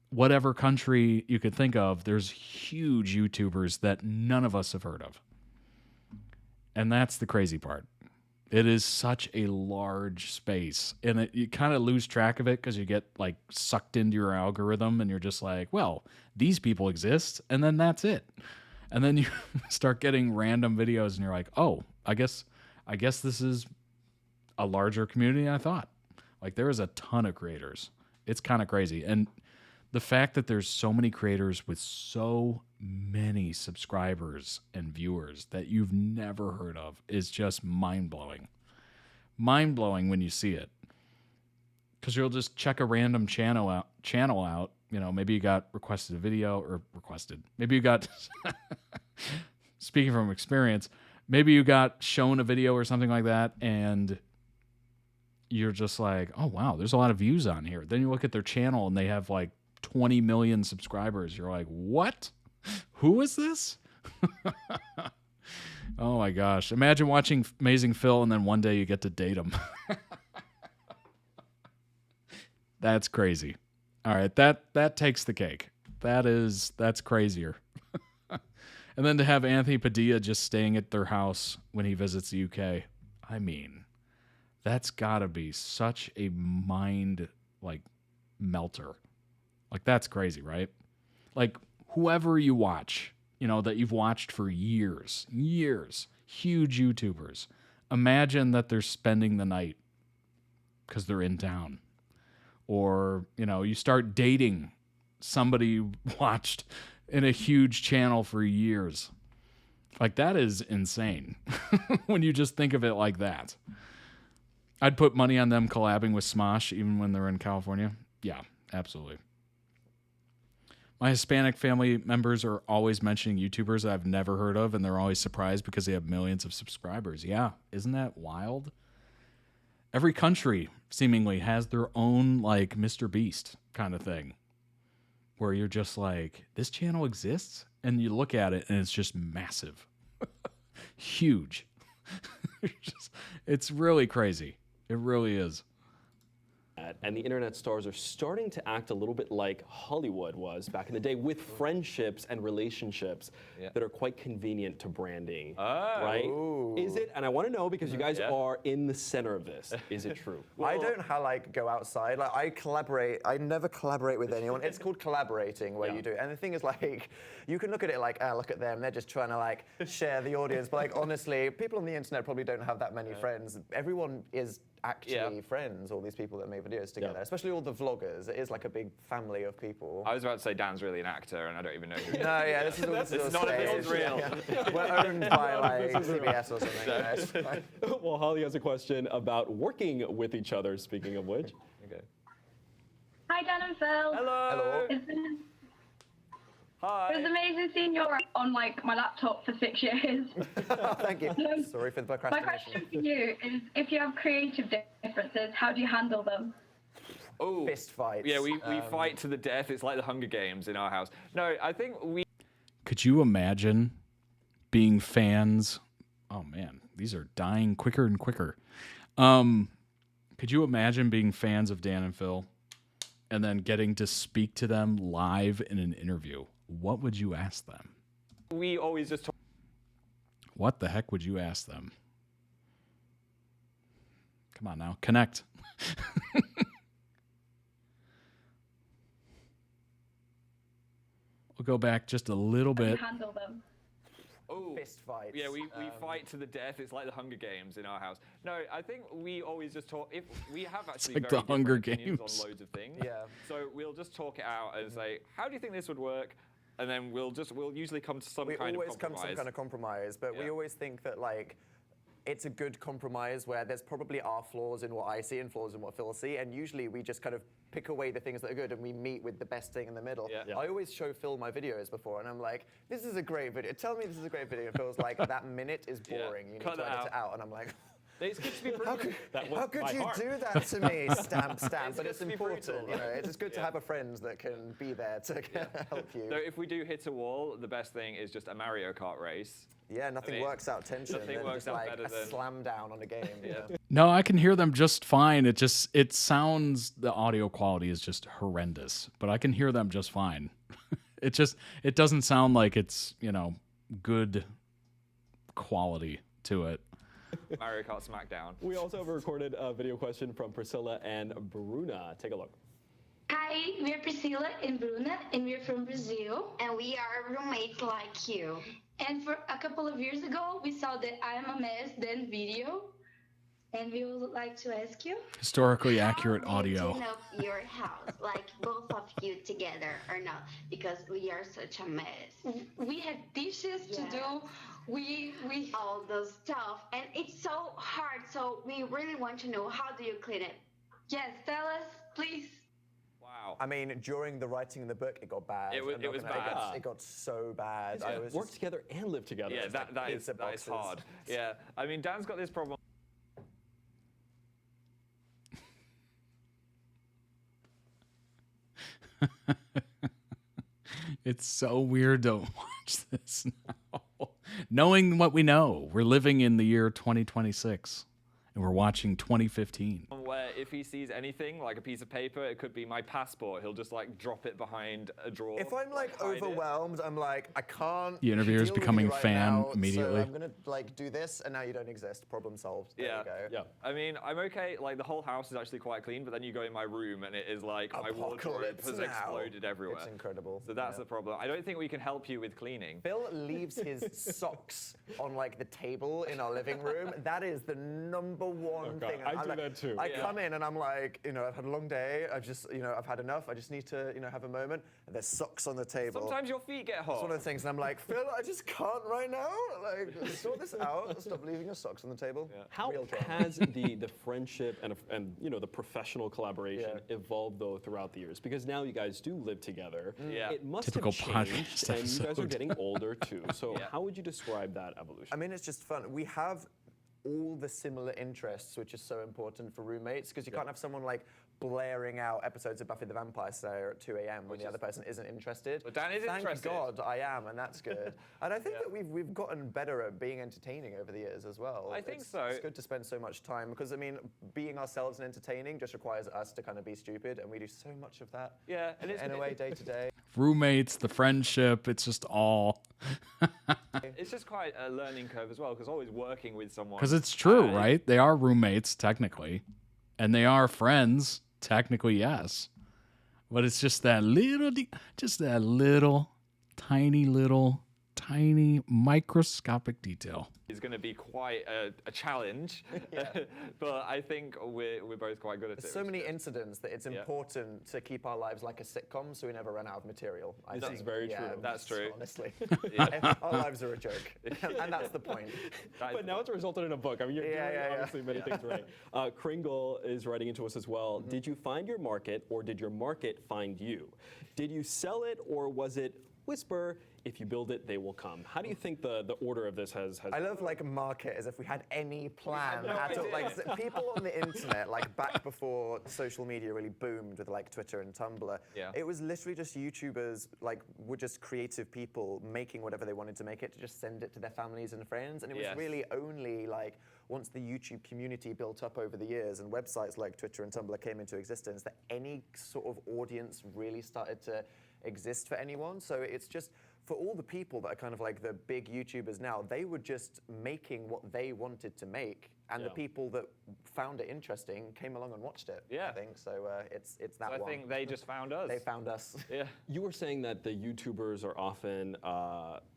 whatever country you could think of, there's huge YouTubers that none of us have heard of. And that's the crazy part. It is such a large space, and you kind of lose track of it because you get like sucked into your algorithm, and you're just like, well, these people exist, and then that's it. And then you start getting random videos, and you're like, oh, I guess this is a larger community than I thought. Like, there is a ton of creators. It's kind of crazy. And the fact that there's so many creators with so many subscribers and viewers that you've never heard of is just mind-blowing. Mind-blowing when you see it. Because you'll just check a random channel out. You know, maybe you got requested a video, or requested. Maybe you got, speaking from experience, maybe you got shown a video or something like that, and you're just like, oh, wow, there's a lot of views on here. Then you look at their channel, and they have like 20 million subscribers. You're like, what? Who is this? Oh, my gosh. Imagine watching Amazing Phil, and then one day you get to date him. That's crazy. All right, that takes the cake. That's crazier. And then to have Anthony Padilla just staying at their house when he visits the UK. I mean, that's got to be such a mind like melter. Like, that's crazy, right? Like, whoever you watch, you know, that you've watched for years, huge YouTubers. Imagine that they're spending the night because they're in town. Or, you know, you start dating somebody watched in a huge channel for years. Like, that is insane when you just think of it like that. I'd put money on them collabing with Smosh even when they're in California. Yeah, absolutely. My Hispanic family members are always mentioning YouTubers that I've never heard of, and they're always surprised because they have millions of subscribers. Yeah, isn't that wild? Every country seemingly has their own, like, Mr. Beast kind of thing, where you're just like, this channel exists? And you look at it, and it's just massive. Huge. It's really crazy. It really is.
And the internet stars are starting to act a little bit like Hollywood was back in the day, with friendships and relationships that are quite convenient to branding. Right? Is it? And I want to know, because you guys are in the center of this. Is it true?
I don't go outside. Like, I collaborate. I never collaborate with anyone. It's called collaborating, where you do. And the thing is, like, you can look at it like, look at them. They're just trying to, like, share the audience. But, like, honestly, people on the internet probably don't have that many friends. Everyone is actually friends, all these people that make videos together, especially all the vloggers. It is like a big family of people.
I was about to say Dan's really an actor, and I don't even know who he is.
No, yeah, this is all
It's not
stage.
real.
Yeah. We're owned by, like, CBS or something.
Well, Holly has a question about working with each other, speaking of which.
Okay.
Hi, Dan and Phil.
Hello.
Hi. It was amazing seeing you on, like, my laptop for 6 years.
Thank you. Sorry for the
My
procrastination.
question for you is, if you have creative differences, how do you handle them?
Oh,
fist fights.
Yeah, we fight to the death. It's like the Hunger Games in our house. No, I think we...
Could you imagine being fans? Oh, man, these are dying quicker and quicker. Could you imagine being fans of Dan and Phil and then getting to speak to them live in an interview? What would you ask them?
We always just talk.
What the heck would you ask them? Come on now, connect. We'll go back just a little bit.
Handle them.
Oh,
fist fights.
Yeah, we fight to the death. It's like the Hunger Games in our house. No, I think we always just talk. If we have actually
like
very
the Hunger
different opinions
Games.
on loads of things.
Yeah.
So we'll just talk it out and say, how do you think this would work? And then we'll usually come to some kind of compromise.
We always come to some kind of compromise, but we always think that, like, it's a good compromise where there's probably are flaws in what I see and flaws in what Phil see, and usually we just kind of pick away the things that are good and we meet with the best thing in the middle. I always show Phil my videos before, and I'm like, this is a great video. Tell me this is a great video. And Phil's like, that minute is boring. You need to edit it out. And I'm like,
It's good to be
how could you do that to me? Stamp. But it's important. You know, it's just good to have a friend that can be there to help you.
So if we do hit a wall, the best thing is just a Mario Kart race.
Yeah, nothing works out tension.
Nothing works out
like
better
a
than
slam down on a game.
No, I can hear them just fine. It sounds, the audio quality is just horrendous, but I can hear them just fine. It doesn't sound like it's, good quality to it.
Mario Kart Smackdown.
We also have a recorded video question from Priscilla and Bruna. Take a look.
Hi, we're Priscilla and Bruna, and we're from Brazil. And we are roommates like you. And for a couple of years ago, we saw the I Am a Mess Then video. And we would like to ask you,
Historically accurate audio.
clean up your house, like both of you together or not? Because we are such a mess.
We had dishes to do. We
all those stuff, and it's so hard. So we really want to know, how do you clean it?
Yes, tell us, please.
Wow.
I mean, during the writing of the book, it got bad.
It was bad.
It got so bad.
I was work together and live together.
Yeah, that is hard. Yeah, I mean, Dan's got this problem.
It's so weird to watch this now. Knowing what we know, we're living in the year 2026, and we're watching 2015.
Where if he sees anything, like a piece of paper, it could be my passport, he'll just like drop it behind a drawer.
If I'm like overwhelmed, I'm like, I can't.
The interviewer's
deal with
becoming
you right
fan
now,
immediately.
So I'm gonna like do this, and now you don't exist. Problem solved. There you go.
Yeah. I mean, I'm okay. Like the whole house is actually quite clean, but then you go in my room and it is like my wardrobe has exploded everywhere.
It's incredible.
So that's the problem. I don't think we can help you with cleaning.
Phil leaves his socks on like the table in our living room. That is the number one thing.
I do that too.
I come in and I'm like, I've had a long day. I've just, I've had enough. I just need to, have a moment. And there's socks on the table.
Sometimes your feet get hot.
It's one of the things, and I'm like, Phil, I just can't right now. Like, sort this out. Stop leaving your socks on the table.
Yeah. How has the friendship and the professional collaboration evolved though throughout the years? Because now you guys do live together.
Yeah.
It must
Typical
have changed,
podcast
and you guys are
episode.
getting older too. So how would you describe that evolution?
I mean, it's just fun. We have all the similar interests, which is so important for roommates, because you can't have someone like blaring out episodes of Buffy the Vampire Slayer at 2 a.m. when the other person isn't interested.
But Dan is interested.
Thank God I am, and that's good. And I think that we've gotten better at being entertaining over the years as well.
I think so.
It's good to spend so much time, because I mean, being ourselves and entertaining just requires us to kind of be stupid, and we do so much of that.
Yeah, and it's
in a way, day to day.
Roommates, the friendship, it's just all.
It's just quite a learning curve as well, because always working with someone.
Because it's true, right? They are roommates, technically. And they are friends, technically, yes. But it's just that little, tiny, microscopic detail.
It's going to be quite a challenge, but I think we're both quite good at it.
There's so many incidents that it's important to keep our lives like a sitcom, so we never run out of material.
That's very true.
That's true.
Honestly, our lives are a joke, and that's the point.
But now it's resulted in a book. I mean, you're doing obviously many things right. Kringle is writing into us as well. Did you find your market, or did your market find you? Did you sell it, or was it whisper? If you build it, they will come. How do you think the order of this has?
I love like market as if we had any plan at all. Like people on the internet, like back before social media really boomed with like Twitter and Tumblr.
Yeah.
It was literally just YouTubers, like were just creative people making whatever they wanted to make it to just send it to their families and friends. And it was really only like once the YouTube community built up over the years and websites like Twitter and Tumblr came into existence that any sort of audience really started to exist for anyone. So it's just, for all the people that are kind of like the big YouTubers now, they were just making what they wanted to make, and the people that found it interesting came along and watched it. I think so. It's that one.
I think they just found us.
They found us.
Yeah.
You were saying that the YouTubers are often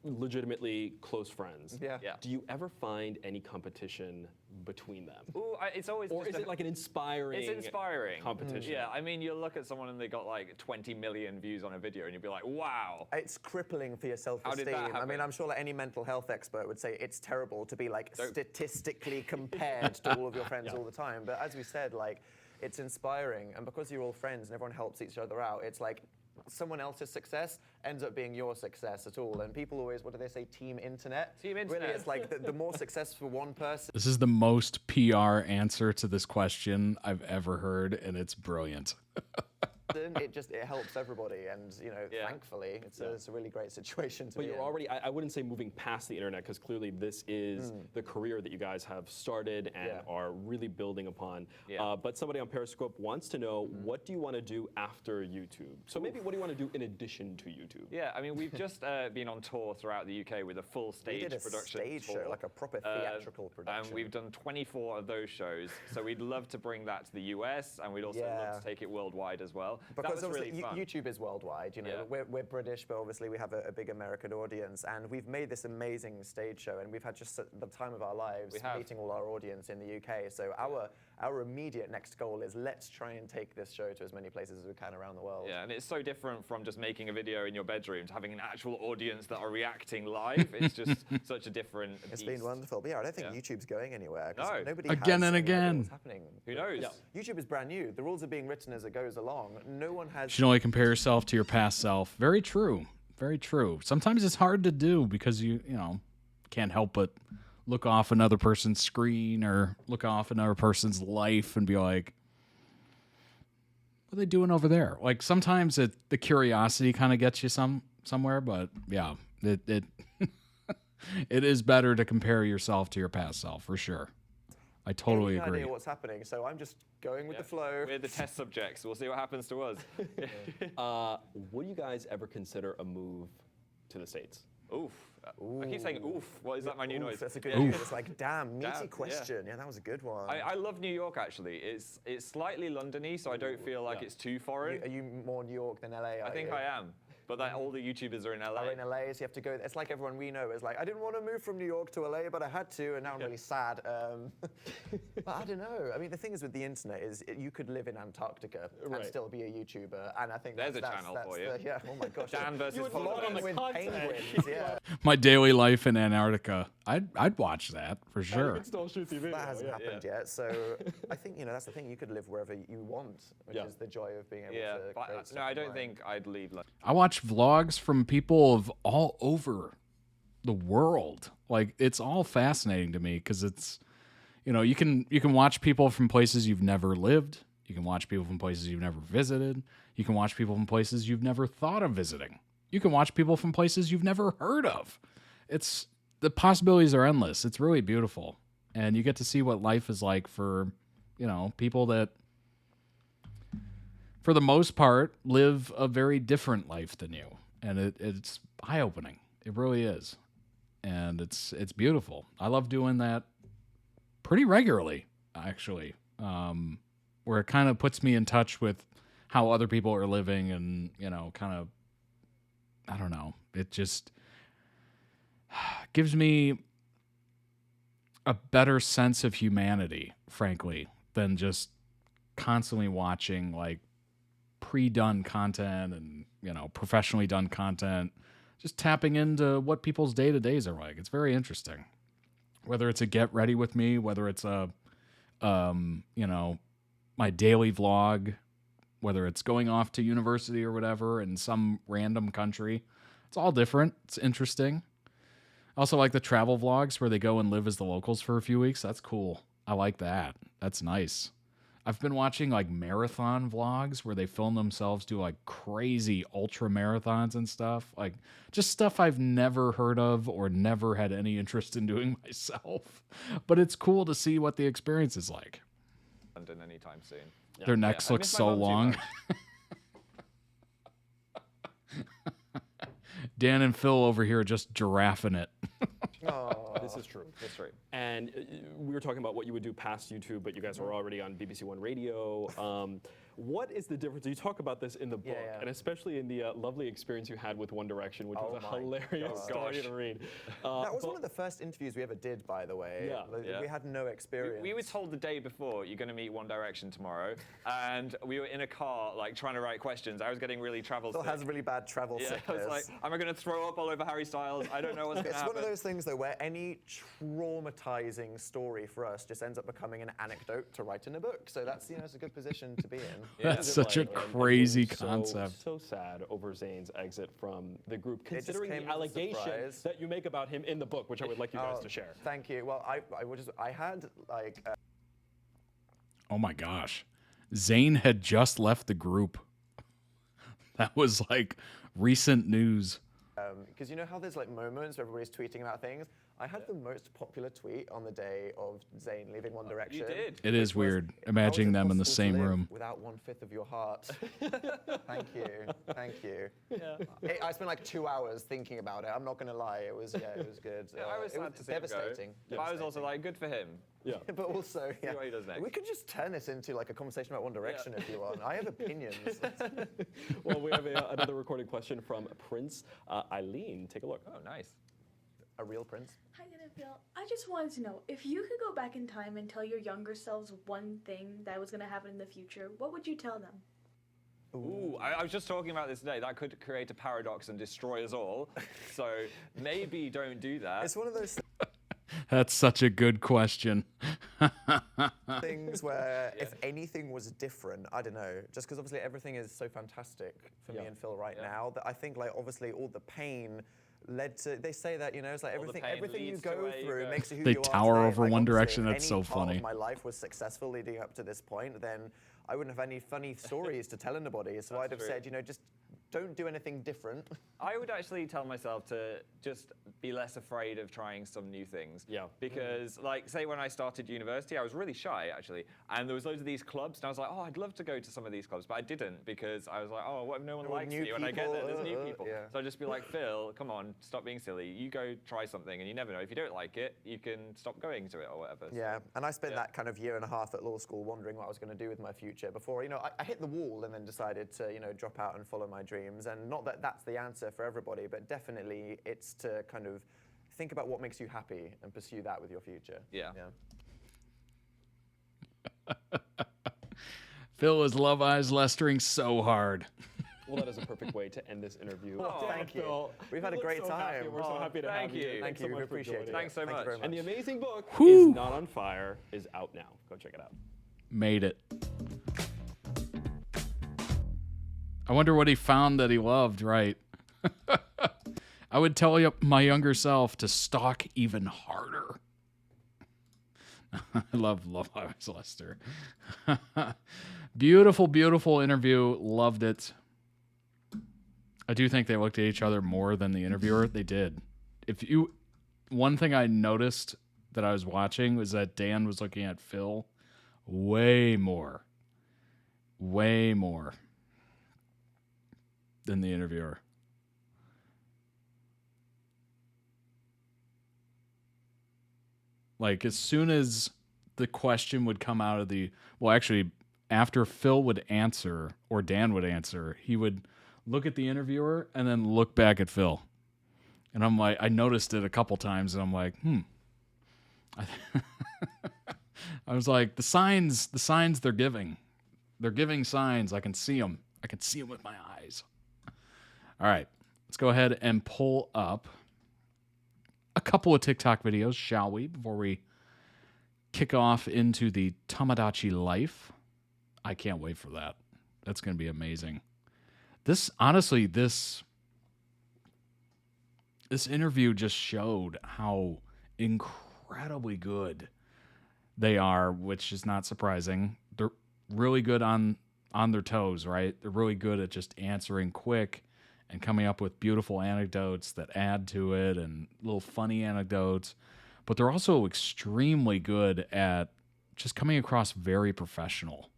legitimately close friends.
Yeah.
Do you ever find any competition between them?
Ooh, it's always.
Or is it like an inspiring?
It's inspiring
competition.
Yeah, I mean, you look at someone and they got like 20 million views on a video, and you'd be like, wow.
It's crippling for your self-esteem.
How did that happen?
I mean, I'm sure like any mental health expert would say it's terrible to be like statistically compared to all of your friends all the time. But as we said, like, it's inspiring, and because you're all friends and everyone helps each other out, it's like someone else's success ends up being your success at all. And people always, what do they say, team internet?
Team internet.
Really, it's like the more successful one person.
This is the most PR answer to this question I've ever heard, and it's brilliant.
It helps everybody, and thankfully it's a really great situation to
But
be
you're
in.
already, I wouldn't say moving past the internet, because clearly this is the career that you guys have started and are really building upon. But somebody on Periscope wants to know, what do you want to do after YouTube? So maybe what do you want to do in addition to YouTube?
Yeah, I mean, we've just been on tour throughout the UK with a full stage production.
We did a stage show, like a proper theatrical production.
And we've done 24 of those shows, so we'd love to bring that to the US, and we'd also love to take it worldwide as well.
Because
that was
obviously
really fun.
YouTube is worldwide, we're British, but obviously we have a big American audience, and we've made this amazing stage show, and we've had just the time of our lives meeting all our audience in the UK. So our immediate next goal is, let's try and take this show to as many places as we can around the world.
Yeah, and it's so different from just making a video in your bedroom to having an actual audience that are reacting live. It's just such a different
It's
beast.
been wonderful. But yeah, I don't think YouTube's going anywhere.
No.
Nobody
Again
has
and
any idea
again.
what's happening.
Who knows?
YouTube is brand new. The rules are being written as it goes along. No one has.
You should only compare yourself to your past self. Very true. Very true. Sometimes it's hard to do because you can't help but look off another person's screen or look off another person's life and be like, what are they doing over there? Like sometimes the curiosity kind of gets you somewhere, but yeah, it it is better to compare yourself to your past self for sure. I totally
Any
agree.
idea what's happening, so I'm just going with the flow.
We're the test subjects. We'll see what happens to us.
Would you guys ever consider a move to the States?
Oof. I keep saying oof. What is that my new noise?
That's a good one. It's like, damn, meaty question. Yeah, that was a good one.
I love New York, actually. It's slightly Londony, so I don't feel like it's too foreign.
Are you more New York than LA?
I think I am. but that all the YouTubers are in LA.
Are in LA, so you have to go. It's like everyone we know is like, I didn't want to move from New York to LA, but I had to, and now I'm really sad. But I don't know. I mean, the thing is with the internet is you could live in Antarctica and still be a YouTuber, and I think
There's
that's
a channel for you.
Yeah. Oh my gosh.
Dan versus
you would
Polar
vlog
Bears.
with penguins. Yeah.
My daily life in Antarctica. I'd watch that for sure.
That hasn't happened yet, so I think that's the thing. You could live wherever you want, which is the joy of being able to create
but
stuff
no, I don't
online.
think I'd leave.
I watch vlogs from people of all over the world. Like, it's all fascinating to me because it's, you can watch people from places you've never lived. You can watch people from places you've never visited. You can watch people from places you've never thought of visiting. You can watch people from places you've never heard of. The possibilities are endless. It's really beautiful. And you get to see what life is like for, people that, for the most part, live a very different life than you. And it's eye-opening. It really is. And it's beautiful. I love doing that pretty regularly, actually, where it kind of puts me in touch with how other people are living and, kind of, I don't know. It just gives me a better sense of humanity, frankly, than just constantly watching like pre-done content and, professionally done content, just tapping into what people's day-to-days are like. It's very interesting. Whether it's a get ready with me, whether it's a, my daily vlog, whether it's going off to university or whatever in some random country, it's all different. It's interesting. I also like the travel vlogs where they go and live as the locals for a few weeks. That's cool. I like that. That's nice. I've been watching like marathon vlogs where they film themselves do like crazy ultra marathons and stuff. Like just stuff I've never heard of or never had any interest in doing myself. But it's cool to see what the experience is like.
London anytime soon.
Their necks look so long. Dan and Phil over here just giraffing it.
This is true. That's right. And we were talking about what you would do past YouTube, but you guys were already on BBC One Radio. What is the difference? You talk about this in the book, and especially in the lovely experience you had with One Direction, which was a hilarious story to read.
That was one of the first interviews we ever did, by the way. We had no experience.
We were told the day before, you're going to meet One Direction tomorrow, and we were in a car, like, trying to write questions. I was getting really travel sick.
Still has really bad travel sickness.
I was like, am I going to throw up all over Harry Styles? I don't know what's going to happen.
It's one of those things, though, where any traumatizing story for us just ends up becoming an anecdote to write in a book. So that's, it's a good position to be in.
That's such a crazy concept.
So sad over Zayn's exit from the group, considering the allegation that you make about him in the book, which I would like you guys to share.
Thank you. Well, I had like.
Oh my gosh, Zayn had just left the group. That was like recent news.
Because you know how there's like moments where everybody's tweeting about things? I had the most popular tweet on the day of Zayn leaving One Direction.
You did.
It is weird imagining them in the same room.
Without 1/5 of your heart. Thank you. Thank you. Yeah. I spent like 2 hours thinking about it. I'm not going to lie. It was good.
Yeah, I was sad to see
devastating.
him go. But I was also like, good for him.
Yeah.
But also,
See what he does next.
we could just turn this into like a conversation about One Direction if you want. I have opinions.
Well, we have another recorded question from Prince Eileen. Take a look.
Oh, nice.
A real Prince.
Hi, Dan and Phil. I just wanted to know, if you could go back in time and tell your younger selves one thing that was going to happen in the future, what would you tell them?
Ooh, I was just talking about this today. That could create a paradox and destroy us all. So maybe don't do that.
It's one of those
That's such a good question.
things where if anything was different, I don't know, just because obviously everything is so fantastic for me and Phil right now that I think like obviously all the pain led to, they say that, it's like everything you go through makes you who
They
you are
tower
today.
over
Like,
One
obviously,
Direction.
if
That's
any
so
part
funny.
of my life was successful leading up to this point, then I wouldn't have any funny stories to tell anybody. So I'd have said, just don't do anything different.
I would actually tell myself to just be less afraid of trying some new things.
Yeah.
Because, like, say when I started university, I was really shy, actually. And there was loads of these clubs, and I was like, oh, I'd love to go to some of these clubs. But I didn't, because I was like, oh, what if no one likes me when I get there? There's new people.
Yeah.
So I'd just be like, Phil, come on, stop being silly. You go try something, and you never know. If you don't like it, you can stop going to it or whatever.
Yeah, and I spent that kind of year and a half at law school wondering what I was going to do with my future before, I hit the wall and then decided to, drop out and follow my dreams. streams, and not that that's the answer for everybody, but definitely it's to kind of think about what makes you happy and pursue that with your future.
Yeah.
Phil is Love Eyes Lestering so hard.
Well, that is a perfect way to end this interview.
Oh, thank you. We've had a great time.
We're so happy to have you.
Thank you. We appreciate it.
Thanks so much.
Very much.
And the amazing book,
Whew.
Is Not on Fire, is out now. Go check it out.
Made it. I wonder what he found that he loved, right? I would tell my younger self to stalk even harder. I love Eyes Lester. Beautiful, beautiful interview. Loved it. I do think they looked at each other more than the interviewer. They did. One thing I noticed that I was watching was that Dan was looking at Phil way more than the interviewer. Like, as soon as the question would come out of after Phil would answer or Dan would answer, he would look at the interviewer and then look back at Phil. And I'm like, I noticed it a couple times, and I'm like, I was like, the signs they're giving signs. I can see them. I can see them with my eyes. All right, let's go ahead and pull up a couple of TikTok videos, shall we, before we kick off into the Tomodachi life. I can't wait for that. That's going to be amazing. This interview just showed how incredibly good they are, which is not surprising. They're really good on their toes, right? They're really good at just answering quick and coming up with beautiful anecdotes that add to it and little funny anecdotes. But they're also extremely good at just coming across very professional,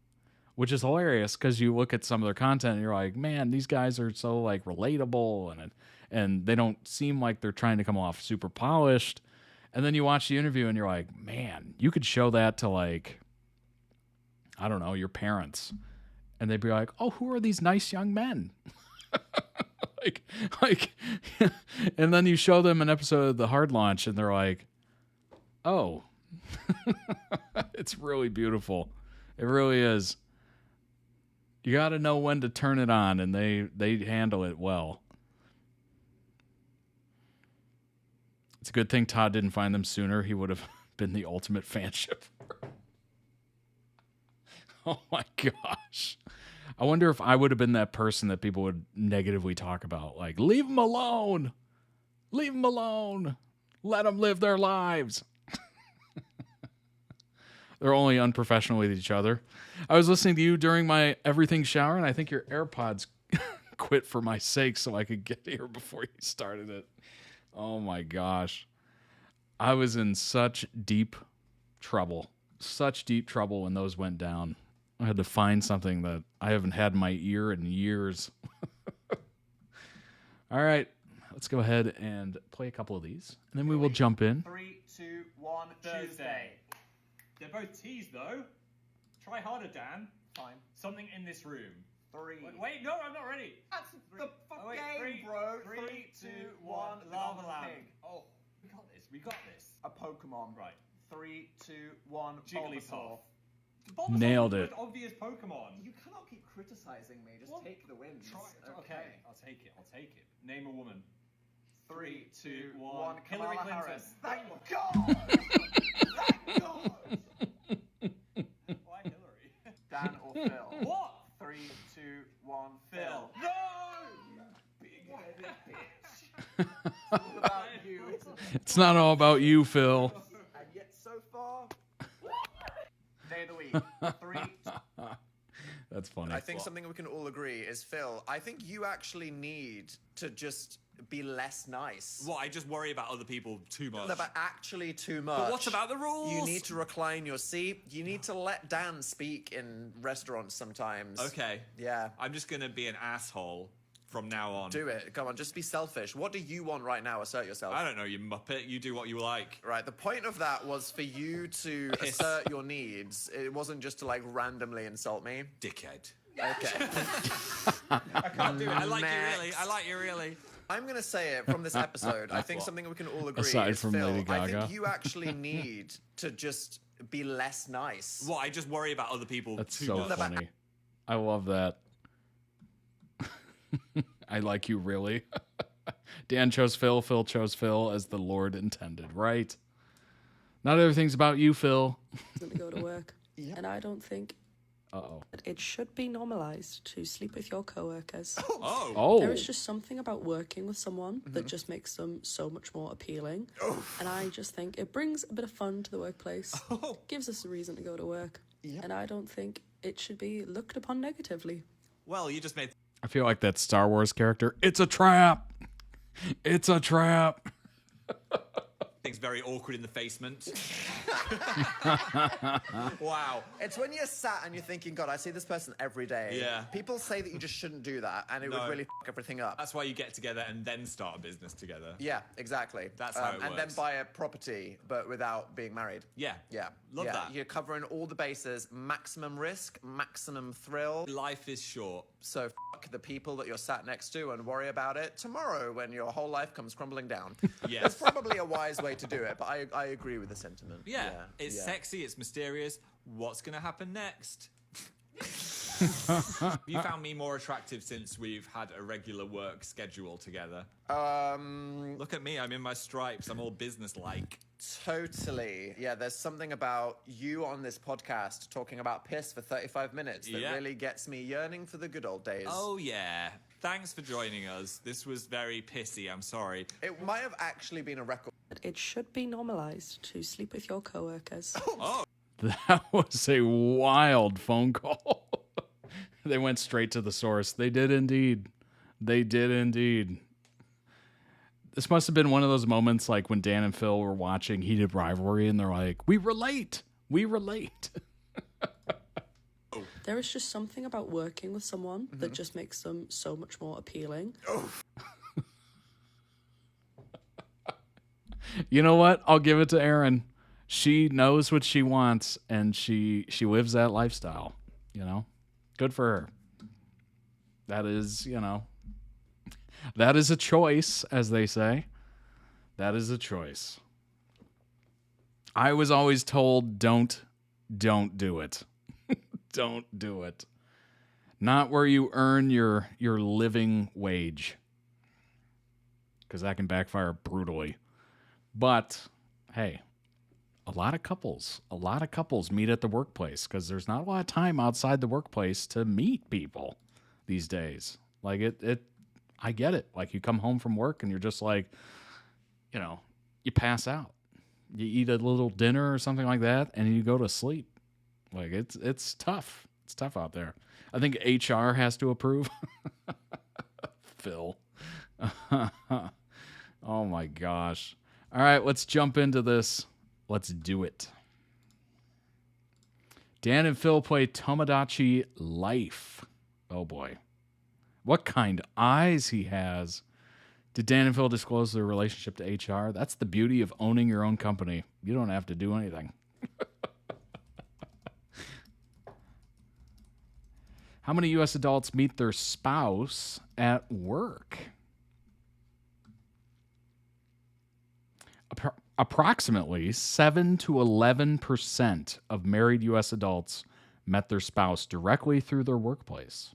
which is hilarious because you look at some of their content and you're like, man, these guys are so like relatable and they don't seem like they're trying to come off super polished. And then you watch the interview and you're like, man, you could show that to like, I don't know, your parents. And they'd be like, oh, who are these nice young men? like, and then you show them an episode of the Hard Launch and they're like, oh, it's really beautiful. It really is. You got to know when to turn it on, and they handle it well. It's a good thing Todd didn't find them sooner. He would have been the ultimate fanship. Oh my gosh. I wonder if I would have been that person that people would negatively talk about. Like, leave them alone. Leave them alone. Let them live their lives. They're only unprofessional with each other. I was listening to you during my everything shower, and I think your AirPods quit for my sake so I could get here before you started it. Oh my gosh. I was in such deep trouble when those went down. I had to find something that I haven't had in my ear in years. All right, let's go ahead and play a couple of these, and then we will jump in.
3, 2, 1, Thursday. They're both T's, though. Try harder, Dan. Fine. Something in this room. 3. Wait, no, I'm not ready.
That's the game, bro.
3, 2, 1, lava lamp. Oh, we got this. A Pokemon. Right. 3, 2, 1, Jigglypuff.
Nailed it.
Obvious Pokemon.
You cannot keep criticizing me. Just take the wins.
Okay, I'll take it. Name a woman. 3, 2,
1,
Hillary Clinton.
Harris. Thank God. Thank God.
Why Hillary?
Dan or Phil?
What?
3, 2, 1, Phil.
No!
Big-headed bitch. It's all about you, isn't it?
It's not all about you, Phil.
And yet so far, day of the week. 3.
That's funny.
I think something we can all agree is, Phil, I think you actually need to just be less nice.
What, I just worry about other people too much?
No, but actually too much.
But what about the rules?
You need to recline your seat. You need to let Dan speak in restaurants sometimes.
Okay.
Yeah.
I'm just going to be an asshole from now on.
Do it. Come on, just be selfish. What do you want right now? Assert yourself.
I don't know, you muppet. You do what you like.
Right, the point of that was for you to assert your needs. It wasn't just to, like, randomly insult me.
Dickhead.
Okay.
I can't do it. I like you really. I like you really.
I'm going to say it from this episode. I think something we can all agree
Aside
is,
from
Phil,
Lady
I
Gaga.
think you actually need to just be less nice.
What? I just worry about other people
That's
too
so
much.
funny. I love that. I like you really. Dan chose Phil. Phil chose Phil as the Lord intended, right? Not everything's about you, Phil.
To go to work. And I don't think it should be normalized to sleep with your coworkers.
Oh.
There is just something about working with someone that just makes them so much more appealing. And I just think it brings a bit of fun to the workplace. Gives us a reason to go to work. And I don't think it should be looked upon negatively.
Well, you just made
I feel like that Star Wars character. It's a trap. It's a trap.
things very awkward in the basement. Wow.
It's when you're sat and you're thinking, God, I see this person every day.
Yeah.
People say that you just shouldn't do that, and it would really fuck everything up.
That's why you get together and then start a business together.
Yeah, exactly.
That's how it
and
works.
then buy a property, but without being married.
Yeah.
Yeah.
Love
yeah.
that.
You're covering all the bases, maximum risk, maximum thrill.
Life is short.
So fuck the people that you're sat next to and worry about it tomorrow when your whole life comes crumbling down.
Yes.
It's probably a wise way to do it, but I agree with the sentiment.
Yeah. It's sexy, it's mysterious. What's going to happen next? You found me more attractive since we've had a regular work schedule together. Look at me, I'm in my stripes, I'm all business-like.
Totally. Yeah, there's something about you on this podcast talking about piss for 35 minutes that really gets me yearning for the good old days.
Oh, yeah. Thanks for joining us. This was very pissy, I'm sorry.
It might have actually been a record.
It should be normalized to sleep with your coworkers.
Oh.
That was a wild phone call. They went straight to the source. They did indeed. They did indeed. This must have been one of those moments like when Dan and Phil were watching Heated Rivalry and they're like, we relate. We relate.
There is just something about working with someone that just makes them so much more appealing.
You know what? I'll give it to Erin. She knows what she wants and she lives that lifestyle, you know? Good for her. That is, you know, that is a choice, as they say. That is a choice. I was always told, don't do it. Don't do it. Not where you earn your living wage. Because that can backfire brutally. But, hey, a lot of couples meet at the workplace because there's not a lot of time outside the workplace to meet people these days. Like I get it. Like you come home from work and you're just like, you know, you pass out. You eat a little dinner or something like that and you go to sleep. Like it's tough. It's tough out there. I think HR has to approve. Phil. Oh my gosh. All right, let's jump into this. Let's do it. Dan and Phil play Tomodachi Life. Oh boy. What kind of eyes he has. Did Dan and Phil disclose their relationship to HR? That's the beauty of owning your own company. You don't have to do anything. How many U.S. adults meet their spouse at work? Approximately 7 to 11% of married U.S. adults met their spouse directly through their workplace.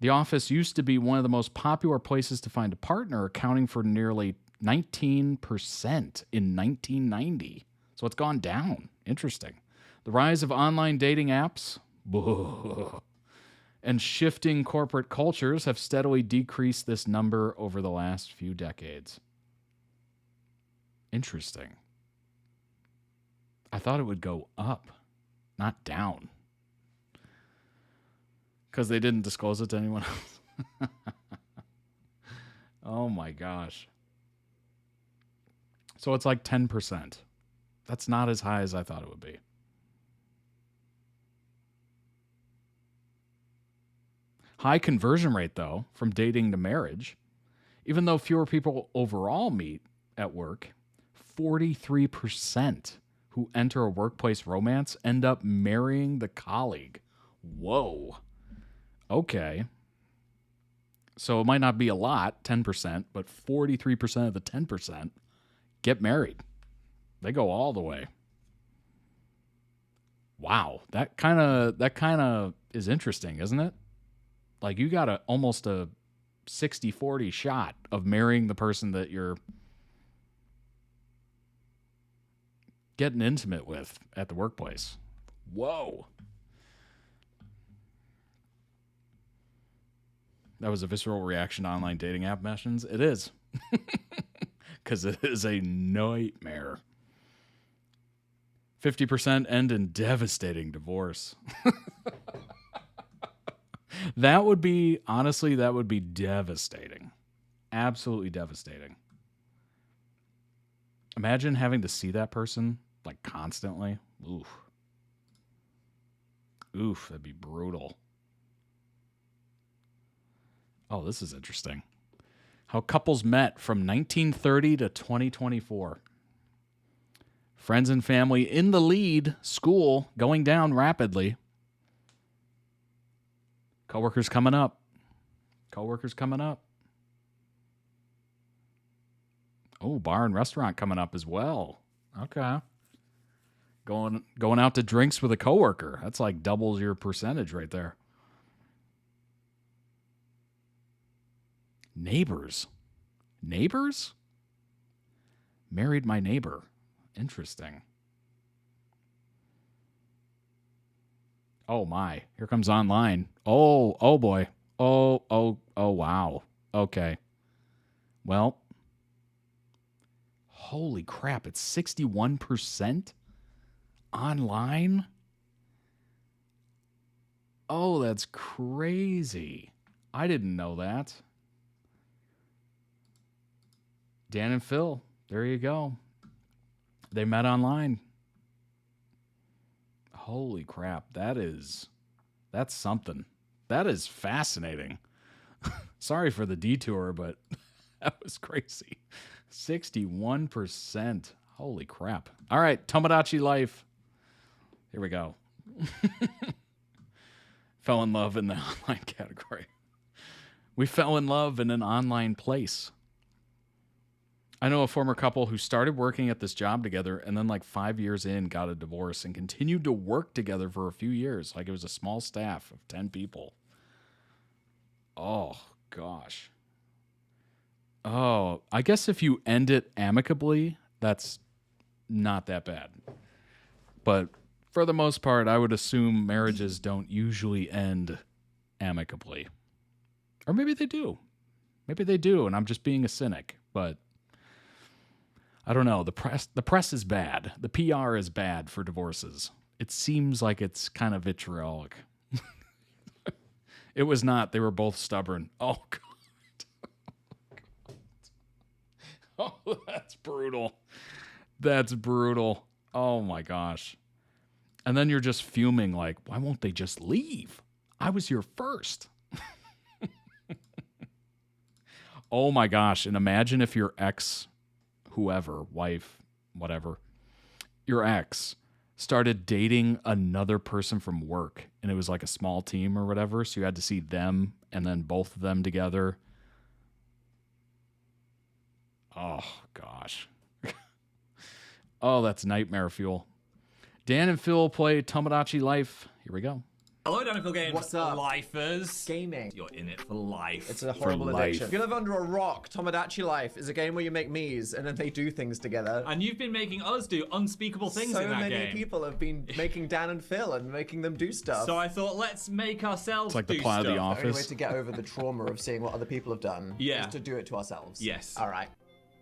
The office used to be one of the most popular places to find a partner, accounting for nearly 19% in 1990. So it's gone down. Interesting. The rise of online dating apps and shifting corporate cultures have steadily decreased this number over the last few decades. Interesting. I thought it would go up, not down. Because they didn't disclose it to anyone else. Oh my gosh. So it's like 10%. That's not as high as I thought it would be. High conversion rate, though, from dating to marriage. Even though fewer people overall meet at work, 43% who enter a workplace romance end up marrying the colleague. Whoa. Okay. So it might not be a lot, 10%, but 43% of the 10% get married. They go all the way. Wow, that kind of is interesting, isn't it? Like you got almost a 60-40 shot of marrying the person that you're getting intimate with at the workplace. Whoa. That was a visceral reaction to online dating app mentions. It is. Because it is a nightmare. 50% end in devastating divorce. That would be, honestly, that would be devastating. Absolutely devastating. Imagine having to see that person, like, constantly. Oof. Oof, that'd be brutal. Oh, this is interesting. How couples met from 1930 to 2024. Friends and family in the lead. School going down rapidly. Coworkers coming up. Coworkers coming up. Oh, bar and restaurant coming up as well. Okay. Going out to drinks with a coworker. That's like doubles your percentage right there. Neighbors. Neighbors? Married my neighbor. Interesting. Oh my. Here comes online. Oh boy. Oh wow. Okay. Well. Holy crap. It's 61% online? Oh, that's crazy. I didn't know that. Dan and Phil. There you go. They met online. Holy crap. That's something. That is fascinating. Sorry for the detour, but that was crazy. 61%. Holy crap. All right, Tomodachi life. Here we go. Fell in love in the online category. We fell in love in an online place. I know a former couple who started working at this job together and then like 5 years in got a divorce and continued to work together for a few years. Like it was a small staff of 10 people. Oh, gosh. Oh, I guess if you end it amicably, that's not that bad. But for the most part, I would assume marriages don't usually end amicably. Or maybe they do. Maybe they do, and I'm just being a cynic. But I don't know. The press is bad. The PR is bad for divorces. It seems like it's kind of vitriolic. It was not. They were both stubborn. Oh, God. Oh, that's brutal. That's brutal. Oh, my gosh. And then you're just fuming like, why won't they just leave? I was here first. Oh, my gosh. And imagine if your ex, whoever, wife, whatever, your ex started dating another person from work. And it was like a small team or whatever. So you had to see them and then both of them together. Oh, gosh. Oh, that's nightmare fuel. Dan and Phil play Tomodachi Life. Here we go.
Hello, Dan and Phil Games.
What's up?
Lifers.
Gaming.
You're in it for life.
It's a horrible addiction. If you live under a rock, Tomodachi Life is a game where you make Miis and then they do things together.
And you've been making us do unspeakable things in that game.
So many people have been making Dan and Phil and making them do stuff.
So I thought, let's make ourselves
It's like the
do
plot of
stuff.
The Office.
The only way to get over the trauma of seeing what other people have done
Yeah.
is to do it to ourselves.
Yes.
All right.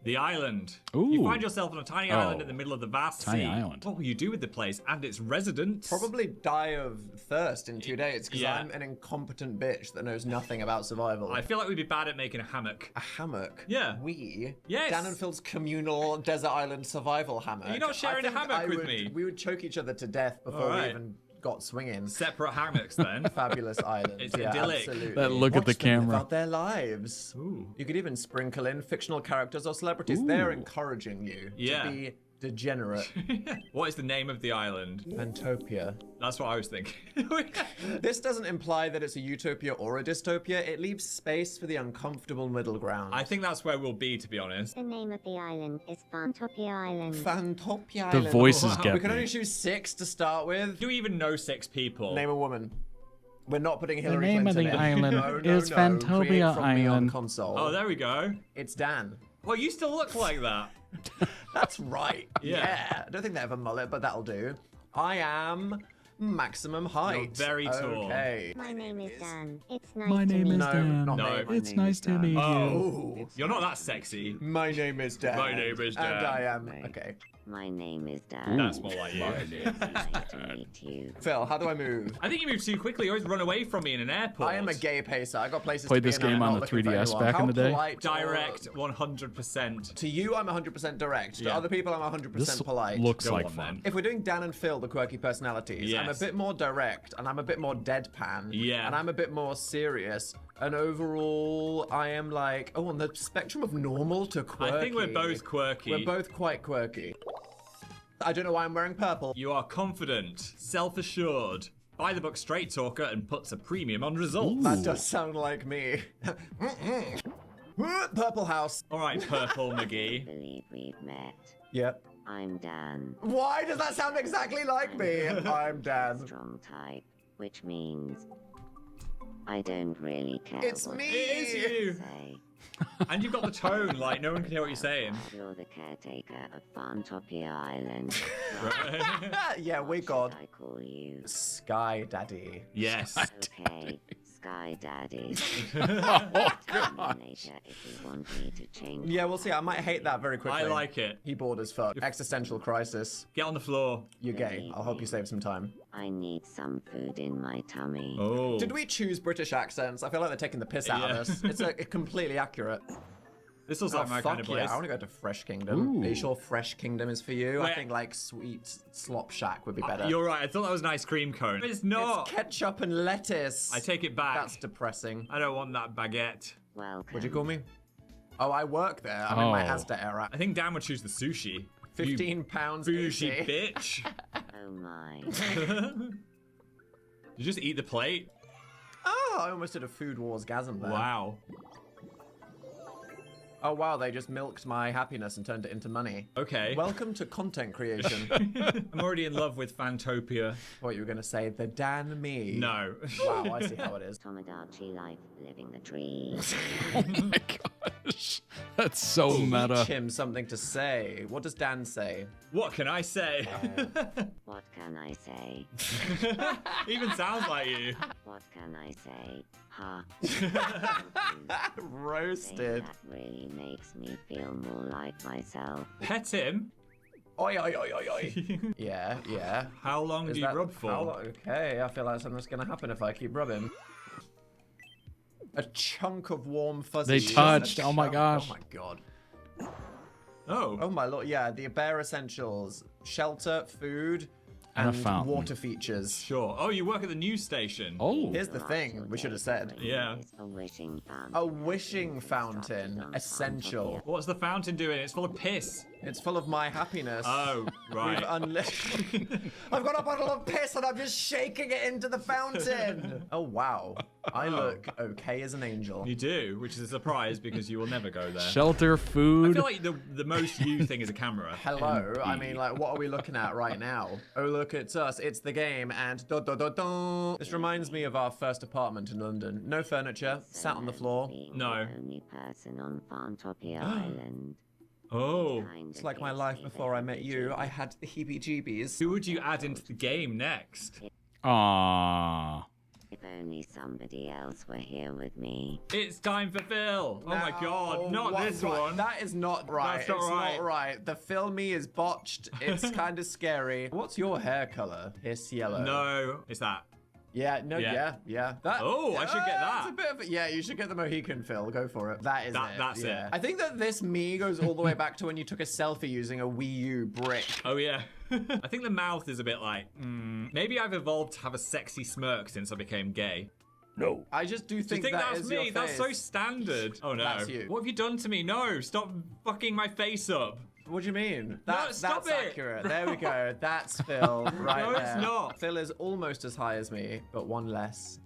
The island.
Ooh.
You find yourself on a tiny island in the middle of the vast
Tiny
sea.
island.
What will you do with the place and its residents?
Probably die of thirst in 2 days because
Yeah.
I'm an incompetent bitch that knows nothing about survival.
I feel like we'd be bad at making a hammock.
A hammock?
Yeah.
We?
Yes.
Dan and Phil's communal desert island survival hammock.
Are you not sharing a hammock with me?
We would choke each other to death before
All
we
right.
even got swinging.
Separate hammocks then.
Fabulous islands.
It's
yeah,
idyllic.
absolutely.
That look at the
Watch them live
camera.
out their lives.
Ooh.
You could even sprinkle in fictional characters or celebrities.
Ooh.
They're encouraging you
Yeah.
to be degenerate.
What is the name of the island?
Fantopia.
That's what I was thinking.
This doesn't imply that it's a utopia or a dystopia. It leaves space for the uncomfortable middle ground.
I think that's where we'll be, to be honest.
The name of the island is Fantopia Island.
Fantopia
The
Island.
voices get
We can
me.
only choose 6 to start with.
Do you even know 6 people?
Name a woman. We're not putting
The
Hillary
name of
Clinton
the
in.
island
No,
is
Create
Fantopia
from me on
Island.
console.
Oh, there we go.
It's Dan.
Well, you still look like that.
That's right.
Yeah.
I don't think they have a mullet, but that'll do. I am maximum height.
You're very tall.
Okay.
My name is Dan. It's nice
My
to
name
meet
is
you.
Dan.
not
No.
me.
It's nice to meet you.
Oh.
You're not that sexy.
My name is Dan.
My name is Dan.
And I am. Okay.
My name is Dan.
That's more like you.
Nice to meet you.
Phil, how do I move?
I think you moved too quickly. You always run away from me in an airport.
I am a gay pacer. I got places
Played
to be
this
and I'm
game on
not
the
looking for
3DS
anyone.
back
How
in the day.
polite or-
Direct 100%.
To you, I'm 100% direct. To
Yeah.
other people, I'm 100%
This
polite.
looks
Go
like
on,
fun.
then.
If we're doing Dan and Phil, the quirky personalities, I'm a
Yes.
bit more direct and I'm a bit more deadpan.
Yeah.
And I'm a bit more serious. And overall, I am like, on the spectrum of normal to quirky.
I think we're both quirky.
We're both quite quirky. I don't know why I'm wearing purple.
You are confident, self-assured, by the book straight talker, and puts a premium on results.
That does sound like me. Purple house.
All right, Purple
I
McGee.
believe we've met.
Yep.
I'm Dan.
Why does that sound exactly like me? I'm Dan.
Strong type, which means I don't really care
It's
what
me.
It is
you
you.
say.
And you've got the tone, like no one can hear what you're saying.
You're the caretaker of Fantopia Island.
Yeah, we
What
got
should I call you?
Sky Daddy.
Yes.
Okay, Sky Daddy.
Oh,
Tell me later if you want me to change.
Yeah, we'll see. I might hate that very quickly.
I like it.
He bored as fuck. Existential crisis.
Get on the floor.
You're gay. I'll help you save some time.
I need some food in my tummy.
Oh.
Did we choose British accents? I feel like they're taking the piss out
Yeah.
of us. It's completely accurate.
This looks
Oh,
like my
fuck
kind of place.
yeah, I want to go to Fresh Kingdom. Are you
Ooh.
sure Fresh Kingdom is for you? I
Wait.
think like Sweet Slop Shack would be better.
You're right. I thought that was an ice cream cone. It's not.
It's ketchup and lettuce.
I take it back.
That's depressing.
I don't want that baguette.
Welcome.
What'd you call me? Oh, I work there. I'm in my
Oh.
Asda era.
I think Dan would choose the sushi.
15 pounds.
Bougie
80.
bitch.
Oh my.
You just eat the plate.
Oh, I almost did a Food Wars gasm there.
Wow.
Oh wow, they just milked my happiness and turned it into money.
Okay.
Welcome to content creation.
I'm already in love with Fantopia.
What you were gonna say? The Dan me?
No.
Wow, I see how it is.
Tomodachi life, living the tree.
Oh my gosh. That's so meta.
Teach him something to say. What does Dan say?
What can I say?
What can I say?
Even sounds like you.
What can I say? Ha.
Roasted.
That really makes me feel more like myself.
Pet him.
Oi, oi, oi, oi, oi. Yeah, yeah.
How long
Is
do you
that-
rub for?
how long- Okay, I feel like something's gonna happen if I keep rubbing. A chunk of warm fuzzy.
They touched. Oh my gosh.
Oh my god.
Oh.
Oh my lord. Yeah, the bare essentials: shelter, food,
And a
and
fountain.
water features.
Sure. Oh, you work at the news station.
Oh.
Here's the thing. We should have said.
Yeah.
A wishing fountain.
A wishing fountain. Essential.
What's the fountain doing? It's full of piss.
It's full of my happiness.
Oh, right.
We've I've got a bottle of piss and I'm just shaking it into the fountain. Oh wow. I look okay as an angel.
You do, which is a surprise because you will never go there.
Shelter,
I
food.
feel like the most you thing is a camera.
Hello. I mean, like, what are we looking at right now? Oh, look, it's us. It's the game. And da da da da. This reminds me of our first apartment in London. No furniture. Sat on the floor.
Being
No.
the only person on Fantopia Island.
Oh.
It's like my life before I met you. I had the heebie-jeebies.
Who would you add into the game next?
Aww.
If only somebody else were here with me.
It's time for Phil. Oh my god,
No,
not
what-
this
what-
one.
That is not right.
That's not
it's
right.
not right. The film me is botched. It's kind of scary. What's your hair color? It's yellow.
No, it's that.
Yeah, no,
Yeah.
yeah. That,
Oh, I should get
that's
that.
a bit of yeah, you should get the Mohican, Phil. Go for it. That is
That-
it.
that's
yeah.
it.
I think that this me goes all the way back to when you took a selfie using a Wii U brick.
Oh yeah. I think the mouth is a bit like, maybe I've evolved to have a sexy smirk since I became gay.
No. I just do
Do you
think,
think
that
that's
is your
me? That's so
face.
standard. Oh no.
That's you.
What have you done to me? No, stop fucking my face up.
What do you mean?
Stop
that's
it.
accurate. There we go. That's Phil right
No,
there.
it's not.
Phil is almost as high as me, but one less.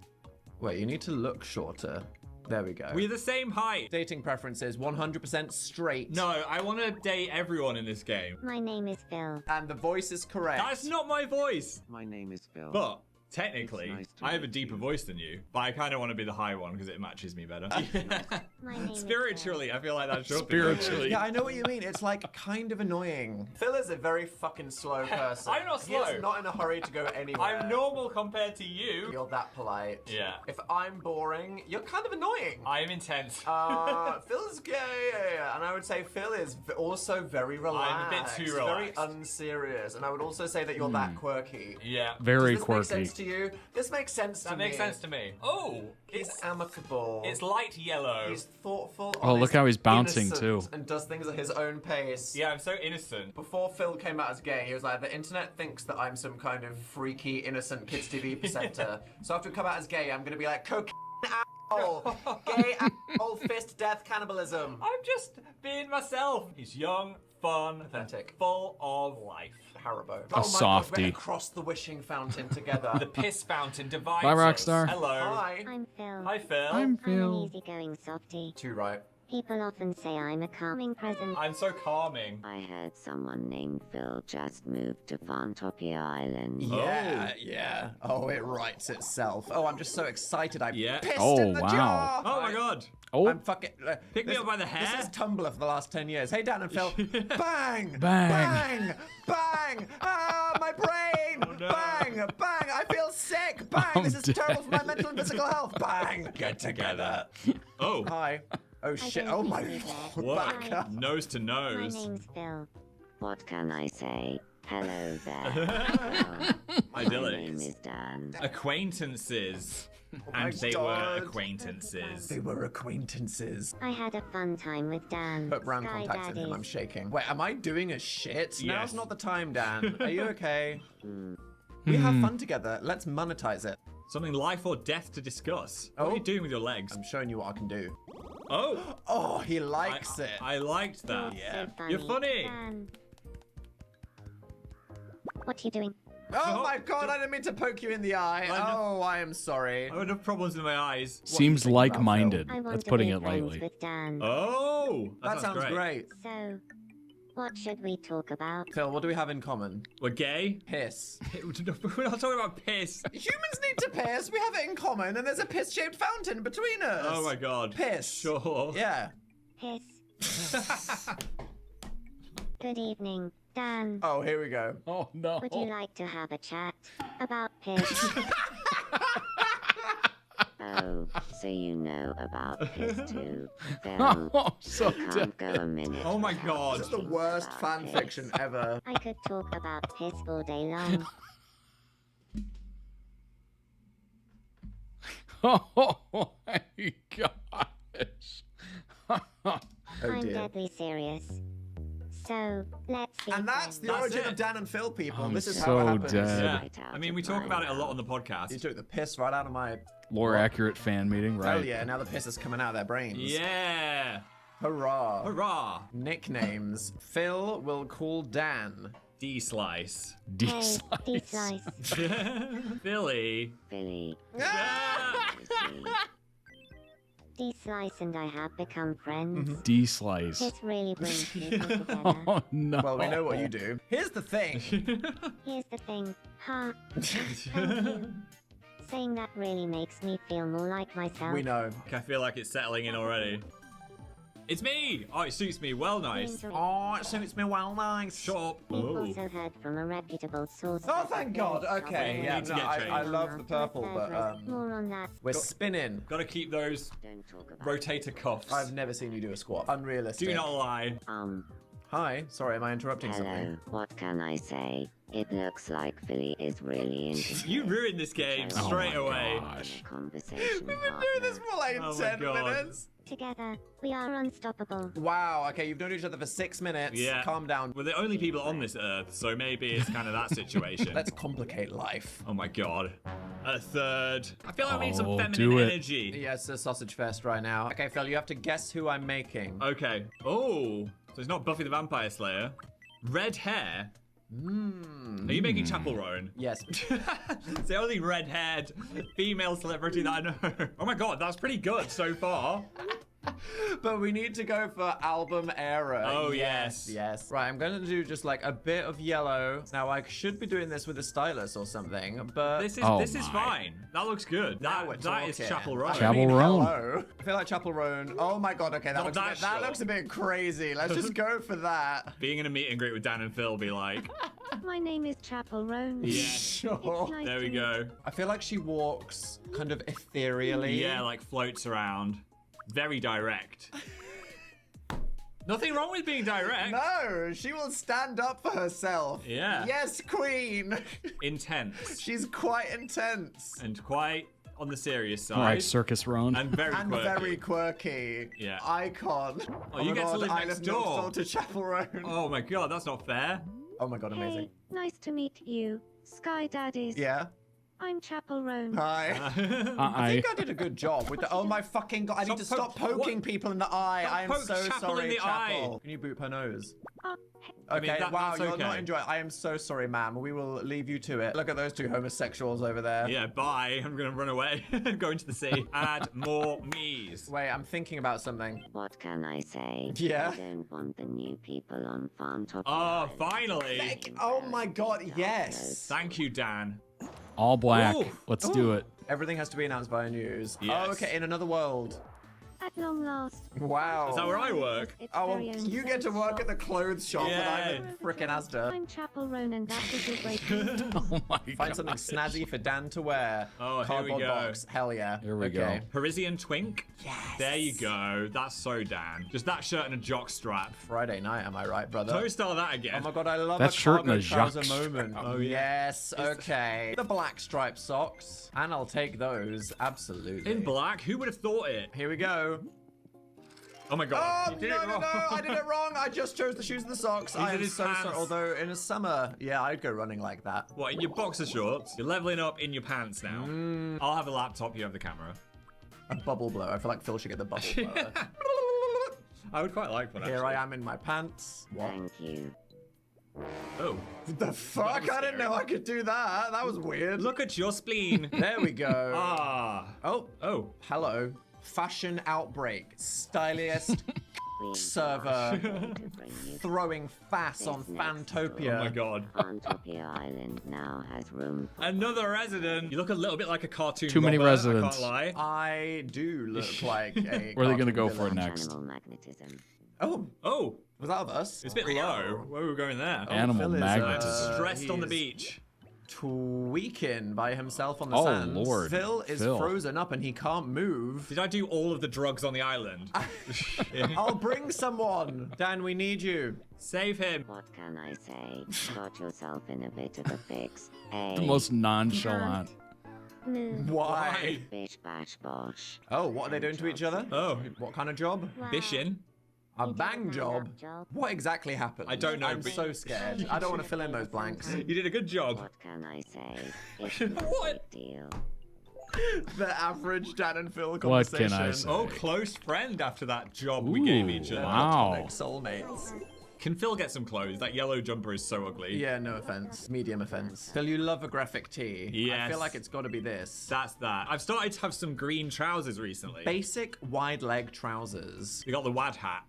Wait, you need to look shorter. There we go.
We're the same height.
Dating preferences, 100% straight.
No, I want to date everyone in this game.
My name is Phil.
And the voice is correct.
That's not my voice.
My name is Phil.
But technically,
It's nice to
I have a
meet
deeper voice than you, but I kind of want to be the high one because it matches me better.
My name is
Spiritually, I feel like that should
Spiritually.
Yeah, I know what you mean. It's like kind of annoying. Phil is a very fucking slow person.
I'm not slow.
He's not in a hurry to go anywhere.
I'm normal compared to you.
You're that polite.
Yeah.
If I'm boring, you're kind of annoying.
I am intense.
Phil's yeah. And I would say Phil is also very relaxed.
I'm a bit too relaxed.
Very unserious. And I would also say that you're that quirky.
Yeah.
Very
Does this
quirky.
make sense to you? This makes sense to me.
That makes sense to me. Oh,
He's amicable.
It's light yellow.
He's thoughtful.
Oh, look
honest,
how he's bouncing,
innocent,
too.
And does things at his own pace.
Yeah, I'm so innocent.
Before Phil came out as gay, he was like, the internet thinks that I'm some kind of freaky, innocent kids TV presenter. So after we come out as gay, I'm going to be like, cocaine asshole, gay asshole, fist, death, cannibalism.
I'm just being myself. He's young, fun,
Pathetic.
full of life.
Haribo.
A softie.
We're across the wishing fountain together.
The piss fountain divides
Bye,
us.
Rockstar.
Hello.
Hi.
I'm Phil.
Hi, Phil.
I'm
I'm
Phil.
an easygoing softie.
Too right.
People often say I'm a calming presence.
I'm so calming.
I heard someone named Phil just moved to Fantopia Island.
Yeah. Oh, it writes itself. Oh, I'm just so excited. I pissed
Oh,
in the
wow.
jar.
Oh my god.
Oh.
I'm fucking.
Pick me up by the hair.
This is Tumblr for the last 10 years. Hey, Dan and Phil. Bang!
Bang.
Bang! Bang! Ah, my brain!
Oh, no.
Bang! Bang! I feel sick! Bang!
I'm
This is
dead.
terrible for my mental and physical health! Bang! Get together.
Oh.
Hi. Oh shit!
don't
Oh my
believe that.
What?
back up.
Nose to
My
nose.
name's Phil. What can I say? Hello there. My
Idyllic.
name is Dan.
Acquaintances.
my
And they
God.
were acquaintances.
They were acquaintances.
I had a fun time with Dan.
Put brown
Sky
contacts in him. I'm
Daddies.
shaking. Wait, am I doing a shit? Now's
Yes.
not the time, Dan. Are you okay? We have fun together. Let's monetize it.
Something life or death to discuss. What
Oh.
are you doing with your legs?
I'm showing you what I can do.
Oh.
Oh, he likes it.
I liked that.
So funny.
You're funny.
Dan. What you doing?
Oh my God! I didn't mean to poke you in the eye.
I know.
Oh, I am sorry.
I would have problems with my eyes.
Seems
think about
like-minded.
I want
That's
to
putting
be
it
friends
lightly.
with Dan.
Oh.
That sounds great.
So, what should we talk about?
Phil, what do we have in common?
We're gay?
Piss.
We're not talking about piss.
Humans need to piss. We have it in common, and there's a piss-shaped fountain between us.
Oh my god.
Piss.
Sure.
Yeah.
Piss. Good evening, Dan.
Oh, here we go.
Oh no.
Would you like to have a chat about piss? Oh, so you know about piss too. Phil,
Oh, so
I can't go a minute.
Oh my god.
This is the worst fan fiction ever.
I could talk about piss all day long.
Oh my gosh.
I'm
dear.
deadly serious. So, let's be
And that's the
That's
origin
it.
of Dan and Phil, people.
I'm
this is
so
how it happens.
dead.
Yeah.
Right out
I mean,
of
we talk
my
about it a lot
mouth.
on the
You
podcast.
took the piss right out of my...
Lore accurate fan meeting, right?
Hell yeah, now the piss is coming out of their brains.
Yeah.
Hurrah.
Hurrah.
Nicknames. Phil will call Dan.
D-slice.
Hey, D-slice.
Billy.
Billy.
Yeah.
D-slice and I have become friends.
D-slice.
This really brings people together.
Oh no.
Well, we know what you do. Here's the thing.
Here's the thing, huh? Thank you. Saying that really makes me feel more like myself.
We know.
I feel like it's settling in already. It's me! Oh, it suits me well nice.
Oh, it suits me well nice.
Shut up.
We've
Oh.
also heard from a reputable source.
Oh, thank God. Okay,
We
yeah,
need to
no,
get
I
changed.
love the purple, but
More on that.
we're spinning.
Gotta keep those
Don't talk about
rotator cuffs.
I've never seen you do a squat. Unrealistic.
Do not lie.
Hi, sorry, am I interrupting
Hello,
something?
what can I say? It looks like Philly is really interested.
You ruined this game
Oh
straight
my
away.
gosh. Conversation
We've been doing this for like
Oh my
10
God.
minutes.
Together, we are unstoppable.
Wow, okay, you've known each other for 6 minutes.
Yeah.
Calm down.
We're the only people on this earth, so maybe it's kind of that situation.
Let's complicate life.
Oh my god. A third. I feel like we need some
Oh,
feminine
do it.
energy.
Yeah, it's a sausage fest right now. Okay, Phil, you have to guess who I'm making.
Okay. Oh. So it's not Buffy the Vampire Slayer. Red hair? Are you making Chapel Roan?
Yes.
It's the only red-haired female celebrity that I know. Oh my god, that's pretty good so far.
But we need to go for album era.
Oh, yes.
Yes. Right, I'm going to do just like a bit of yellow. Now, I should be doing this with a stylus or something, but...
This is fine. That looks good. That is Chapel Roan.
Chapel Roan.
I feel like Chapel Roan. Oh my god, okay, that looks a bit crazy. Let's just go for that.
Being in a meet and greet with Dan and Phil, be like...
My name is Chapel Roan.
Yeah,
sure.
Nice
there we go.
I feel like she walks kind of ethereally.
Yeah, like floats around. Very direct. Nothing wrong with being direct.
No, she will stand up for herself.
Yeah.
Yes, queen.
Intense.
She's quite intense.
And quite on the serious side.
Right, Circus Roan.
And very
quirky.
Yeah.
Icon.
Oh, you get to live
I
next
live
door.
to Chapel Roan.
Oh my god, that's not fair.
Oh my god, amazing.
Hey, nice to meet you, Sky Daddies.
Yeah.
I'm Chapel Roan.
Hi. I think I did a good job with the. Oh my fucking god! I need to stop poking people in the eye. I am so sorry, Chapel. Can you boop her nose? Okay, wow, you're not enjoying it. I am so sorry, ma'am. We will leave you to it. Look at those two homosexuals over there.
Yeah, bye. I'm gonna run away. Go into the sea. Add more me's.
Wait, I'm thinking about something.
What can I say?
Yeah.
I don't want the new people on Farmtopia.
Oh, finally.
Oh my god, yes.
Thank you, Dan.
All black.
Ooh.
Let's do it.
Everything has to be announced via news.
Yes.
Oh, okay, in another world.
At long last.
Wow.
Is that where I work?
Oh, well, you get to work at the clothes shop, and I'm at frickin' Asda.
I'm Chapel Roan, and that was a great
Oh my god.
Find something snazzy for Dan to wear.
Oh, here we
Cardboard
go.
box. Hell yeah.
Here we go.
Parisian twink? Yes. There you go. That's so Dan. Just that shirt and a jock strap.
Friday night, am I right, brother?
Co-star that again.
Oh my god, I love
That
a
shirt and
cargo
a
trouser
jock
moment.
strap.
Oh, yeah.
Yes, okay. The black striped socks, and I'll take those, absolutely.
In black? Who would have thought it?
Here we go.
Oh my god.
Oh,
You did
no,
it
no,
wrong.
no, I did it wrong. I just chose the shoes and the socks. I
did
am
his
so
pants.
sorry. Although in a summer, yeah, I'd go running like that.
What, in your boxer shorts? You're leveling up in your pants now. I'll have a laptop, you have the camera.
A bubble blow. I feel like Phil should get the bubble blower.
I would quite like one, actually.
Here I am in my pants. What?
Thank you.
Oh.
The fuck? I didn't know I could do that. That was weird.
Look at your spleen.
There we go.
Ah.
Oh.
Oh.
Hello. Fashion outbreak. Stylist. Server. Throwing fass on Fantopia.
Oh my god.
Fantopia Island now has room for
Another resident. You look a little bit like a cartoon.
Too many
Robert,
residents.
I can't lie.
I do look like a.
Where are they going to
cartoon
go for
villain.
next?
animal magnetism.
Oh.
Oh.
Was that of us?
It's a bit low. Where were we going there?
Animal
Phil is,
magnetism.
Stressed on the
he's
beach.
Tweaking by himself on the
Oh,
sands.
Lord.
Phil is
Phil.
frozen up and he can't move.
Did I do all of the drugs on the island?
I'll bring someone. Dan, we need you.
Save him.
What can I say? Got yourself in a bit of a fix.
The most nonchalant.
Move.
Why?
Bish bash bosh.
Oh, what are they doing to each other?
Oh.
What kind of job?
Bishing.
A bang job? What exactly happened?
I don't know,
I'm
but-
so scared. I don't want to fill in those blanks.
You did a good job.
What can I say? It's no
What?
big deal.
The average Dan and Phil
What
conversation.
can I say?
Oh, close friend after that job we gave each other.
Wow.
Soulmates.
Can Phil get some clothes? That yellow jumper is so ugly.
Yeah, no offense. Medium offense. Phil, you love a graphic tee. I
Yes.
feel like it's got to be this.
That's that. I've started to have some green trousers recently.
Basic wide leg trousers.
We got the wad hat.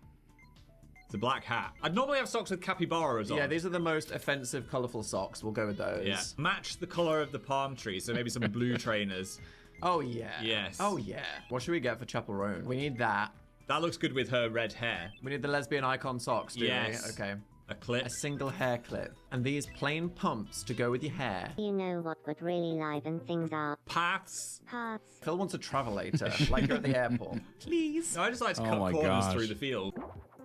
It's a black hat. I'd normally have socks with capybaras on.
Yeah, these are the most offensive, colourful socks. We'll go with those.
Yeah. Match the colour of the palm tree, so maybe some blue trainers.
Oh, yeah.
Yes.
Oh, yeah. What should we get for Chapel Roan? We need that.
That looks good with her red hair.
We need the lesbian icon socks, do
Yes.
we? Okay.
A clip.
A single hair clip. And these plain pumps to go with your hair.
You know what would really liven things up?
Paths.
Paths.
Phil wants a travelator, like you're at the airport. Please.
No, I just like to
Oh
cut
my
corners
gosh.
through the field.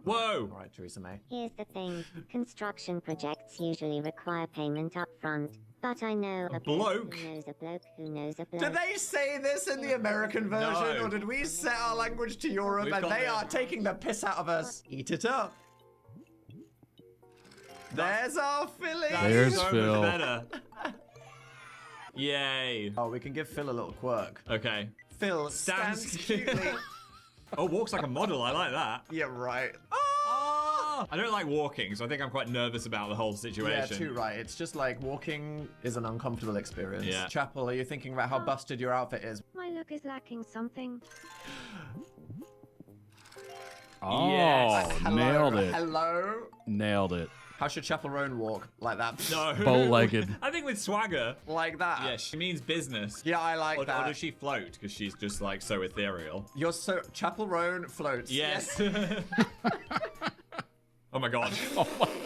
Whoa!
All right, Theresa May.
Here's the thing. Construction projects usually require payment up front. But I know a
bloke?
who knows a bloke who knows a bloke.
Did they say this in the American version,
No.
or did we set our language to Europe
We've
and
got
they
the-
are taking the piss out of us? Eat it up. There's our Philly.
There's
so
Phil.
much better. Yay.
Oh, we can give Phil a little quirk.
Okay.
Phil stands cutely.
Oh, walks like a model. I like that.
Yeah, right.
Oh! I don't like walking, so I think I'm quite nervous about the whole situation.
Yeah, too right. It's just like walking is an uncomfortable experience.
Yeah.
Chapel, are you thinking about how busted your outfit is?
My look is lacking something.
Oh,
Yes.
nailed it.
Hello?
Nailed it.
How should Chapel Roan walk? Like that?
No.
Bow-legged.
I think with swagger.
Like that?
Yeah, she means business.
Yeah, I like that.
Or does she float? Because she's just like so ethereal.
You're so... Chapel Roan floats.
Yes. Oh my god.
Oh my god.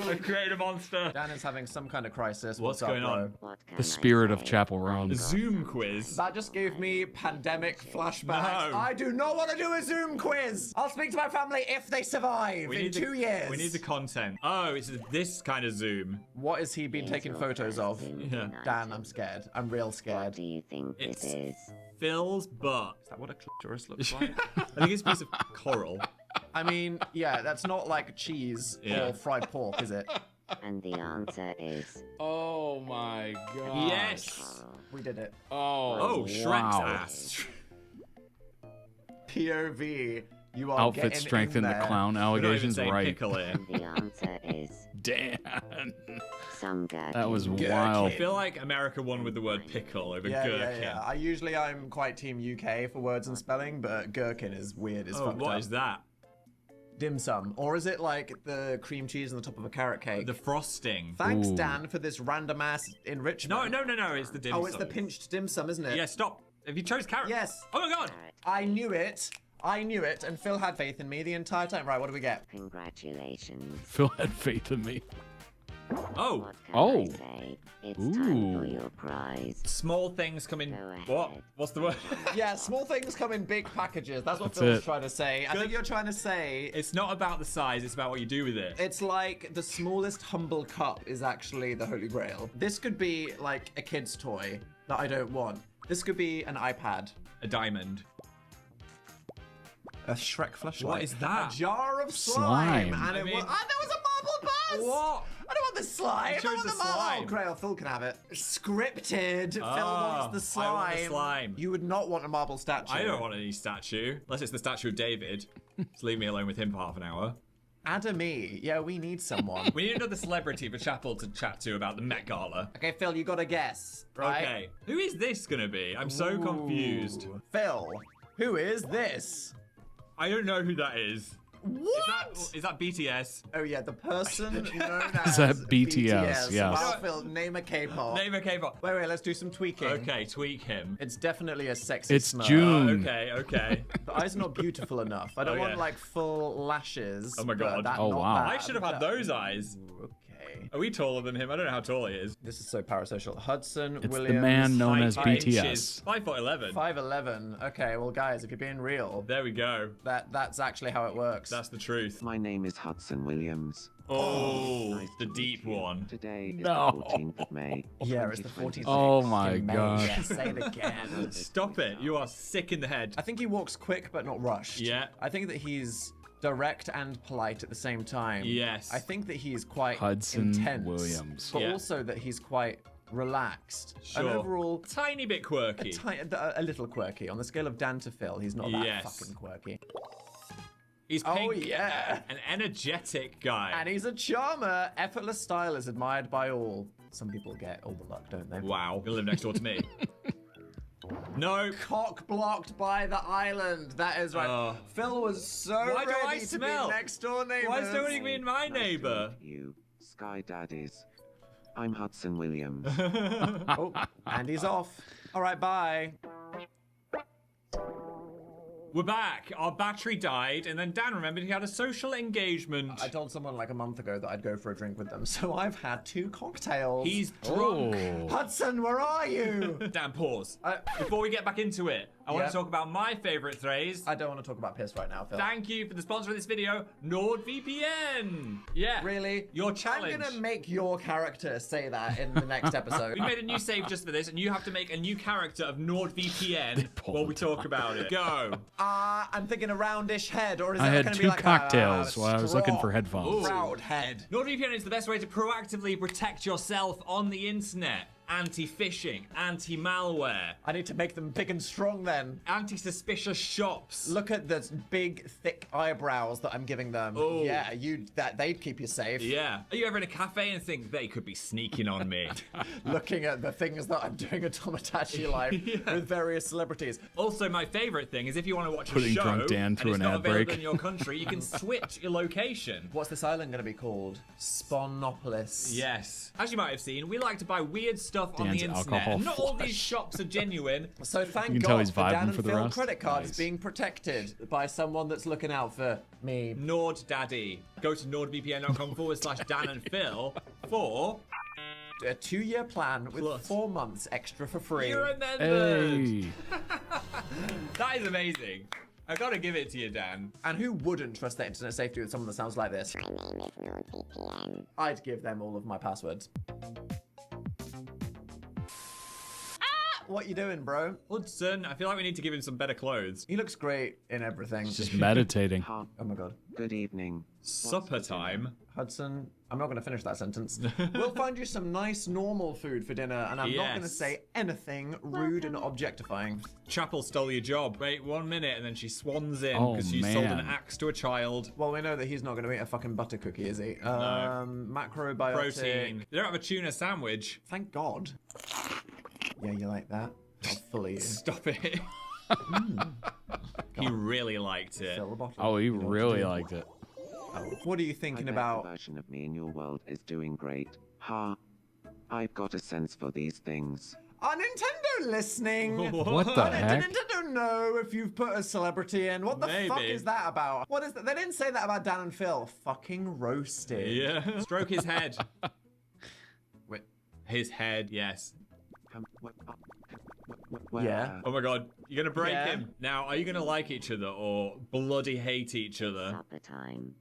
I created a monster.
Dan is having some kind of crisis.
What's
up,
going on?
bro?
The spirit of Chapel Roan.
Zoom quiz.
That just gave me pandemic flashbacks.
No.
I do not want to do a Zoom quiz. I'll speak to my family if they survive in 2 years.
We need the content. Oh, it's this kind of Zoom.
What has he been taking photos of?
Yeah.
Dan, I'm scared. I'm real scared.
What do you think this is?
Phil's butt.
Is that what a clitoris looks like?
I think it's a piece of coral.
I mean, yeah, that's not like cheese or fried pork, is it?
And the answer is...
Oh my god.
Yes.
We did it.
Oh, Shrek's
wow.
ass.
POV. You are
Outfit
getting
strength
in
the
there.
clown
We're not even
allegations,
saying
right?
pickle here.
The answer is...
Dan.
Some gherkin.
That was
I
wild.
feel like America won with the word pickle over gherkin.
Yeah. I'm quite team UK for words and spelling, but gherkin is weird as fuck.
What is that?
Dim sum. Or is it like the cream cheese on the top of a carrot cake?
The frosting.
Thanks,
Ooh.
Dan, for this random ass enrichment.
No, it's the dim sum.
Oh, it's the pinched dim sum, isn't it?
Yeah, stop. Have you chose carrot?
Yes.
Oh my god.
I knew it, and Phil had faith in me the entire time. Right, what do we get?
Congratulations.
Phil had faith in me.
Oh.
What can
Oh.
I say? It's time for
Ooh.
your prize.
Small things come in.
Go ahead.
What? What's the word?
Yeah, small things come in big packages. That's what
That's
Phil's
it.
trying to say. I think you're trying to say
It's not about the size, it's about what you do with it.
it's like the smallest humble cup is actually the Holy Grail. This could be like a kid's toy that I don't want. This could be an iPad.
A diamond.
A Shrek flashlight.
What is that?
A jar of slime.
Slime.
And
I
it
mean-
was, there was a marble bus!
What?
I don't want the slime.
You
I
chose
want
the
marble.
slime.
Oh, Grail, Phil can have it. Scripted. Phil
Ah,
wants the slime.
I want the slime.
You would not want a marble statue.
I don't want any statue. Unless it's the statue of David. Just leave me alone with him for half an hour.
Adamy. Yeah, we need someone.
We need another celebrity for Chapel to chat to about the Met Gala.
Okay, Phil, you gotta guess, right?
Okay. Who is this gonna be? I'm so confused.
Ooh. Phil, who is this?
I don't know who that is.
What?
Is that BTS?
Oh yeah, the person known as
Is that BTS? Yes.
Wow, Phil, name a K-pop.
Name a K-pop.
Wait, let's do some tweaking.
Okay, tweak him.
It's definitely a sexy
It's
smurf.
June.
Okay.
The eyes are not beautiful enough. I don't
Oh,
want
yeah.
like full lashes.
Oh my
but
God.
that
Oh,
not
wow.
bad.
I should have had those eyes.
Okay.
Are we taller than him? I don't know how tall he is.
This is so parasocial. Hudson
It's
Williams.
the man known as
Height
BTS.
inches. 5'11".
5'11". Okay, well guys, if you're being real,
There we go.
that's actually how it works.
That's the truth.
My name is Hudson Williams.
Oh,
Nice
the
to
deep
meet you.
one.
Today is
No.
the 14th of May.
Yeah, it's the 14th.
2026.
Oh my
Fucking May.
gosh.
Yeah, say it again.
Stop it. You are sick in the head.
I think he walks quick but not rushed.
Yeah.
I think that he's direct and polite at the same time.
Yes.
I think that he's quite
Hudson
intense,
Williams.
but
Yeah.
also that he's quite relaxed.
Sure.
And overall,
Tiny bit quirky.
a little quirky. On the scale of Dan to Phil, he's not that
Yes.
fucking quirky.
He's
Oh,
pink.
yeah.
An energetic guy.
And he's a charmer. Effortless style is admired by all. Some people get all the luck, don't they?
Wow. Gonna live next door to me. No.
Cock blocked by the island. That is right. Phil was so
Why do I
ready to
smell?
be next door neighbors.
Why is nobody being my
Nice to
neighbor?
meet you, Sky Daddies. I'm Hudson Williams.
Oh, and he's off. All right, bye.
We're back. Our battery died, and then Dan remembered he had a social engagement.
I told someone like a month ago that I'd go for a drink with them, so I've had 2 cocktails.
He's drunk.
Oh.
Hudson, where are you?
Dan, pause. Before we get back into it, I want
Yep.
to talk about my favorite phrase.
I don't want to talk about piss right now, Phil.
Thank you for the sponsor of this video, NordVPN. Yeah.
Really?
Your challenge.
I'm gonna make your character say that in the next episode.
We made a new save just for this, and you have to make a new character of NordVPN while we talk about it. Go.
I'm thinking a roundish head, or is
I
that
had
gonna
2
be like
cocktails while I was looking
strong,
for headphones.
Proud head.
NordVPN is the best way to proactively protect yourself on the internet. Anti-phishing, anti-malware.
I need to make them big and strong then.
Anti-suspicious shops.
Look at the big, thick eyebrows that I'm giving them.
Oh.
Yeah, they'd keep you safe.
Yeah. Are you ever in a cafe and think they could be sneaking on me?
Looking at the things that I'm doing at Tomodachi Live with various celebrities.
Also, my favorite thing is if you want to watch
Putting
a show
Drunk Dan
and
through
it's
an
not
ad
available
break.
in your country, you can switch your location.
What's this island going to be called? Sponopolis.
Yes. As you might have seen, we like to buy weird stuff on
Dan's
the internet.
alcohol
And not all
flush.
these shops are genuine.
So thank
You can tell
God
he's
for Dan
vibing
and
for the
Phil
rest.
credit cards
Nice.
being protected by someone that's looking out for me.
Nord Daddy. Go to nordvpn.com/Dan and Phil for
A 2-year plan with 4 months extra for free.
You're remembered.
Hey.
That is amazing. I gotta give it to you, Dan.
And who wouldn't trust their internet safety with someone that sounds like this?
My name is NordVPN.
I'd give them all of my passwords. What you doing, bro?
Hudson, I feel like we need to give him some better clothes.
He looks great in everything.
Just meditating.
Oh my god.
Good evening.
Supper time.
Hudson, I'm not going to finish that sentence. We'll find you some nice, normal food for dinner, and I'm not going to
Yes.
say anything rude and objectifying.
Chapel stole your job. Wait 1 minute and then she swans in
Oh,
because she sold an
man.
axe to a child.
Well, we know that he's not going to eat a fucking butter cookie, is he?
No.
Macrobiotic.
Protein. They don't have a tuna sandwich.
Thank God. Yeah, you like that? I'll fully you.
Stop it. He really liked it.
Fill the bottle.
Oh, he
You know what to
really
do.
liked it.
What are you thinking
I bet
about?
the version of me in your world is doing great. Ha. I've got a sense for these things.
Are Nintendo listening?
What the heck?
Did Nintendo know if you've put a celebrity in? What the fuck
Maybe.
is that about? What is that? They didn't say that about Dan and Phil. Fucking roasted.
Yeah. Stroke his head.
Wait.
His head, yes.
Yeah.
Oh my god, you're gonna break
Yeah.
him. Now, are you gonna like each other or bloody hate each other?
Supper time.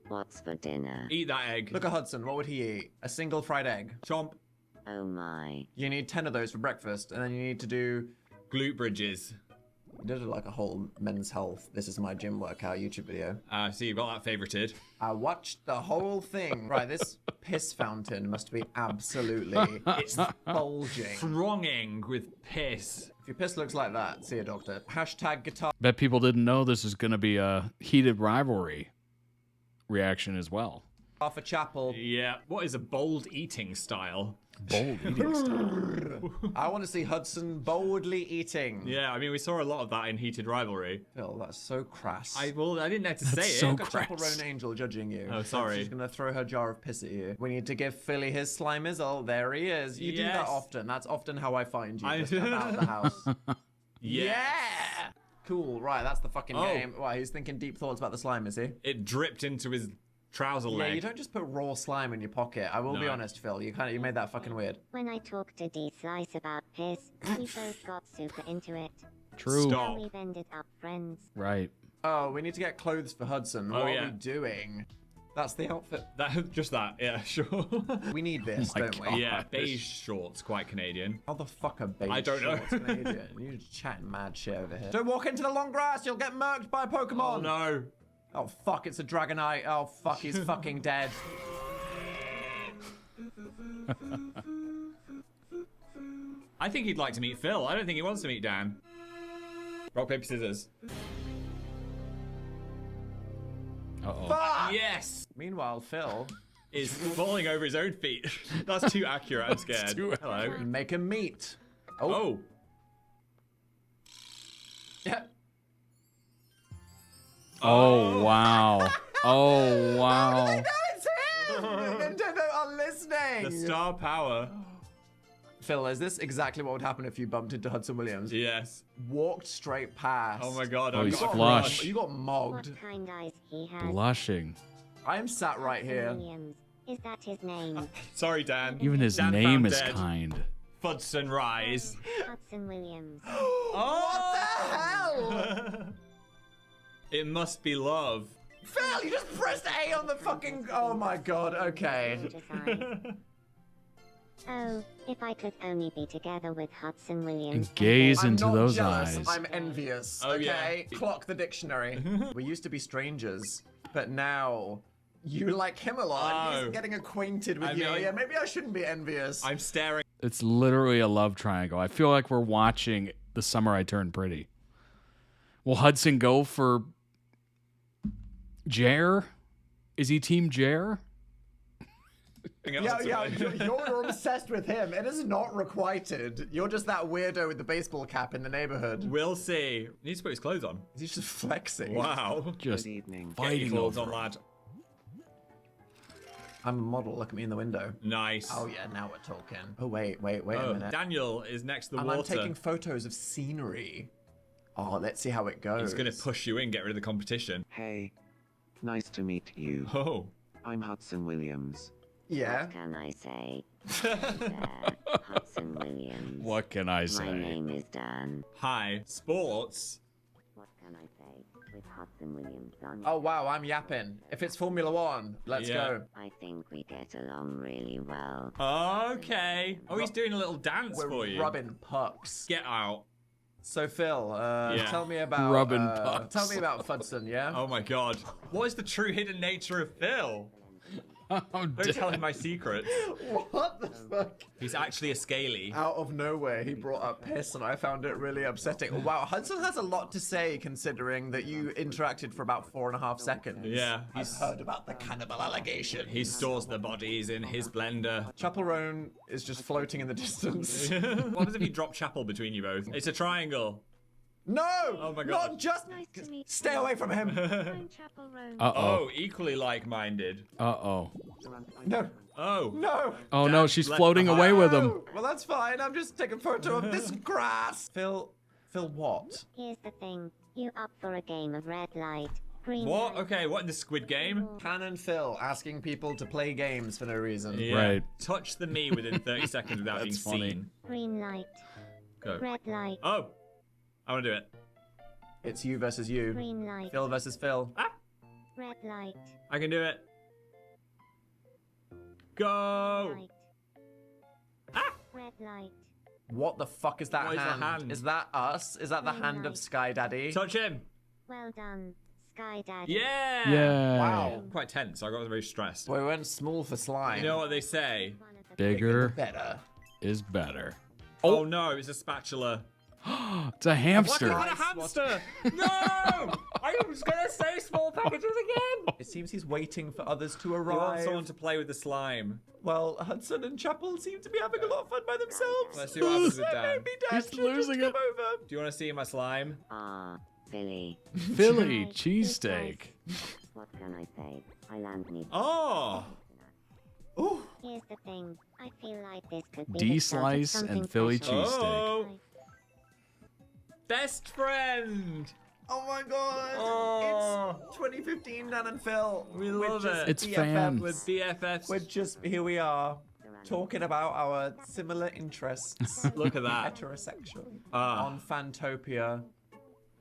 What's for dinner?
Eat that egg.
Look at Hudson. What would he eat? A single fried egg.
Chomp.
Oh my.
You need 10 of those for breakfast, and then you need to do.
Glute bridges.
You did like a whole men's health. This is my gym workout YouTube video.
So you've got that favorited.
I watched the whole thing. Right, this piss fountain must be absolutely. It's bulging.
Thronging with piss.
If your piss looks like that, see a doctor. Hashtag guitar.
Bet people didn't know this is going to be a heated rivalry reaction as well.
For Chapel.
Yeah. What is a bold eating style?
Bold eating style.
I want to see Hudson boldly eating.
Yeah, I mean, we saw a lot of that in Heated Rivalry.
Phil, that's so crass.
I didn't have to say
That's
it.
so
Look at Chapel
crass.
Roan Angel judging you.
Oh, sorry.
She's gonna throw her jar of piss at you. We need to give Philly his slime izzle. There he is. You do that
Yes.
often. That's often how I find you.
I-
Just about the house.
Yes.
Yeah. Cool. Right. That's the fucking
Oh.
game. Why? He's thinking deep thoughts about the slime, is he?
It dripped into his trouser
Yeah.
leg.
You don't just put raw slime in your pocket. I will be
No.
honest, Phil. You made that fucking weird.
When I talked to D Slice about piss, we both got super into it.
True.
Stop.
And we've ended up friends.
Right.
Oh, we need to get clothes for Hudson.
Oh,
What
yeah.
are we doing? That's the outfit.
Just that. Yeah, sure.
We need this,
my
don't
God.
we?
Yeah, beige shorts, quite Canadian.
How the fuck are beige
I don't know.
shorts Canadian? You're just chatting mad shit over here. Don't walk into the long grass, you'll get murked by a Pokemon.
Oh no.
Oh fuck, it's a Dragonite. Oh fuck, he's fucking dead.
I think he'd like to meet Phil. I don't think he wants to meet Dan. Rock, paper, scissors.
Uh-oh.
Fuck!
Yes!
Meanwhile, Phil
Is falling over his own feet. That's too accurate. I'm scared. Hello.
make him meet.
Oh.
Yeah.
Oh, wow. Oh, wow.
No, it's him! Nintendo are listening!
The star power.
Phil, is this exactly what would happen if you bumped into Hudson Williams?
Yes.
Walked straight past.
Oh my god.
Oh,
I've
he's
got
flush.
You got mogged.
What kind eyes he has.
Blushing.
I am sat right here.
Williams. Is that his name?
Sorry, Dan.
Even his
Dan
name
found
is
dead.
kind.
Fudson Rise.
Hudson Williams.
Oh!
What the hell?
It must be love.
Phil, you just pressed A on the fucking. Oh my god, okay.
Oh, if I could only be together with Hudson Williams.
And gaze
I'm
into
not
those
jealous,
eyes.
I'm envious.
Oh,
okay?
yeah.
Clock the dictionary. We used to be strangers, but now you like him a lot. and
Oh.
He's getting acquainted with
I
you.
mean-
Yeah, maybe I shouldn't be envious.
I'm staring
It's literally a love triangle. I feel like we're watching The Summer I Turned Pretty. Will Hudson go for Jer? Is he Team Jer?
Yeah, you're obsessed with him. It is not requited. You're just that weirdo with the baseball cap in the neighborhood.
We'll see. He needs to put his clothes on.
He's just flexing.
Wow.
Just
Good evening.
Get your
fighting
clothes
over
on,
it.
lad.
I'm a model. Look at me in the window.
Nice.
Oh yeah, now we're talking. Oh wait a minute.
Daniel is next to the
And
water.
I'm taking photos of scenery. Oh, let's see how it goes.
He's going to push you in, get rid of the competition.
Hey, nice to meet you.
Oh.
I'm Hudson Williams.
Yeah.
What can I say? Hudson Williams.
What can I say?
My name is Dan.
Hi. Sports.
What can I say? With Hudson Williams on.
Oh wow, I'm yapping. If it's Formula One, let's go.
I think we get along really well.
Okay. Oh, he's doing a little dance
We're
for you.
rubbing pucks.
Get out.
So Phil, tell me about
Rubbing pucks.
Tell me about Hudson, yeah?
Oh my god. What is the true hidden nature of Phil? Don't tell him my secrets.
What the fuck?
He's actually a scaly.
Out of nowhere, he brought up piss, and I found it really upsetting. Wow, Hudson has a lot to say, considering that you interacted for about 4.5 seconds.
Yeah.
I've heard about the cannibal allegation.
He stores the bodies in his blender.
Chapel Roan is just floating in the distance.
What happens if you drop Chapel between you both? It's a triangle.
No!
Oh my god.
Not just... Stay away from him!
Oh, equally like-minded.
Uh-oh.
No.
Oh.
No!
Oh no, she's floating away with him.
Well, that's fine. I'm just taking a photo of this grass. Phil, what?
Here's the thing. You up for a game of red light, green
What?
light?
Okay, what in the Squid Game?
Canon Phil asking people to play games for no reason.
Yeah.
Right.
Touch the me within 30 seconds without being
That's funny.
seen.
Green light,
Go.
red light,
Oh. I want to do it.
It's you versus you.
green light,
Phil versus Phil.
red light,
I can do it. Go!
light. Red light.
What the fuck is that
What is the
hand?
hand?
Is that us? Is that the
Green
hand of
light.
Sky Daddy?
Touch him!
Well done, Sky Daddy.
Yeah!
Yeah.
Wow.
Quite tense, I got very stressed.
We went small for slime.
You know what they say?
Bigger
Better.
is better.
Oh no, it's a spatula.
It's a hamster.
What? It's a hamster! No! I was gonna say small packages again!
It seems he's waiting for others to
You want
arrive.
someone to play with the slime.
Well, Hudson and Chapel seem to be having a lot of fun by themselves.
Let's see what happens with Dan.
Maybe Dan
He's
should
losing
just
it.
come over.
Do you want to see my slime?
Ah, Philly.
Philly cheesesteak.
What can I say? I land me.
Oh!
Ooh.
Here's the thing. I feel like this could be the start of
D-slice
something
and Philly
special.
cheesesteak.
Oh! Best friend!
Oh my god!
Oh.
It's 2015, Dan and Phil.
We
We're
love
just
it.
It's
BFFs.
fans.
With BFFs.
We're just here. We are talking about our similar interests.
Look at that.
Heterosexual.
Ah.
On Fantopia,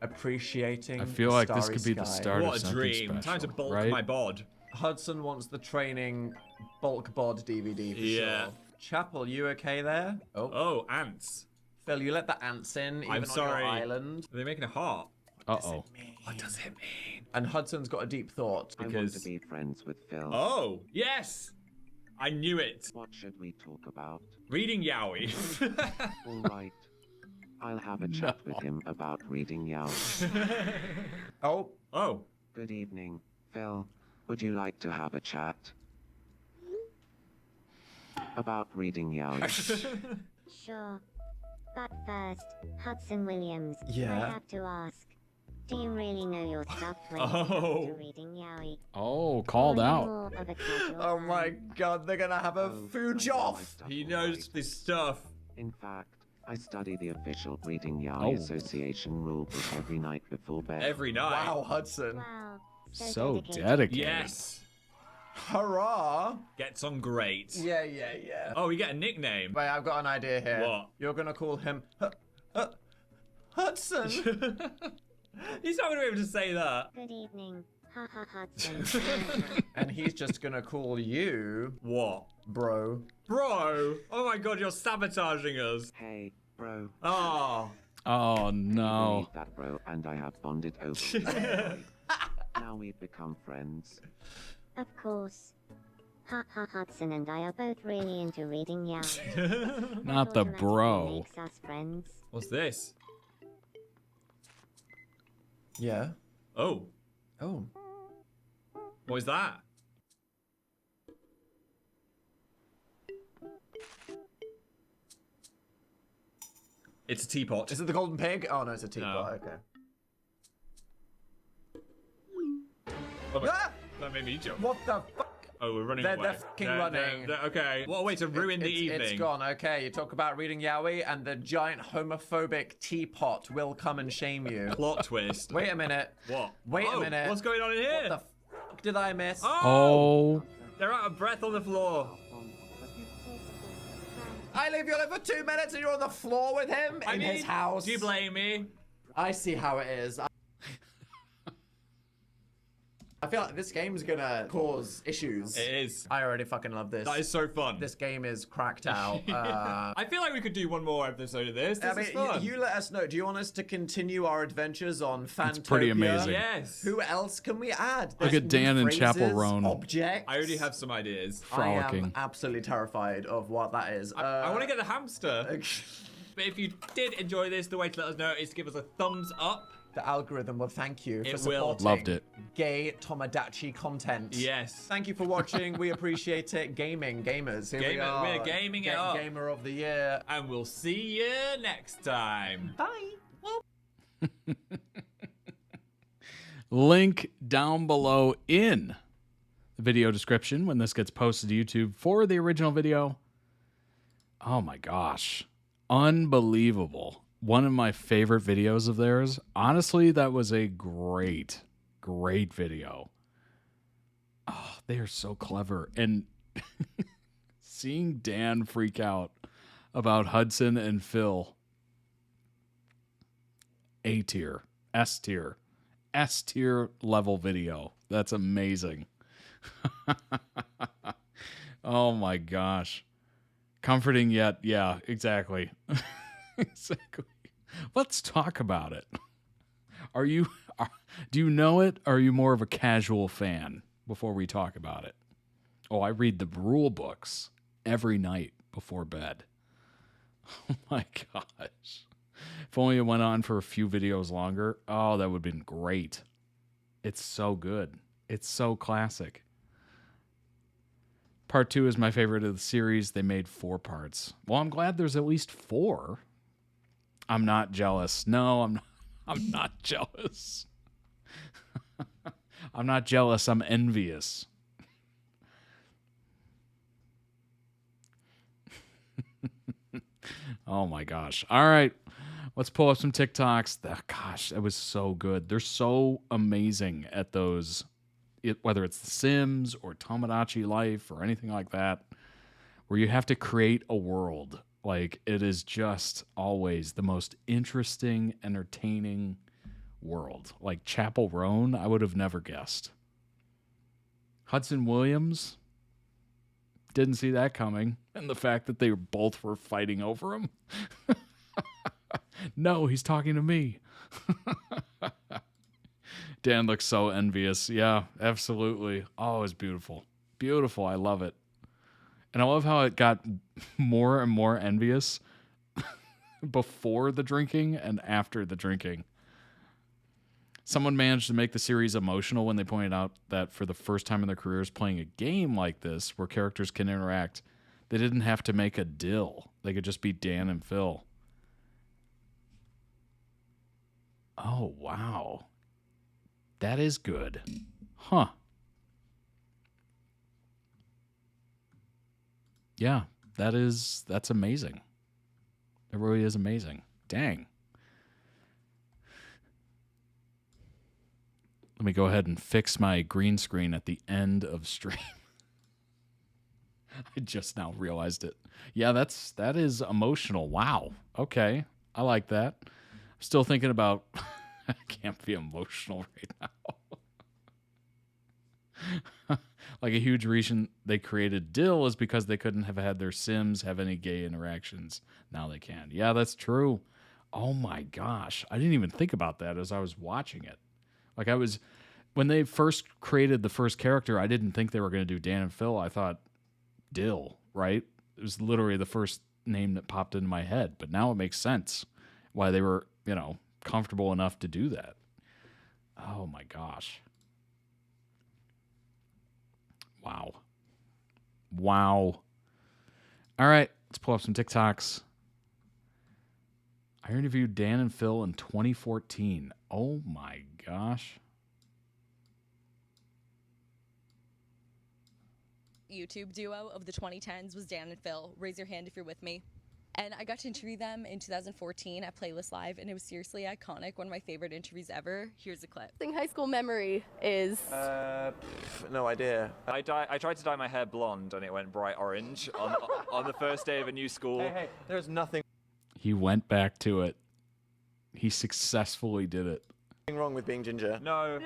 appreciating.
I feel
the
like this
starry
could be the
sky.
start of
What a
something
dream.
special,
Time to bulk
right?
my bod.
Hudson wants the training bulk bod DVD for
Yeah.
sure. Chapel, you okay there?
Oh, ants.
Phil, you let the ants in, even
I'm
on
sorry.
your island.
Are they making a heart?
Uh-oh.
What does it mean?
And Hudson's got a deep thought.
I want
Because-
to be friends with Phil.
Oh, yes! I knew it.
What should we talk about?
Reading Yowie.
All right. I'll have a chat with him about reading Yowie.
Oh.
Oh.
Good evening, Phil. Would you like to have a chat? About reading Yowie.
Sure. But first, Hudson Williams.
Yeah?
I have to ask. Do you really know your stuff when it
Oh.
comes to reading Yowie?
Oh, called
Or are you
out.
more of a casual
Oh
fan?
my god, they're gonna have a fooge off!
He knows this stuff.
In fact, I study the official Reading Yowie
Oh.
Association rulebook every night before bed.
Every night.
Wow, Hudson.
Wow.
So dedicated.
Yes.
Hurrah!
Gets on great.
Yeah.
Oh, we get a nickname.
Wait, I've got an idea here.
What?
You're gonna call him Hudson.
He's not going to be able to say that.
Good evening. Ha ha Hudson.
And he's just gonna call you
What?
bro.
Bro! Oh my god, you're sabotaging us.
Hey, bro.
Oh.
Oh, no.
Believe that, bro, and I have bonded over Yowie. Now we've become friends.
Of course. Hudson and I are both really into reading yaoi.
Not the bro.
Makes us friends.
What's this?
Yeah.
Oh.
Oh.
What is that? It's a teapot.
Is it the golden pig? Oh no, it's a teapot. Okay.
Oh my, that made me jump.
What the fuck?
Oh, we're running
They're
away.
fucking running.
Okay. What a way to ruin the evening.
It's gone. Okay, you talk about reading yaoi, and the giant homophobic teapot will come and shame you.
Plot twist.
Wait a minute.
What?
Wait a minute.
What's going on in here?
What the fuck did I miss?
Oh.
They're out of breath on the floor.
I leave you alone for 2 minutes and you're on the floor with him in his house.
Do you blame me?
I see how it is. I feel like this game's gonna cause issues.
It is.
I already fucking love this.
That is so fun.
This game is cracked out.
I feel like we could do one more episode of this. This is fun.
You let us know. Do you want us to continue our adventures on Fantopia?
It's pretty amazing.
Yes.
Who else can we add?
Look at Dan and Chapel Roan.
Objects.
I already have some ideas.
Frolicking.
I am absolutely terrified of what that is.
I want to get the hamster. But if you did enjoy this, the way to let us know is to give us a thumbs up.
The algorithm will thank you for
It will.
supporting
Loved it.
gay Tomodachi content.
Yes.
Thank you for watching. We appreciate it. Gamers. Here we are.
We're gaming it up.
Gamer of the year.
And we'll see you next time.
Bye.
Link down below in the video description when this gets posted to YouTube for the original video. Oh my gosh. Unbelievable. One of my favorite videos of theirs. Honestly, that was a great video. Oh, they are so clever. And seeing Dan freak out about Hudson and Phil. A tier, S tier, S tier level video. That's amazing. Oh my gosh. Comforting yet, yeah, exactly. Exactly. Let's talk about it. Do you know it? Or are you more of a casual fan before we talk about it? Oh, I read the rule books every night before bed. Oh my gosh. If only it went on for a few videos longer. Oh, that would have been great. It's so good. It's so classic. Part 2 is my favorite of the series. They made 4 parts. Well, I'm glad there's at least 4. I'm not jealous. No, I'm not jealous. I'm not jealous. I'm envious. Oh my gosh. All right. Let's pull up some TikToks. Gosh, that was so good. They're so amazing at those, whether it's The Sims or Tomodachi Life or anything like that, where you have to create a world. Like, it is just always the most interesting, entertaining world. Like Chapel Roan, I would have never guessed. Hudson Williams, didn't see that coming. And the fact that they both were fighting over him. No, he's talking to me. Dan looks so envious. Yeah, absolutely. Oh, it's beautiful. Beautiful. I love it. And I love how it got more and more envious before the drinking and after the drinking. Someone managed to make the series emotional when they pointed out that for the first time in their careers playing a game like this where characters can interact, they didn't have to make a deal. They could just be Dan and Phil. Oh, wow. That is good. Huh. Yeah, that's amazing. It really is amazing. Dang. Let me go ahead and fix my green screen at the end of stream. I just now realized it. Yeah, that is emotional. Wow. Okay. I like that. I'm still thinking about I can't be emotional right now. Like a huge reason they created Dill is because they couldn't have had their Sims have any gay interactions. Now they can. Yeah, that's true. Oh my gosh. I didn't even think about that as I was watching it. Like when they first created the first character, I didn't think they were going to do Dan and Phil. I thought Dill, right? It was literally the first name that popped into my head. But now it makes sense why they were, comfortable enough to do that. Oh my gosh. Wow. Wow. All right, let's pull up some TikToks. I interviewed Dan and Phil in 2014. Oh my gosh.
YouTube duo of the 2010s was Dan and Phil. Raise your hand if you're with me. And I got to interview them in 2014 at Playlist Live, and it was seriously iconic. One of my favorite interviews ever. Here's a clip.
High school memory is...
No idea.
I tried to dye my hair blonde, and it went bright orange on the first day of a new school.
Hey, there's nothing
He went back to it. He successfully did it.
wrong with being ginger.
No.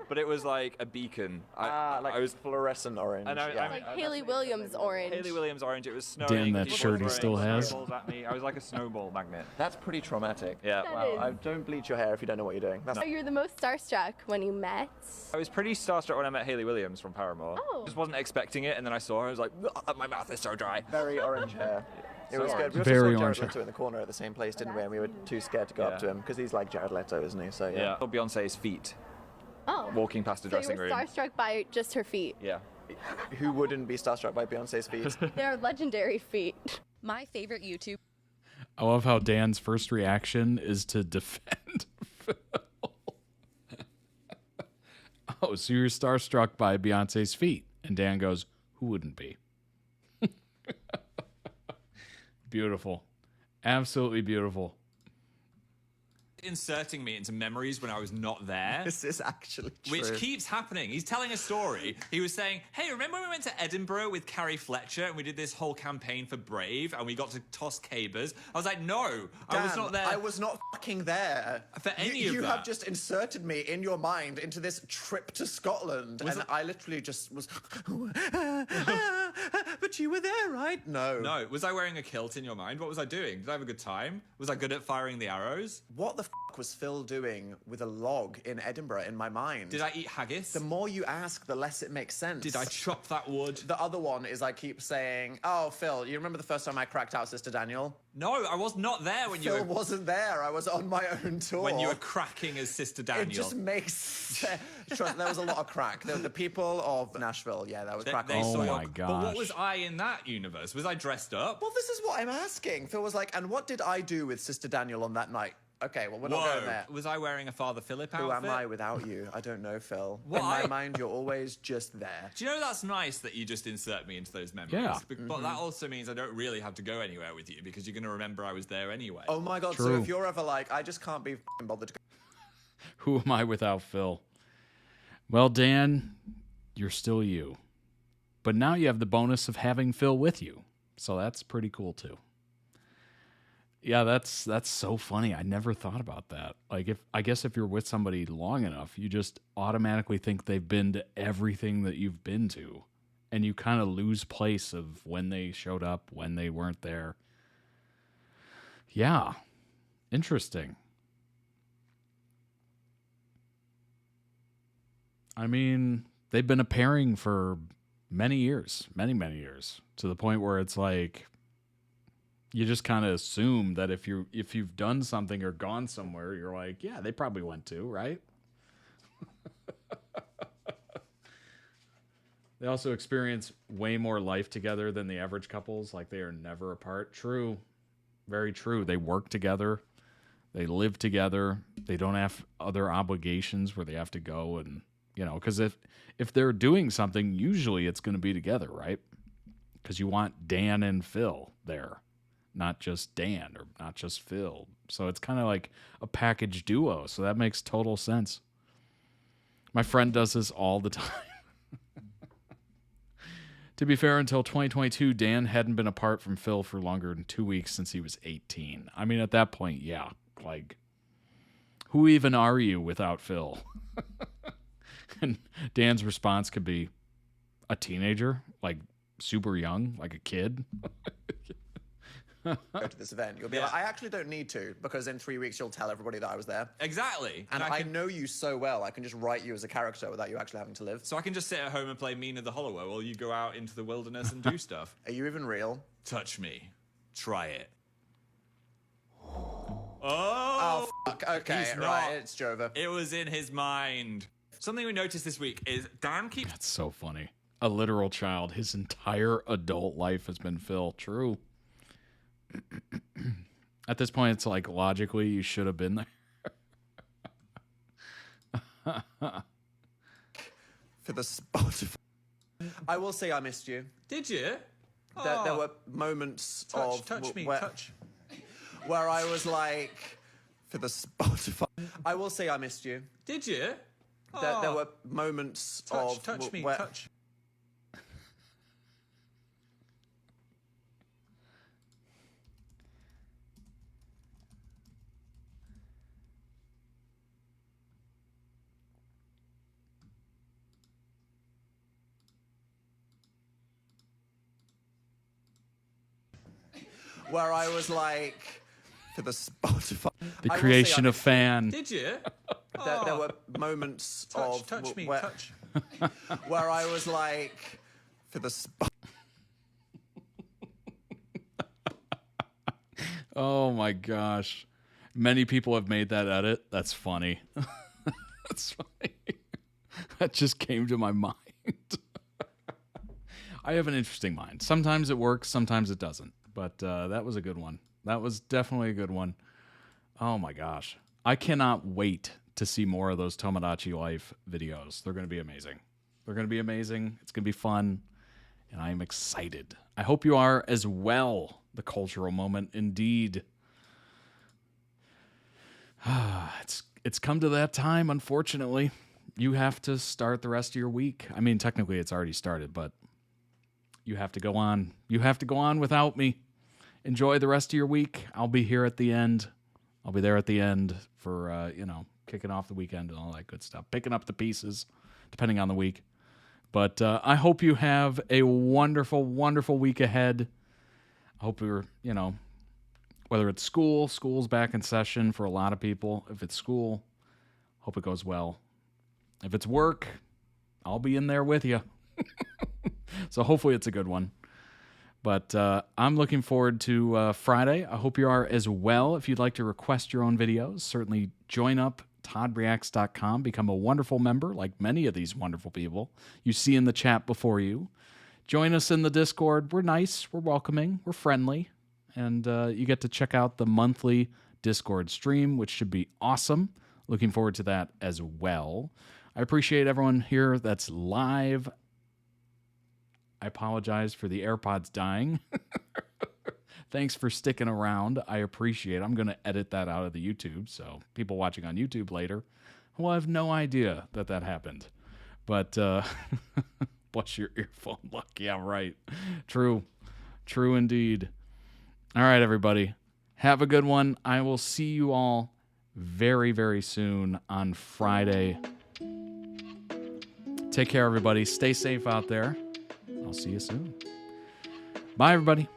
But it was like a beacon.
I was fluorescent orange.
And
like Haley Williams orange.
Haley Williams orange. It was snowing.
Damn, that
people
shirt he
were
still
throwing
has.
snowballs at me. I was like a snowball magnet.
That's pretty traumatic.
Yeah.
Wow. Don't bleach your hair if you don't know what you're doing.
So you're the most starstruck when you met?
I was pretty starstruck when I met Haley Williams from Paramore.
Oh.
Just wasn't expecting it, and then I saw her. I was like, my mouth is so dry.
Very orange hair. It was good. We also
Very
saw
orange
Jared
hair.
Leto in the corner at the same place, didn't we? And we were too scared to go up to him because he's like Jared Leto, isn't he? So yeah.
Or Beyonce's feet.
Oh.
Walking past the
So
dressing
you were
room.
starstruck by just her feet?
Yeah.
Who wouldn't be starstruck by Beyonce's feet?
They're legendary feet.
My favorite YouTube.
I love how Dan's first reaction is to defend Phil. Oh, so you're starstruck by Beyonce's feet. And Dan goes, who wouldn't be? Beautiful. Absolutely beautiful.
Inserting me into memories when I was not there.
This is actually true.
Which keeps happening. He's telling a story. He was saying, hey, remember when we went to Edinburgh with Carrie Fletcher and we did this whole campaign for Brave and we got to toss cabers? I was like, no, I was not there.
I was not fucking there.
For any of
You
that.
have just inserted me in your mind into this trip to Scotland.
Was
and
it-
I literally just was... but you were there, right? No.
No. Was I wearing a kilt in your mind? What was I doing? Did I have a good time? Was I good at firing the arrows?
What the was Phil doing with a log in Edinburgh in my mind?
Did I eat haggis?
The more you ask, the less it makes sense.
Did I chop that wood?
The other one is I keep saying, oh, Phil, you remember the first time I cracked out Sister Daniel?
No, I was not there when
Phil
you were...
wasn't there. I was on my own tour.
When you were cracking as Sister Daniel.
It just makes sense. Trust, there was a lot of crack. The people of Nashville, yeah, that was crack.
Oh my gosh.
But what was I in that universe? Was I dressed up?
Well, this is what I'm asking. Phil was like, and what did I do with Sister Daniel on that night? Okay, well, we're not going there.
Was I wearing a Father Philip outfit?
Who am I without you? I don't know, Phil.
What?
In my mind, you're always just there.
Do you know that's nice that you just insert me into those memories?
Yeah.
But that also means I don't really have to go anywhere with you because you're going to remember I was there anyway.
Oh my god,
True.
so if you're ever like, I just can't be f***ing bothered to go.
Who am I without Phil? Well, Dan, you're still you. But now you have the bonus of having Phil with you. So that's pretty cool too. Yeah, that's so funny. I never thought about that. Like I guess if you're with somebody long enough, you just automatically think they've been to everything that you've been to. And you kind of lose place of when they showed up, when they weren't there. Yeah. Interesting. I mean, they've been a pairing for many years, many years, to the point where it's like you just kind of assume that if you've done something or gone somewhere, you're like, yeah, they probably went to, right? They also experience way more life together than the average couples. Like, they are never apart. True. Very true. They work together. They live together. They don't have other obligations where they have to go and, because if they're doing something, usually it's going to be together, right? Because you want Dan and Phil there, not just Dan or not just Phil. So it's kind of like a package duo. So that makes total sense. My friend does this all the time. To be fair, until 2022, Dan hadn't been apart from Phil for longer than 2 weeks since he was 18. I mean, at that point, yeah, like, who even are you without Phil? And Dan's response could be a teenager, like super young, like a kid.
go to this event. You'll be like, I actually don't need to, because in 3 weeks you'll tell everybody that I was there.
Exactly.
And I know you so well, I can just write you as a character without you actually having to live.
So I can just sit at home and play Mina the Hollower while you go out into the wilderness and do stuff.
Are you even real?
Touch me. Try it. Oh,
fuck. Okay,
He's
right,
not.
it's Jova.
It was in his mind. Something we noticed this week is Dan keeps...
That's so funny. A literal child. His entire adult life has been Phil. True. At this point, it's like, logically, you should have been there.
For the Spotify. I will say I missed you.
Did you?
There were moments
touch me,
where,
touch.
where I was like, for the Spotify. I will say I missed you.
Did you?
There were moments
touch me,
where,
touch.
where I was like, for the Spotify.
The creation of fan.
Did you?
There were moments
touch me,
where,
touch.
where I was like, for the Spotify.
Oh my gosh. Many people have made that edit. That's funny. That's funny. That just came to my mind. I have an interesting mind. Sometimes it works, sometimes it doesn't. But that was a good one. That was definitely a good one. Oh my gosh. I cannot wait to see more of those Tomodachi Life videos. They're going to be amazing. They're going to be amazing. It's going to be fun. And I'm excited. I hope you are as well. The cultural moment, indeed. It's come to that time, unfortunately. You have to start the rest of your week. I mean, technically it's already started, but you have to go on. You have to go on without me. Enjoy the rest of your week. I'll be here at the end. I'll be there at the end for, kicking off the weekend and all that good stuff. Picking up the pieces, depending on the week. But I hope you have a wonderful, wonderful week ahead. I hope you're, whether it's school's back in session for a lot of people. If it's school, hope it goes well. If it's work, I'll be in there with you. So hopefully it's a good one. But I'm looking forward to Friday. I hope you are as well. If you'd like to request your own videos, certainly join up toddreacts.com. Become a wonderful member, like many of these wonderful people you see in the chat before you. Join us in the Discord. We're nice. We're welcoming. We're friendly. And you get to check out the monthly Discord stream, which should be awesome. Looking forward to that as well. I appreciate everyone here that's live. I apologize for the AirPods dying. Thanks for sticking around. I appreciate it. I'm going to edit that out of the YouTube, so people watching on YouTube later will have no idea that happened. But bless your earphone luck. Yeah, right. True. True indeed. All right, everybody. Have a good one. I will see you all very, very soon on Friday. Take care, everybody. Stay safe out there. I'll see you soon. Bye, everybody.